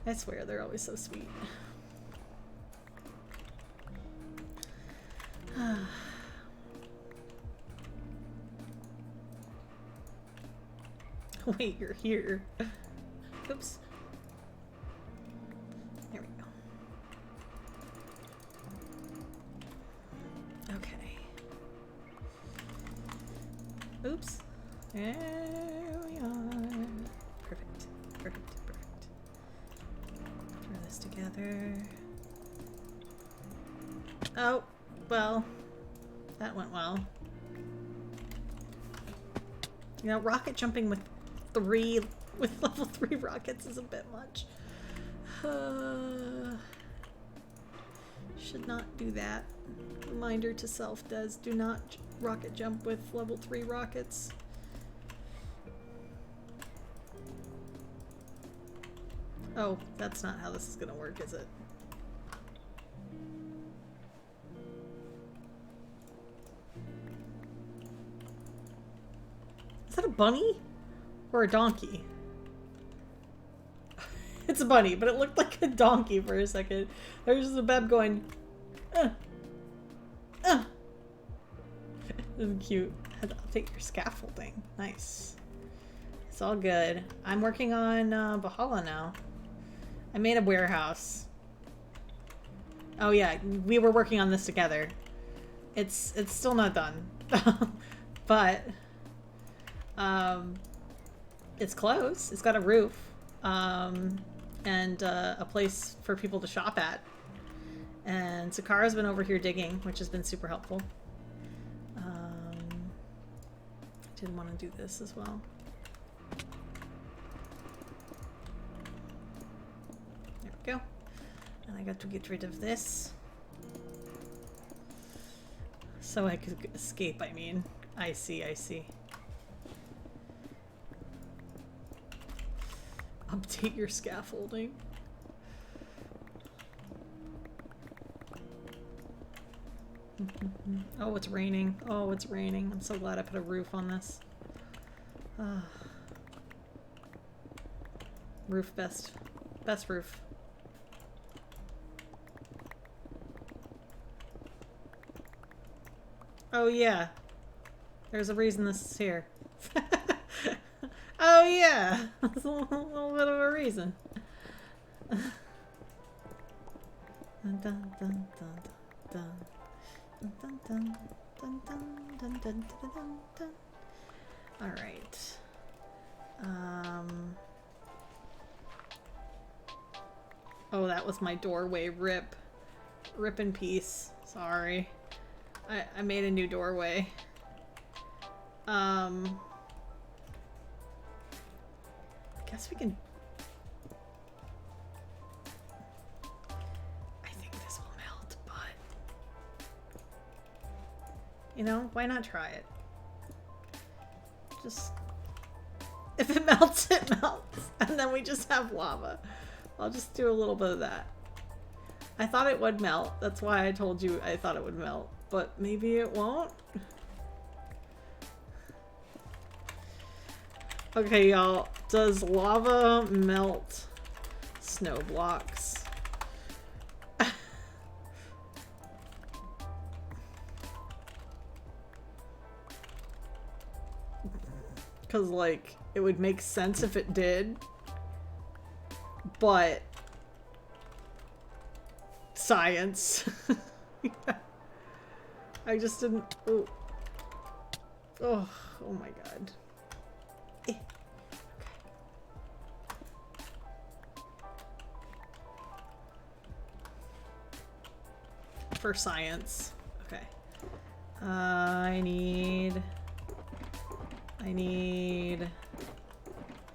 I swear, they're always so sweet. Wait, you're here. Oops. There we go. Okay. Oops. There we are. Perfect. Perfect. Perfect. Throw this together. Oh, well. That went well. You know, rocket jumping with level 3 rockets is a bit much. Should not do that. Reminder to self does, do not rocket jump with level 3 rockets. Oh, that's not how this is gonna work, is it? Is that a bunny? Or a donkey? It's a bunny, but it looked like a donkey for a second. There's the Beb going, This is cute. I'll take your scaffolding. Nice. It's all good. I'm working on Bahala now. I made a warehouse. Oh yeah, we were working on this together. It's still not done. But it's close. It's got a roof. And a place for people to shop at. And Sakara's been over here digging, which has been super helpful. Didn't want to do this as well. There we go. And I got to get rid of this. So I could escape, I mean. I see, I see. Update your scaffolding. Oh, it's raining. Oh, it's raining. I'm so glad I put a roof on this. Roof best. Best roof. Oh yeah. There's a reason this is here. Oh yeah. That's a little bit of a reason. Dun, dun, dun, dun, dun. Dun, dun, dun, dun, dun, dun, dun, dun, dun. All right. Oh, that was my doorway. Rip in peace. Sorry. I made a new doorway. I guess we can. You know, why not try it? Just... If it melts, it melts. And then we just have lava. I'll just do a little bit of that. I thought it would melt. That's why I told you I thought it would melt. But maybe it won't? Okay, y'all. Does lava melt snow blocks? Because, like, it would make sense if it did. But... Science. Yeah. I just didn't... Oh. Oh my god. Eh. Okay. For science. Okay. I need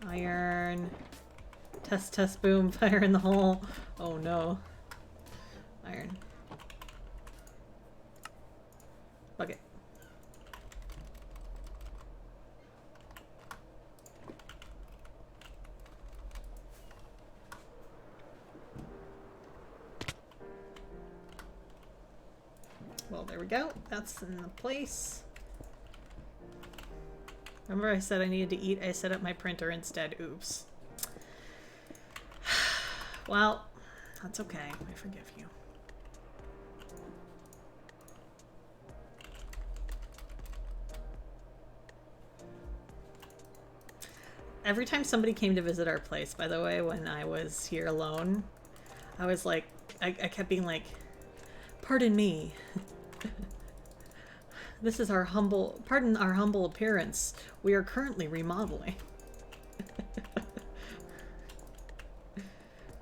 iron. Test, boom, fire in the hole. Oh no. Iron. Bucket. Well, there we go. That's in the place. Remember I said I needed to eat? I set up my printer instead. Oops. Well, that's okay. I forgive you. Every time somebody came to visit our place, by the way, when I was here alone, I was like, I kept being like, pardon me. This is our humble, pardon our humble appearance. We are currently remodeling.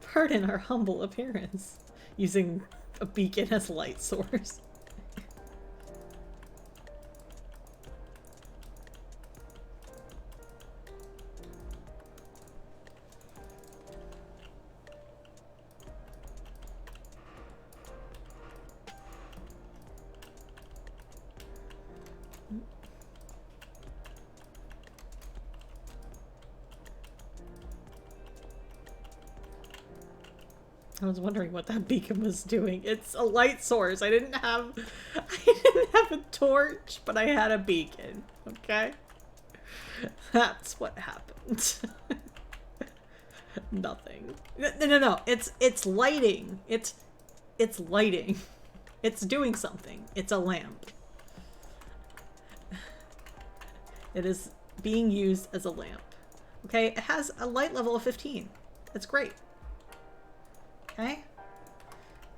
Pardon our humble appearance. Using a beacon as light source. I was wondering what that beacon was doing. It's a light source. I didn't have a torch, but I had a beacon. Okay? That's what happened. Nothing. No. It's lighting. It's lighting. It's doing something. It's a lamp. It is being used as a lamp. Okay? It has a light level of 15. It's great. Okay.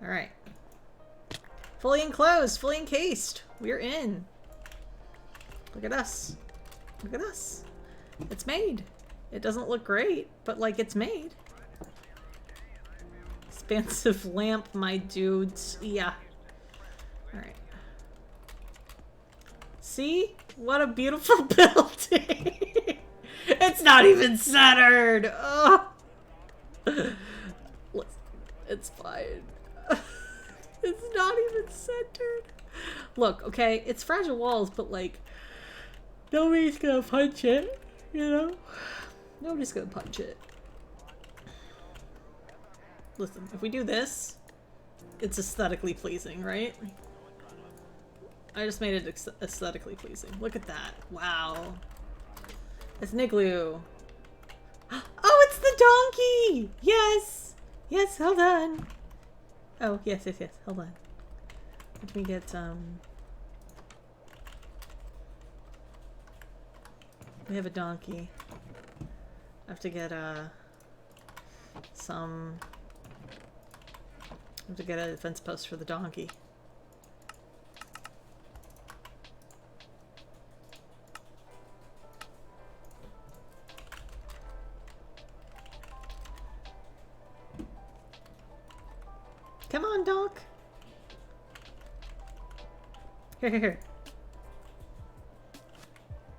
All right. Fully enclosed, fully encased. We're in. Look at us. Look at us. It's made. It doesn't look great, but like it's made. Expansive lamp, my dudes. Yeah. All right. See? What a beautiful building. It's not even centered. Oh. It's fine. It's not even centered. Look, okay, it's fragile walls, but like, nobody's gonna punch it, you know? Nobody's gonna punch it. Listen, if we do this, it's aesthetically pleasing, right? I just made it aesthetically pleasing. Look at that. Wow. It's Nigloo. Oh, it's the donkey! Yes! Yes, hold on. Oh, yes. Hold on. Let me get, we have a donkey. I have to get, I have to get a fence post for the donkey. Come on, Doc. Here.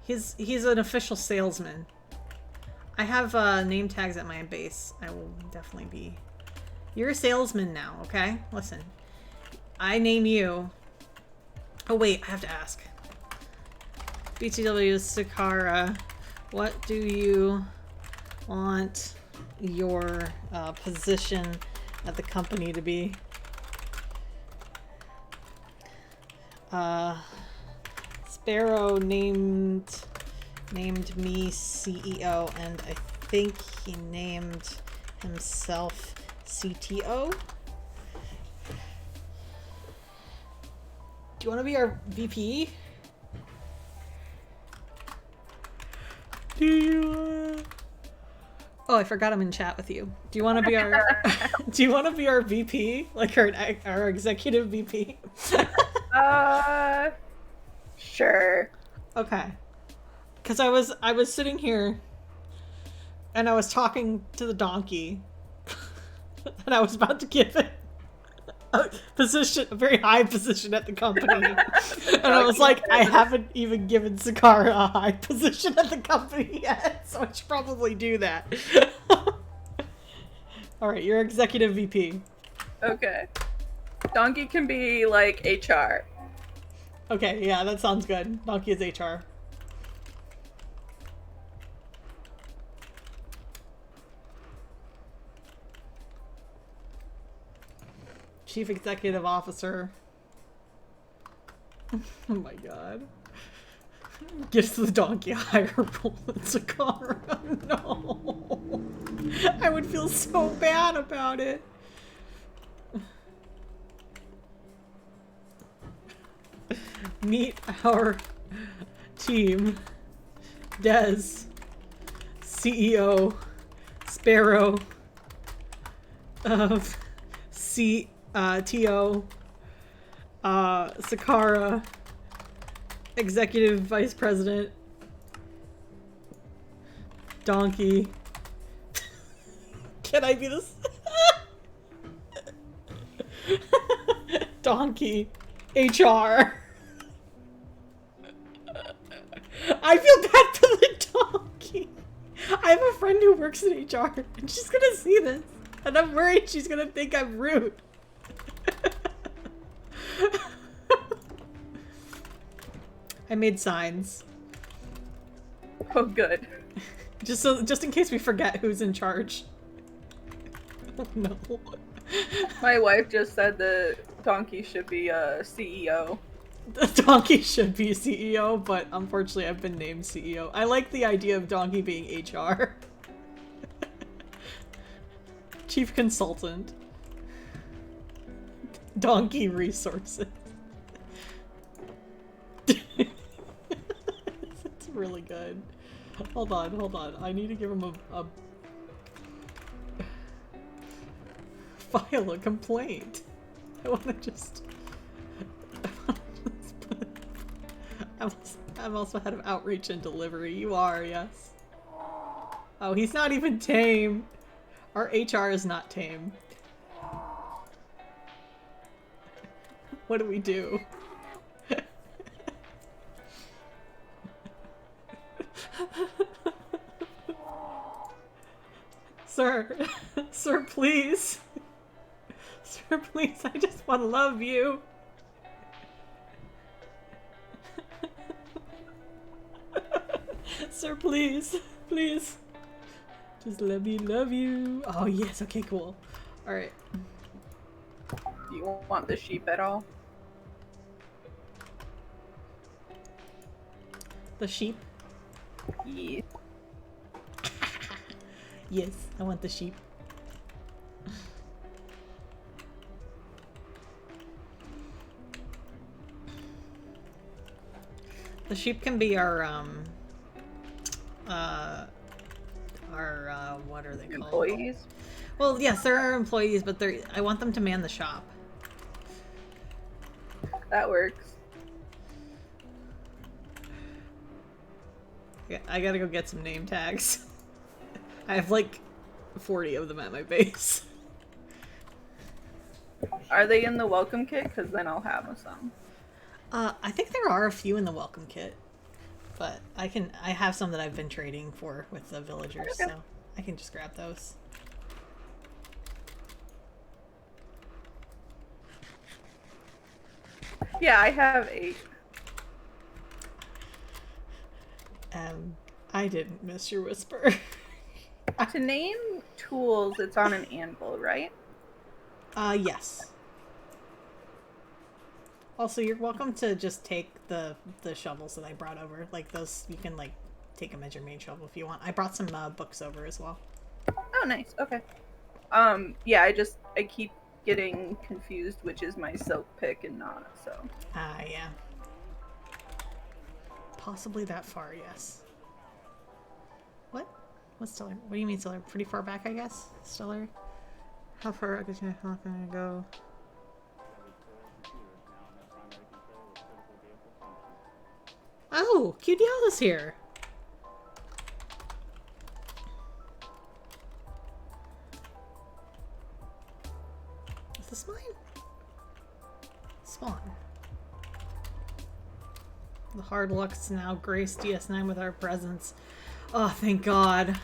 He's an official salesman. I have name tags at my base. I will definitely be. You're a salesman now, okay? Listen. I name you. Oh wait, I have to ask. BTW Sakara, what do you want your position at the company to be? Sparrow named me CEO, and I think he named himself CTO. Do you want to be our VP? Do you? Oh, I forgot I'm in chat with you. Do you want to be our? Do you want to be our VP, like our executive VP? Sure. Okay. Because I was sitting here, and I was talking to the donkey, and I was about to give it a very high position at the company, and I was like, I haven't even given Sakara a high position at the company yet, so I should probably do that. All right, you're executive VP. Okay. Donkey can be like HR. Okay, yeah, that sounds good. Donkey is HR. Chief Executive Officer. Oh my god. Gives the donkey a higher roll than Sakara. No. I would feel so bad about it. Meet our team. Des. CEO. Sparrow. Of TO. Sakara. Executive Vice President. Donkey. Can I be this? Donkey. HR. I feel bad for the donkey. I have a friend who works in HR and she's gonna see this. And I'm worried she's gonna think I'm rude. I made signs. Oh, good. Just in case we forget who's in charge. Oh no. My wife just said the donkey should be a CEO. The donkey should be CEO, but unfortunately I've been named CEO. I like the idea of donkey being HR. Chief consultant. Donkey resources. It's really good. Hold on. I need to give him a file a complaint. I want to just I'm also head of outreach and delivery. You are, yes. Oh, he's not even tame. Our HR is not tame. What do we do? Sir, sir, please. Sir, please, I just want to love you. Sir, please, please. Just let me love you. Oh, yes, okay, cool. Alright. Do you want the sheep at all? The sheep? Yeah. Yes, I want the sheep. The sheep can be our, what are they called? Employees? Well, yes, they're our employees, but I want them to man the shop. That works. Yeah, I gotta go get some name tags. I have like 40 of them at my base. Are they in the welcome kit? Because then I'll have some. I think there are a few in the welcome kit, but I have some that I've been trading for with the villagers, Okay. so I can just grab those. Yeah, I have 8. I didn't miss your whisper. To name tools, it's on an anvil, right? Yes. Also, you're welcome to just take the shovels that I brought over. Like those, you can like take them as your main shovel if you want. I brought some books over as well. Oh, nice. Okay. Yeah, I keep getting confused which is my silk pick and not, so. Yeah. Possibly that far, yes. What? What's Stellar? What do you mean Stellar? Pretty far back, I guess? Stellar? How far can I go? Oh, QDL is here. Is this mine? Spawn. The hard luck's now graced DS9 with our presence. Oh, thank God.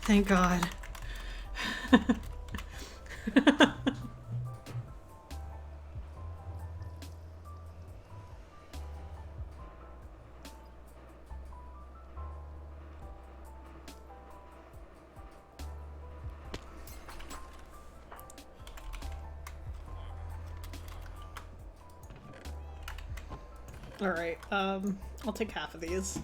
Thank God. Alright, I'll take half of these.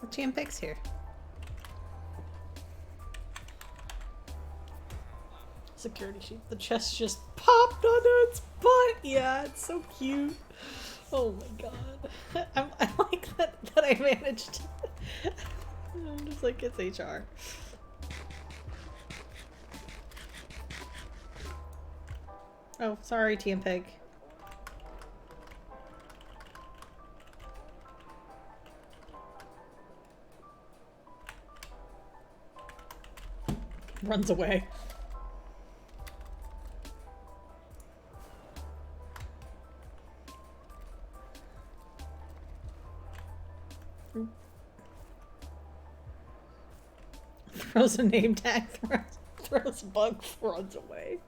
What TM Pig's here? Security sheep. The chest just popped onto its butt. Yeah, it's so cute. Oh my god. I like that I managed. I'm just like, it's HR. Oh, sorry, TM Pig. Runs away. Throws a name tag, throws a bug, runs away.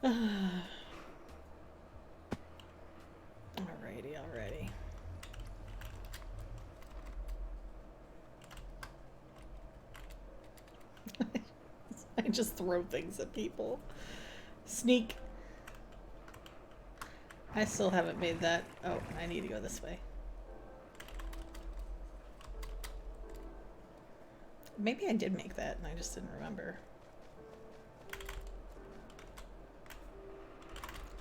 Alrighty. I just throw things at people. Sneak. I still haven't made that. Oh, I need to go this way. Maybe I did make that and I just didn't remember.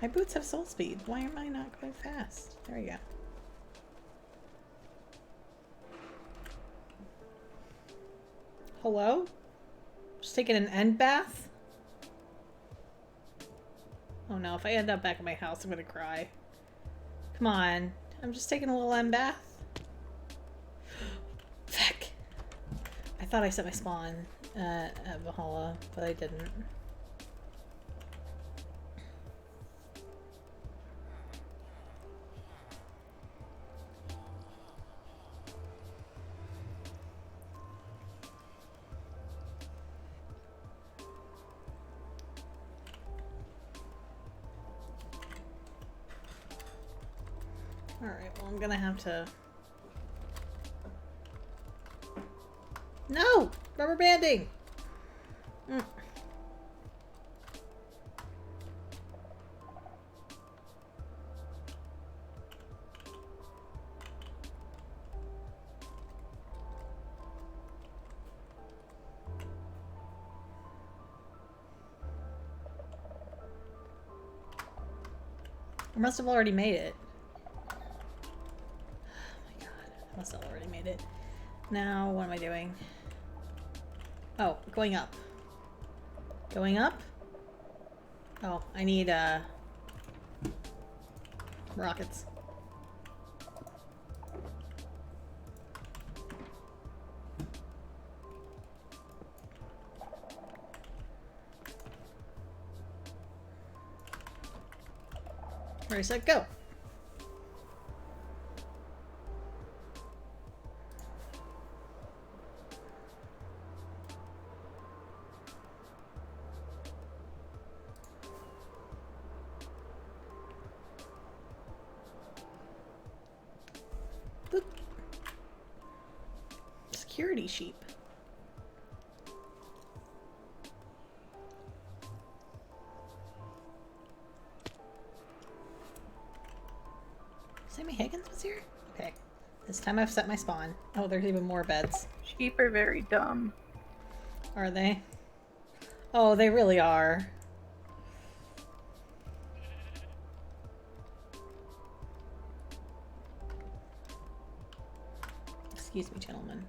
My boots have soul speed. Why am I not going fast? There you go. Hello? Just taking an end bath? Oh no, if I end up back at my house, I'm gonna cry. Come on. I'm just taking a little end bath. Feck. I thought I set my spawn at Valhalla, but I didn't. Alright, well I'm gonna have to... No! Rubber banding! Mm. I must have already made it. I must have already made it. Now, what am I doing? Oh, going up. Going up? Oh, I need, rockets. Ready, set, go! Security sheep. Sammy Higgins was here? Okay. This time I've set my spawn. Oh, there's even more beds. Sheep are very dumb. Are they? Oh, they really are. Excuse me, gentlemen.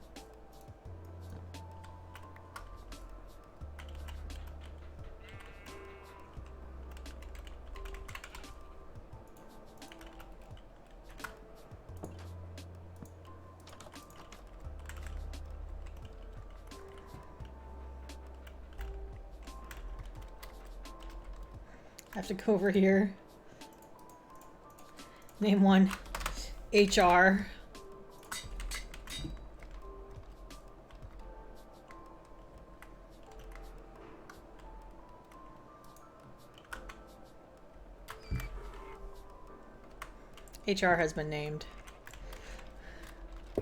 I have to go over here. Name one. HR. HR has been named.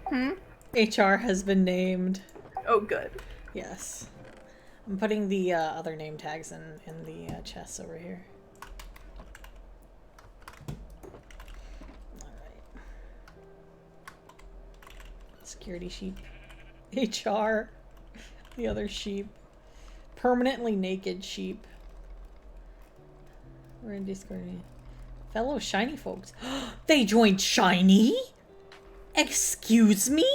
Hmm? HR has been named. Oh, good. Yes. I'm putting the other name tags in the chests over here. Alright. Security sheep. HR. The other sheep. Permanently naked sheep. We're in Discord. Fellow shiny folks. They joined shiny? Excuse me?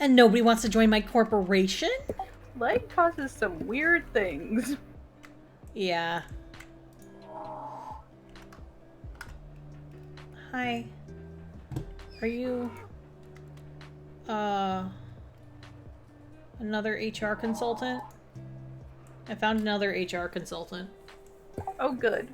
And nobody wants to join my corporation? Light causes some weird things. Yeah. Hi. Are you another HR consultant? I found another HR consultant. Oh, good.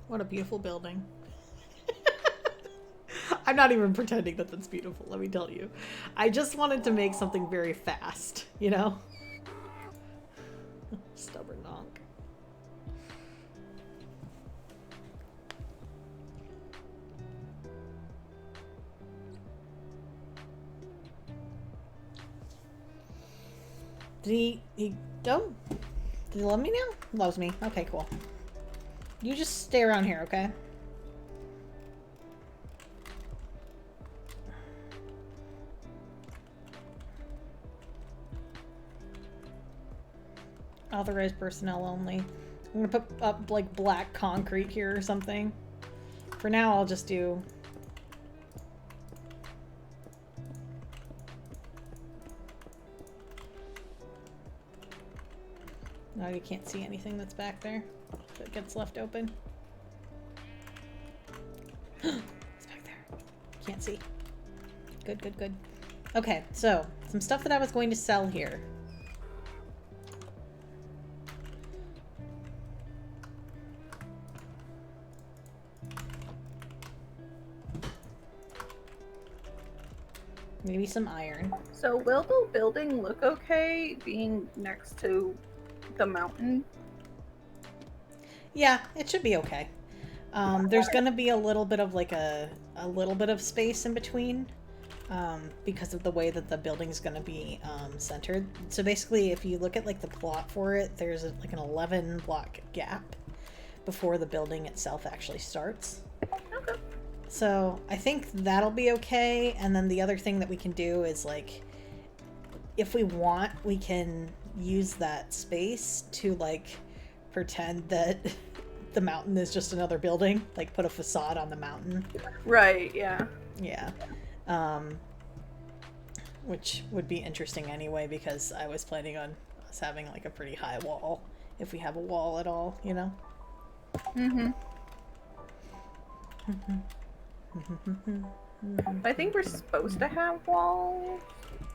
What a beautiful building. I'm not even pretending that that's beautiful, let me tell you. I just wanted to make something very fast, you know? Stubborn donk. Did he go? Did he love me now? Loves me. Okay, cool. You just stay around here, okay? Authorized personnel only. I'm gonna put up like black concrete here or something. For now, I'll just do... No, you can't see anything that's back there that gets left open. It's back there. Can't see. Good, good, good. Okay, so some stuff that I was going to sell here. Maybe some iron. So will the building look okay being next to the mountain? Yeah, it should be okay. There's gonna be a little bit of like a little bit of space in between because of the way that the building's gonna be centered. So basically, if you look at like the plot for it, there's like an 11 block gap before the building itself actually starts. Okay. So I think that'll be okay. And then the other thing that we can do is like, if we want, we can use that space to like pretend that the mountain is just another building, like put a facade on the mountain. Right, yeah. Yeah. Which would be interesting anyway, because I was planning on us having like a pretty high wall, if we have a wall at all, you know? Mm-hmm. I think we're supposed to have walls.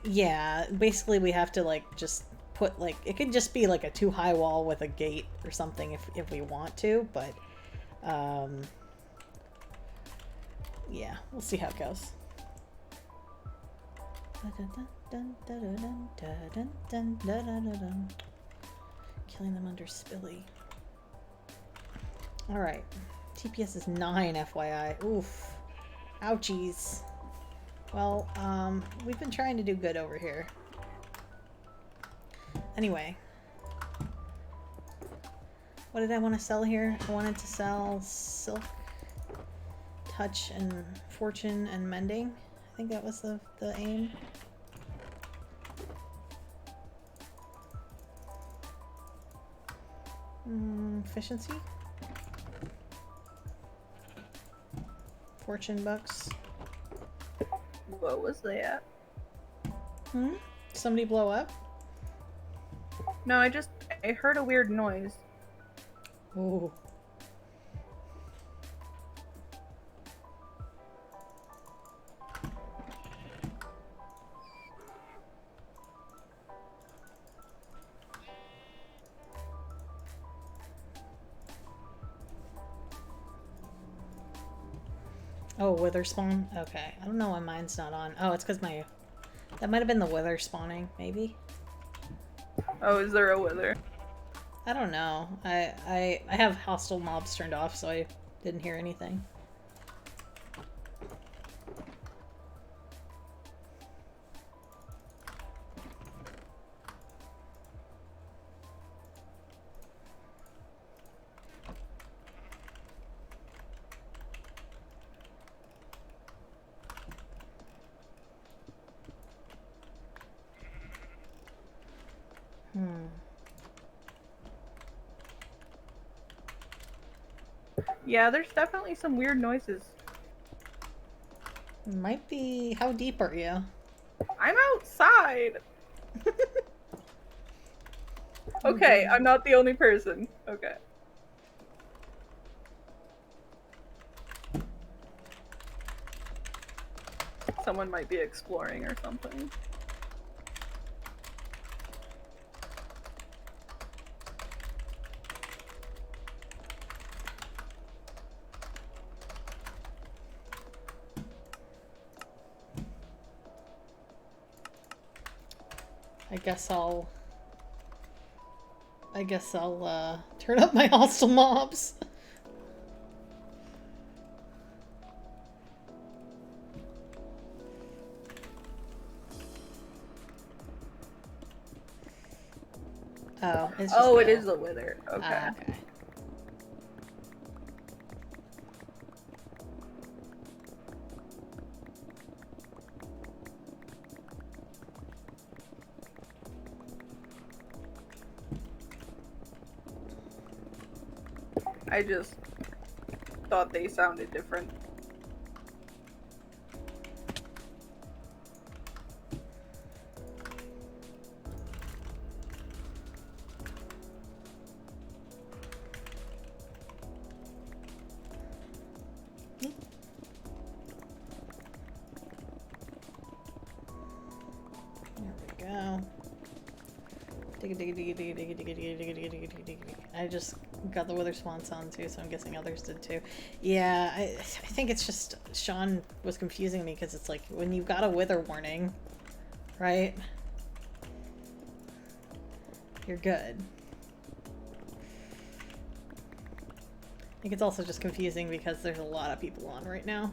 Yeah, basically we have to like just put like, it could just be like a too high wall with a gate or something if we want to, but yeah, we'll see how it goes. Killing them under Spilly. Alright. TPS is 9, FYI. Oof. Ouchies. Well, we've been trying to do good over here. Anyway. What did I want to sell here? I wanted to sell Silk, Touch, and Fortune, and Mending. I think that was the aim. Efficiency. Fortune bucks. What was that? Somebody blow up? No, I heard a weird noise. Ooh. Oh, wither spawn? Okay. I don't know why mine's not on. Oh, it's because my... That might have been the wither spawning, maybe? Oh, is there a wither? I don't know. I have hostile mobs turned off, so I didn't hear anything. Yeah, there's definitely some weird noises. Might be... How deep are you? I'm outside! Okay, I'm not the only person. Okay. Someone might be exploring or something. I guess I'll turn up my hostile mobs. Oh, it's just Oh, it is a wither. Okay. Okay. I just thought they sounded different. Go. I just got the wither spawns on too, so I'm guessing others did too. Yeah, I think it's just Sean was confusing me because it's like when you've got a wither warning, right? You're good. I think it's also just confusing because there's a lot of people on right now.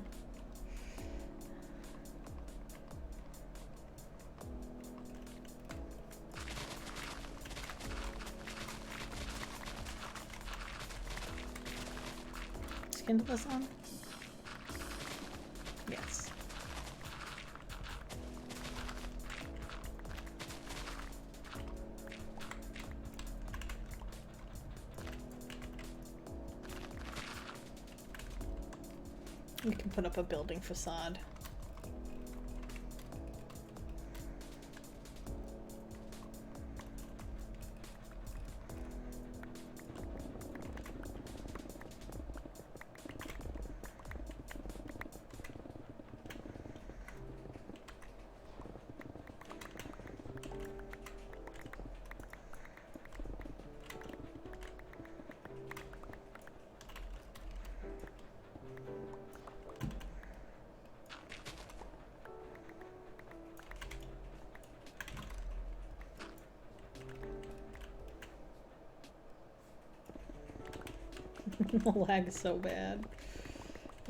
Into this one? Yes. We can put up a building facade. The lag is so bad.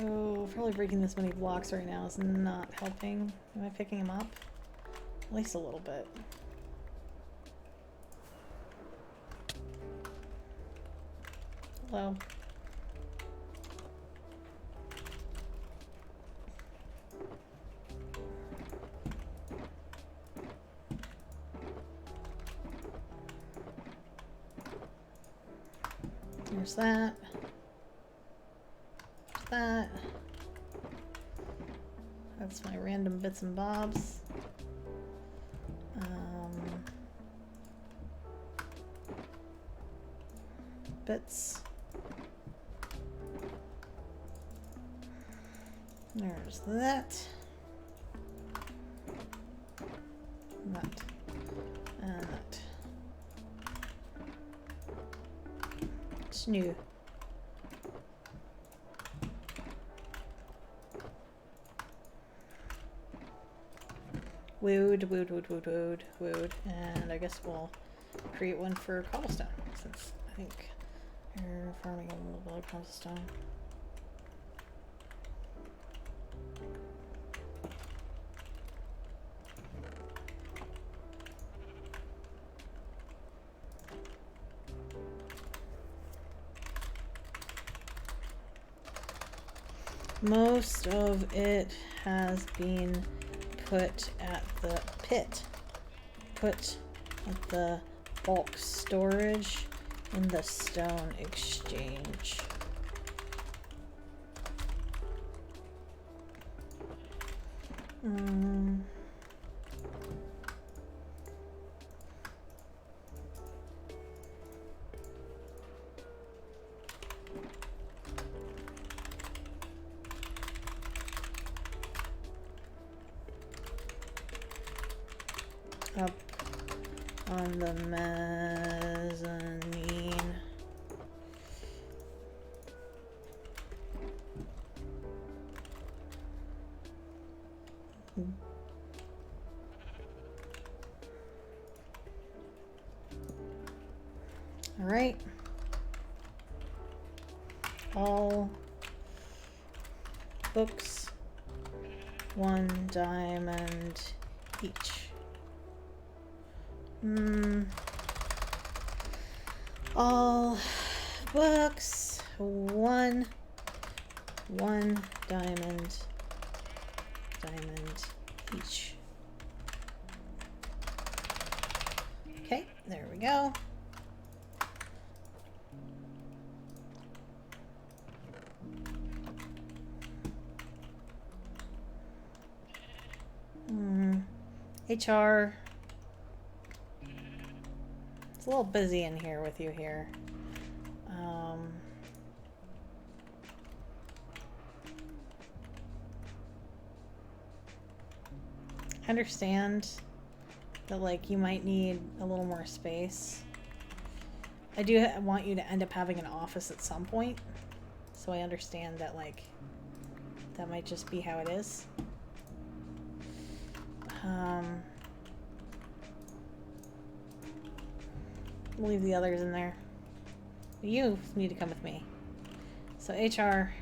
Oh, probably breaking this many blocks right now is not helping. Am I picking him up? At least a little bit. Hello. There's that. There's that. That's my random bits and bobs. Bits. There's that. That. And that. It's new. wood. And I guess we'll create one for cobblestone, since I think you're farming a little bit of cobblestone. Most of it has been put at the pit. Put at the bulk storage in the stone exchange. Up on the mezzanine. All right. All books, 1 diamond each. All books, one diamond each. Okay, there we go. HR. It's a little busy in here with you here. I understand that, like, you might need a little more space. I do want you to end up having an office at some point, so I understand that, like, that might just be how it is. We'll leave the others in there. You need to come with me. So HR,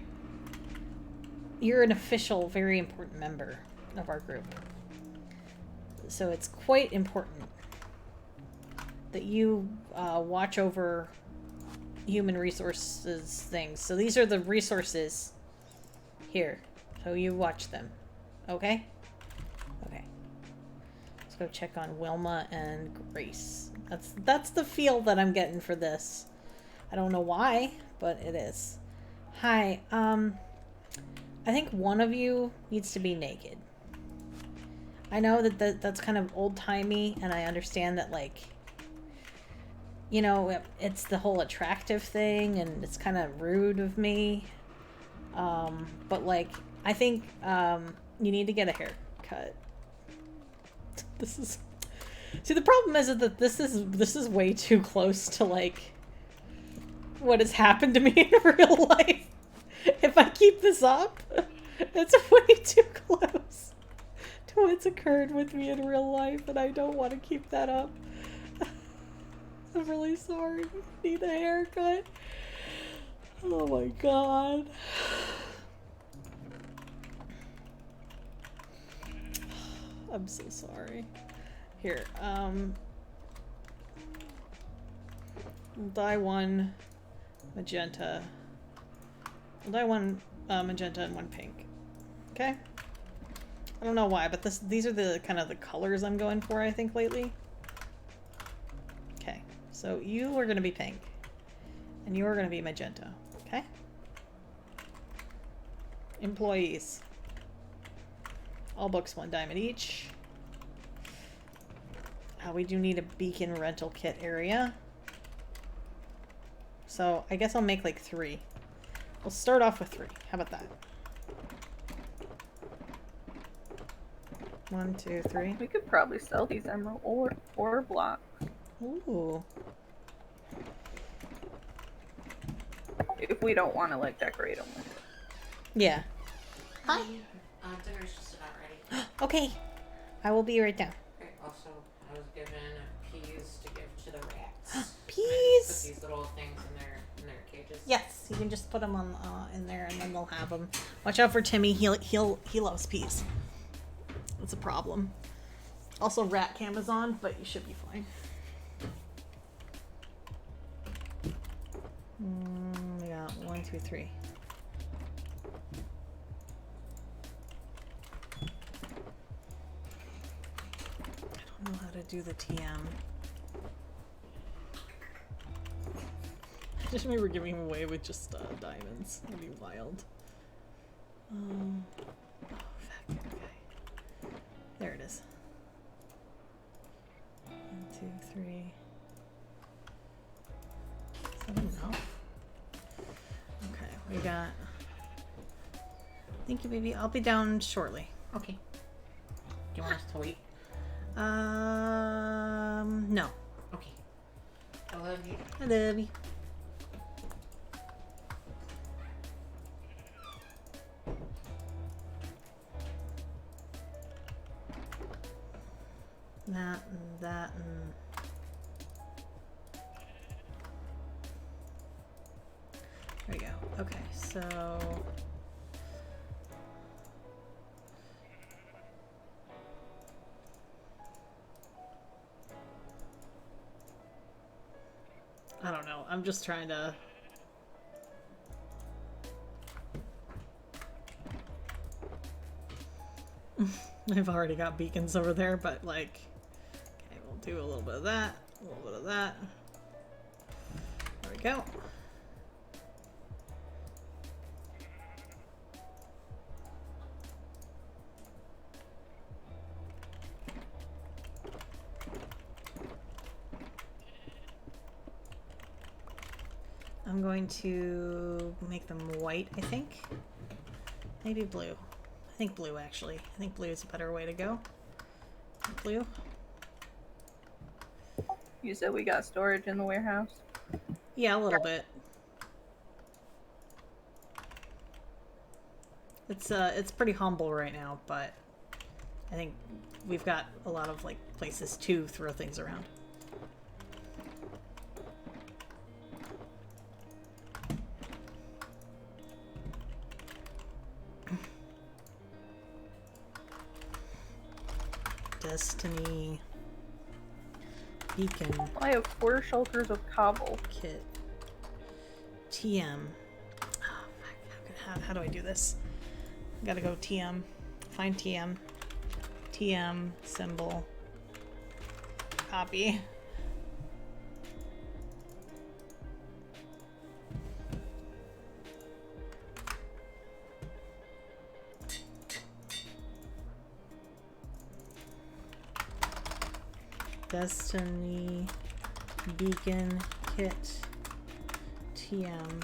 you're an official, very important member of our group. So it's quite important that you watch over human resources things. So these are the resources here. So you watch them. Okay? Okay. Let's go check on Wilma and Grace. That's the feel that I'm getting for this. I don't know why, but it is. Hi, I think one of you needs to be naked. I know that's kind of old-timey, and I understand that, like, you know, it's the whole attractive thing, and it's kind of rude of me. But, like, I think you need to get a haircut. This is... See, the problem is that this is way too close to, like, what has happened to me in real life. If I keep this up, it's way too close to what's occurred with me in real life, and I don't want to keep that up. I'm really sorry. I need a haircut. Oh my god. I'm so sorry. Here, we'll dye one magenta. We'll dye one magenta and one pink. Okay? I don't know why, but these are the kind of the colors I'm going for, I think, lately. Okay, so you are going to be pink. And you are going to be magenta. Okay? Employees. All books, 1 diamond each. We do need a beacon rental kit area. So I guess I'll make like 3. We'll start off with 3. How about that? 1, 2, 3. We could probably sell these emerald ore blocks. Ooh. If we don't want to, like, decorate them with it. Yeah. Hi. Dinner's just about ready. Okay. I will be right down. Okay, also, I was given peas to give to the rats. Peas? Put these little things in their cages. Yes, you can just put them on in there, and then they'll have them. Watch out for Timmy. He loves peas. That's a problem. Also, rat cam is on, but you should be fine. We got 1, 2, 3. I don't know how to do the TM. I just remember giving him away with just diamonds. That'd be wild. Oh, fuck. Okay. There it is. 1, 2, 3. Is that enough? Okay, we got. Thank you, baby. I'll be down shortly. Okay. Do you want us to wait? No. Okay. I love you. I love you. That and that and. There we go. Okay, so. I don't know. I'm just trying to. I've already got beacons over there, but like. Okay, we'll do a little bit of that, a little bit of that. There we go. I'm going to make them white, I think. Maybe blue. I think blue, actually. I think blue is a better way to go. Blue. You said we got storage in the warehouse? Yeah, a little bit. It's pretty humble right now, but I think we've got a lot of like places to throw things around. Destiny Beacon I have 4 shulkers of cobble. Kit TM. Oh, fuck. How do I do this? I gotta go TM. Find TM. TM symbol. Copy. Destiny Beacon Kit TM.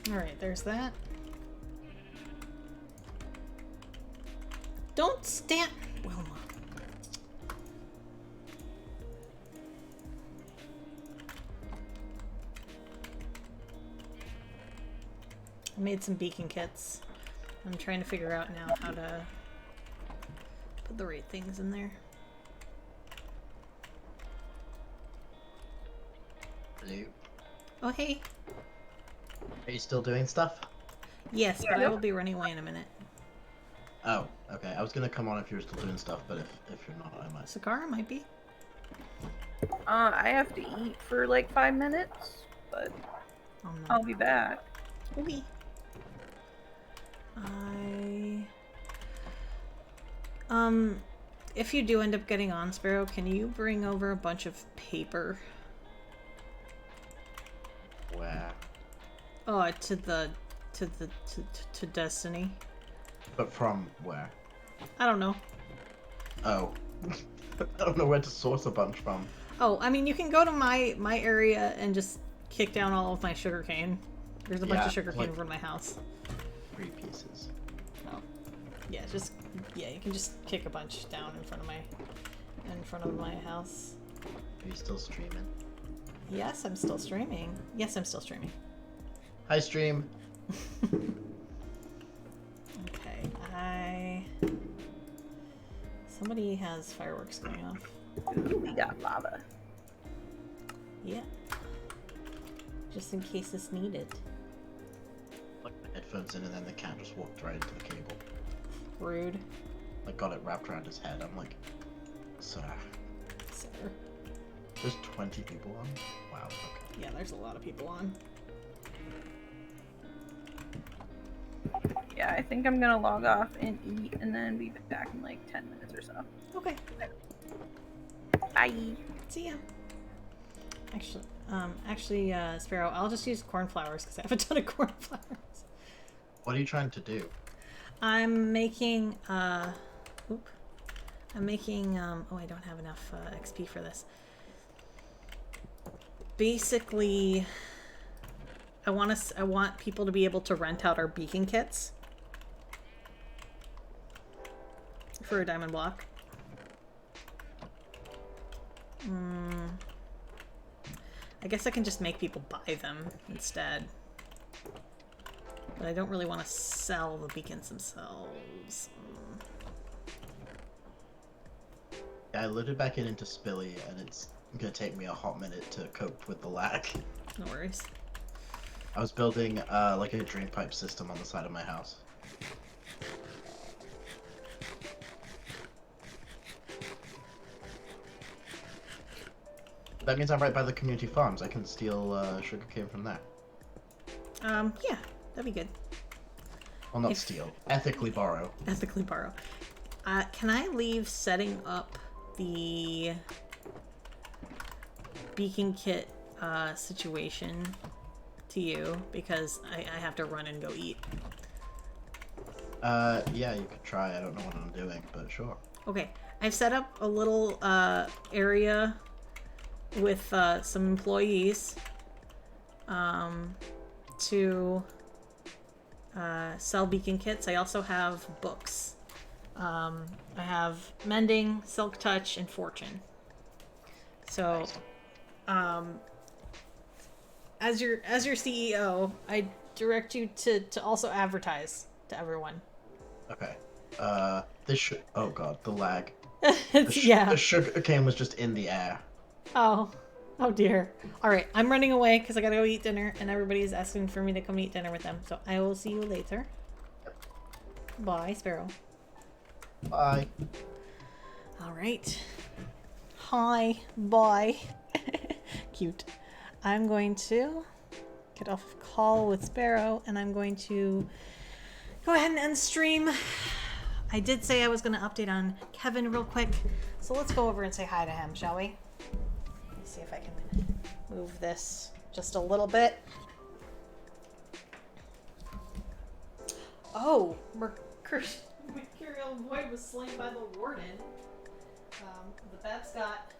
Alright, there's that. Don't stand, Wilma. I made some beacon kits. I'm trying to figure out now how to put the right things in there. Hello. Oh, hey. Are you still doing stuff? Yes, but I will be running away in a minute. Oh, okay. I was gonna come on if you were still doing stuff, but if you're not, I might. Sakara might be. I have to eat for like 5 minutes, but Oh, no. I'll be back. Okay. If you do end up getting on, Sparrow, can you bring over a bunch of paper? Where? Oh, to Destiny. But from where? I don't know. Oh. I don't know where to source a bunch from. Oh, I mean, you can go to my area and just kick down all of my sugarcane. There's a bunch Yeah, of sugarcane like- over my house. 3 pieces. Oh. Yeah, you can just kick a bunch down in front of my house. Are you still streaming? Yes, I'm still streaming. Yes, I'm still streaming. Hi, stream. Okay, somebody has fireworks going off. Ooh, we got lava. Yeah. Just in case it's needed. Like my headphones in, and then the cat just walked right into the cable. Rude. Like got it wrapped around his head. I'm like, sir. Sir. There's 20 people on. Wow. Okay. Yeah, there's a lot of people on. Yeah, I think I'm gonna log off and eat and then be back in like 10 minutes or so. Okay. Bye. See ya. Actually, Sparrow, I'll just use cornflowers because I have a ton of cornflowers. What are you trying to do? I'm making, oh, I don't have enough XP for this. Basically, I want people to be able to rent out our beacon kits for a diamond block. I guess I can just make people buy them instead. But I don't really want to sell the beacons themselves. Yeah, I loaded back into Spilly, and it's gonna take me a hot minute to cope with the lag. No worries. I was building like a drain pipe system on the side of my house. That means I'm right by the community farms. I can steal sugarcane from there. Yeah, that'd be good. Well, not steal. Ethically borrow. Ethically borrow. Can I leave setting up the beacon kit situation to you? Because I have to run and go eat. Yeah, you could try. I don't know what I'm doing, but sure. Okay, I've set up a little area with some employees to sell beacon kits. I also have books. I have Mending, Silk Touch, and Fortune. So, as your CEO, I direct you to also advertise to everyone. Okay. Oh god, the lag. Yeah. The sugar cane was just in the air. Oh dear. All right, I'm running away because I gotta go eat dinner, and everybody's asking for me to come eat dinner with them. So I will see you later. Bye, Sparrow. Bye. All right. Hi. Bye. Cute. I'm going to get off of call with Sparrow, and I'm going to go ahead and end stream. I did say I was going to update on Kevin real quick, so let's go over and say hi to him, shall we? Let's see if I can move this just a little bit. Oh, Mercurial Void was slain by the Warden. The Beb's got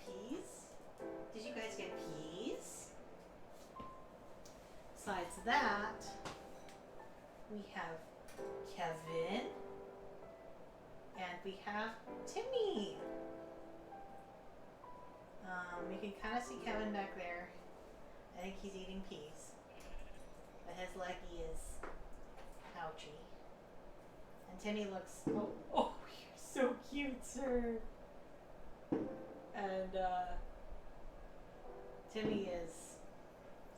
peas. Did you guys get peas? Besides that, we have Kevin and we have Timmy. You can kind of see Kevin back there. I think he's eating peas, but his leggy is ouchy. And Timmy looks, oh, you're so cute, sir. And Timmy is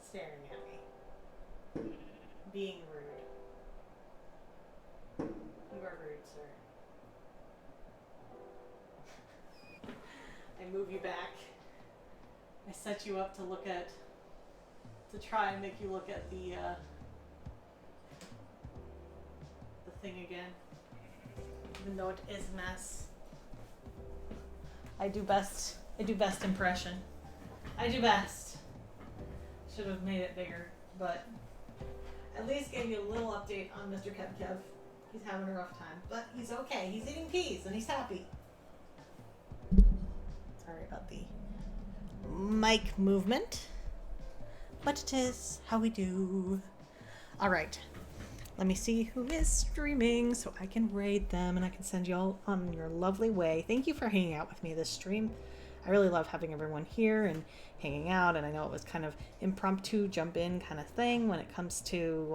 staring at me, being rude. You are rude, sir. I move you back. I set you up to try and make you look at the thing again. Even though it is a mess. I do best impression. I do best. Should have made it bigger, but at least gave you a little update on Mr. Kev. He's having a rough time, but he's okay. He's eating peas and he's happy. Sorry about the mic movement, but it is how we do. All right, Let me see who is streaming so I can raid them and I can send you all on your lovely way. Thank you for hanging out with me this stream. I really love having everyone here and hanging out, and I know it was kind of impromptu jump in kind of thing when it comes to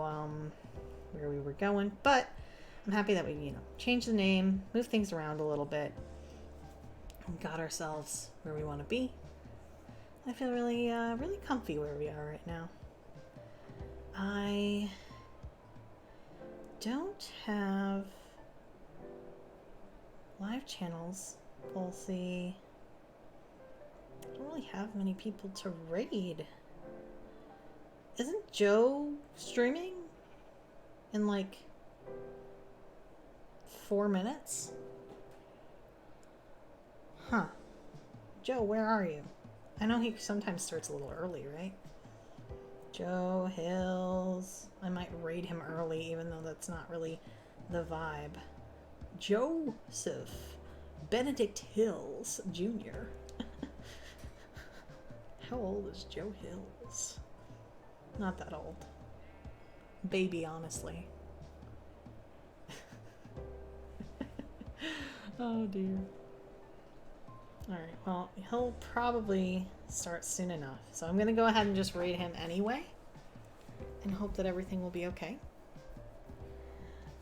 where we were going, but I'm happy that we, changed the name, moved things around a little bit, and got ourselves where we want to be. I feel really, really comfy where we are right now. I don't have live channels. We'll see. I don't really have many people to raid. Isn't Joe streaming in like 4 minutes? Huh. Joe, where are you? I know he sometimes starts a little early, right? Joe Hills. I might raid him early, even though that's not really the vibe. Joseph Benedict Hills Jr. How old is Joe Hills? Not that old. Baby, honestly. Oh dear. Alright, well, he'll probably start soon enough. So I'm gonna go ahead and just raid him anyway. And hope that everything will be okay.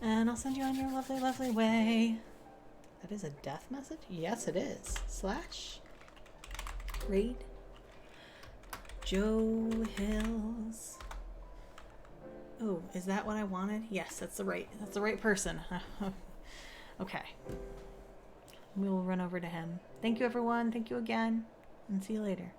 And I'll send you on your lovely, lovely way. That is a death message? Yes, it is. / raid Joe Hills. Oh, is that what I wanted? Yes, that's the right person. Okay. We will run over to him. Thank you, everyone. Thank you again. And see you later.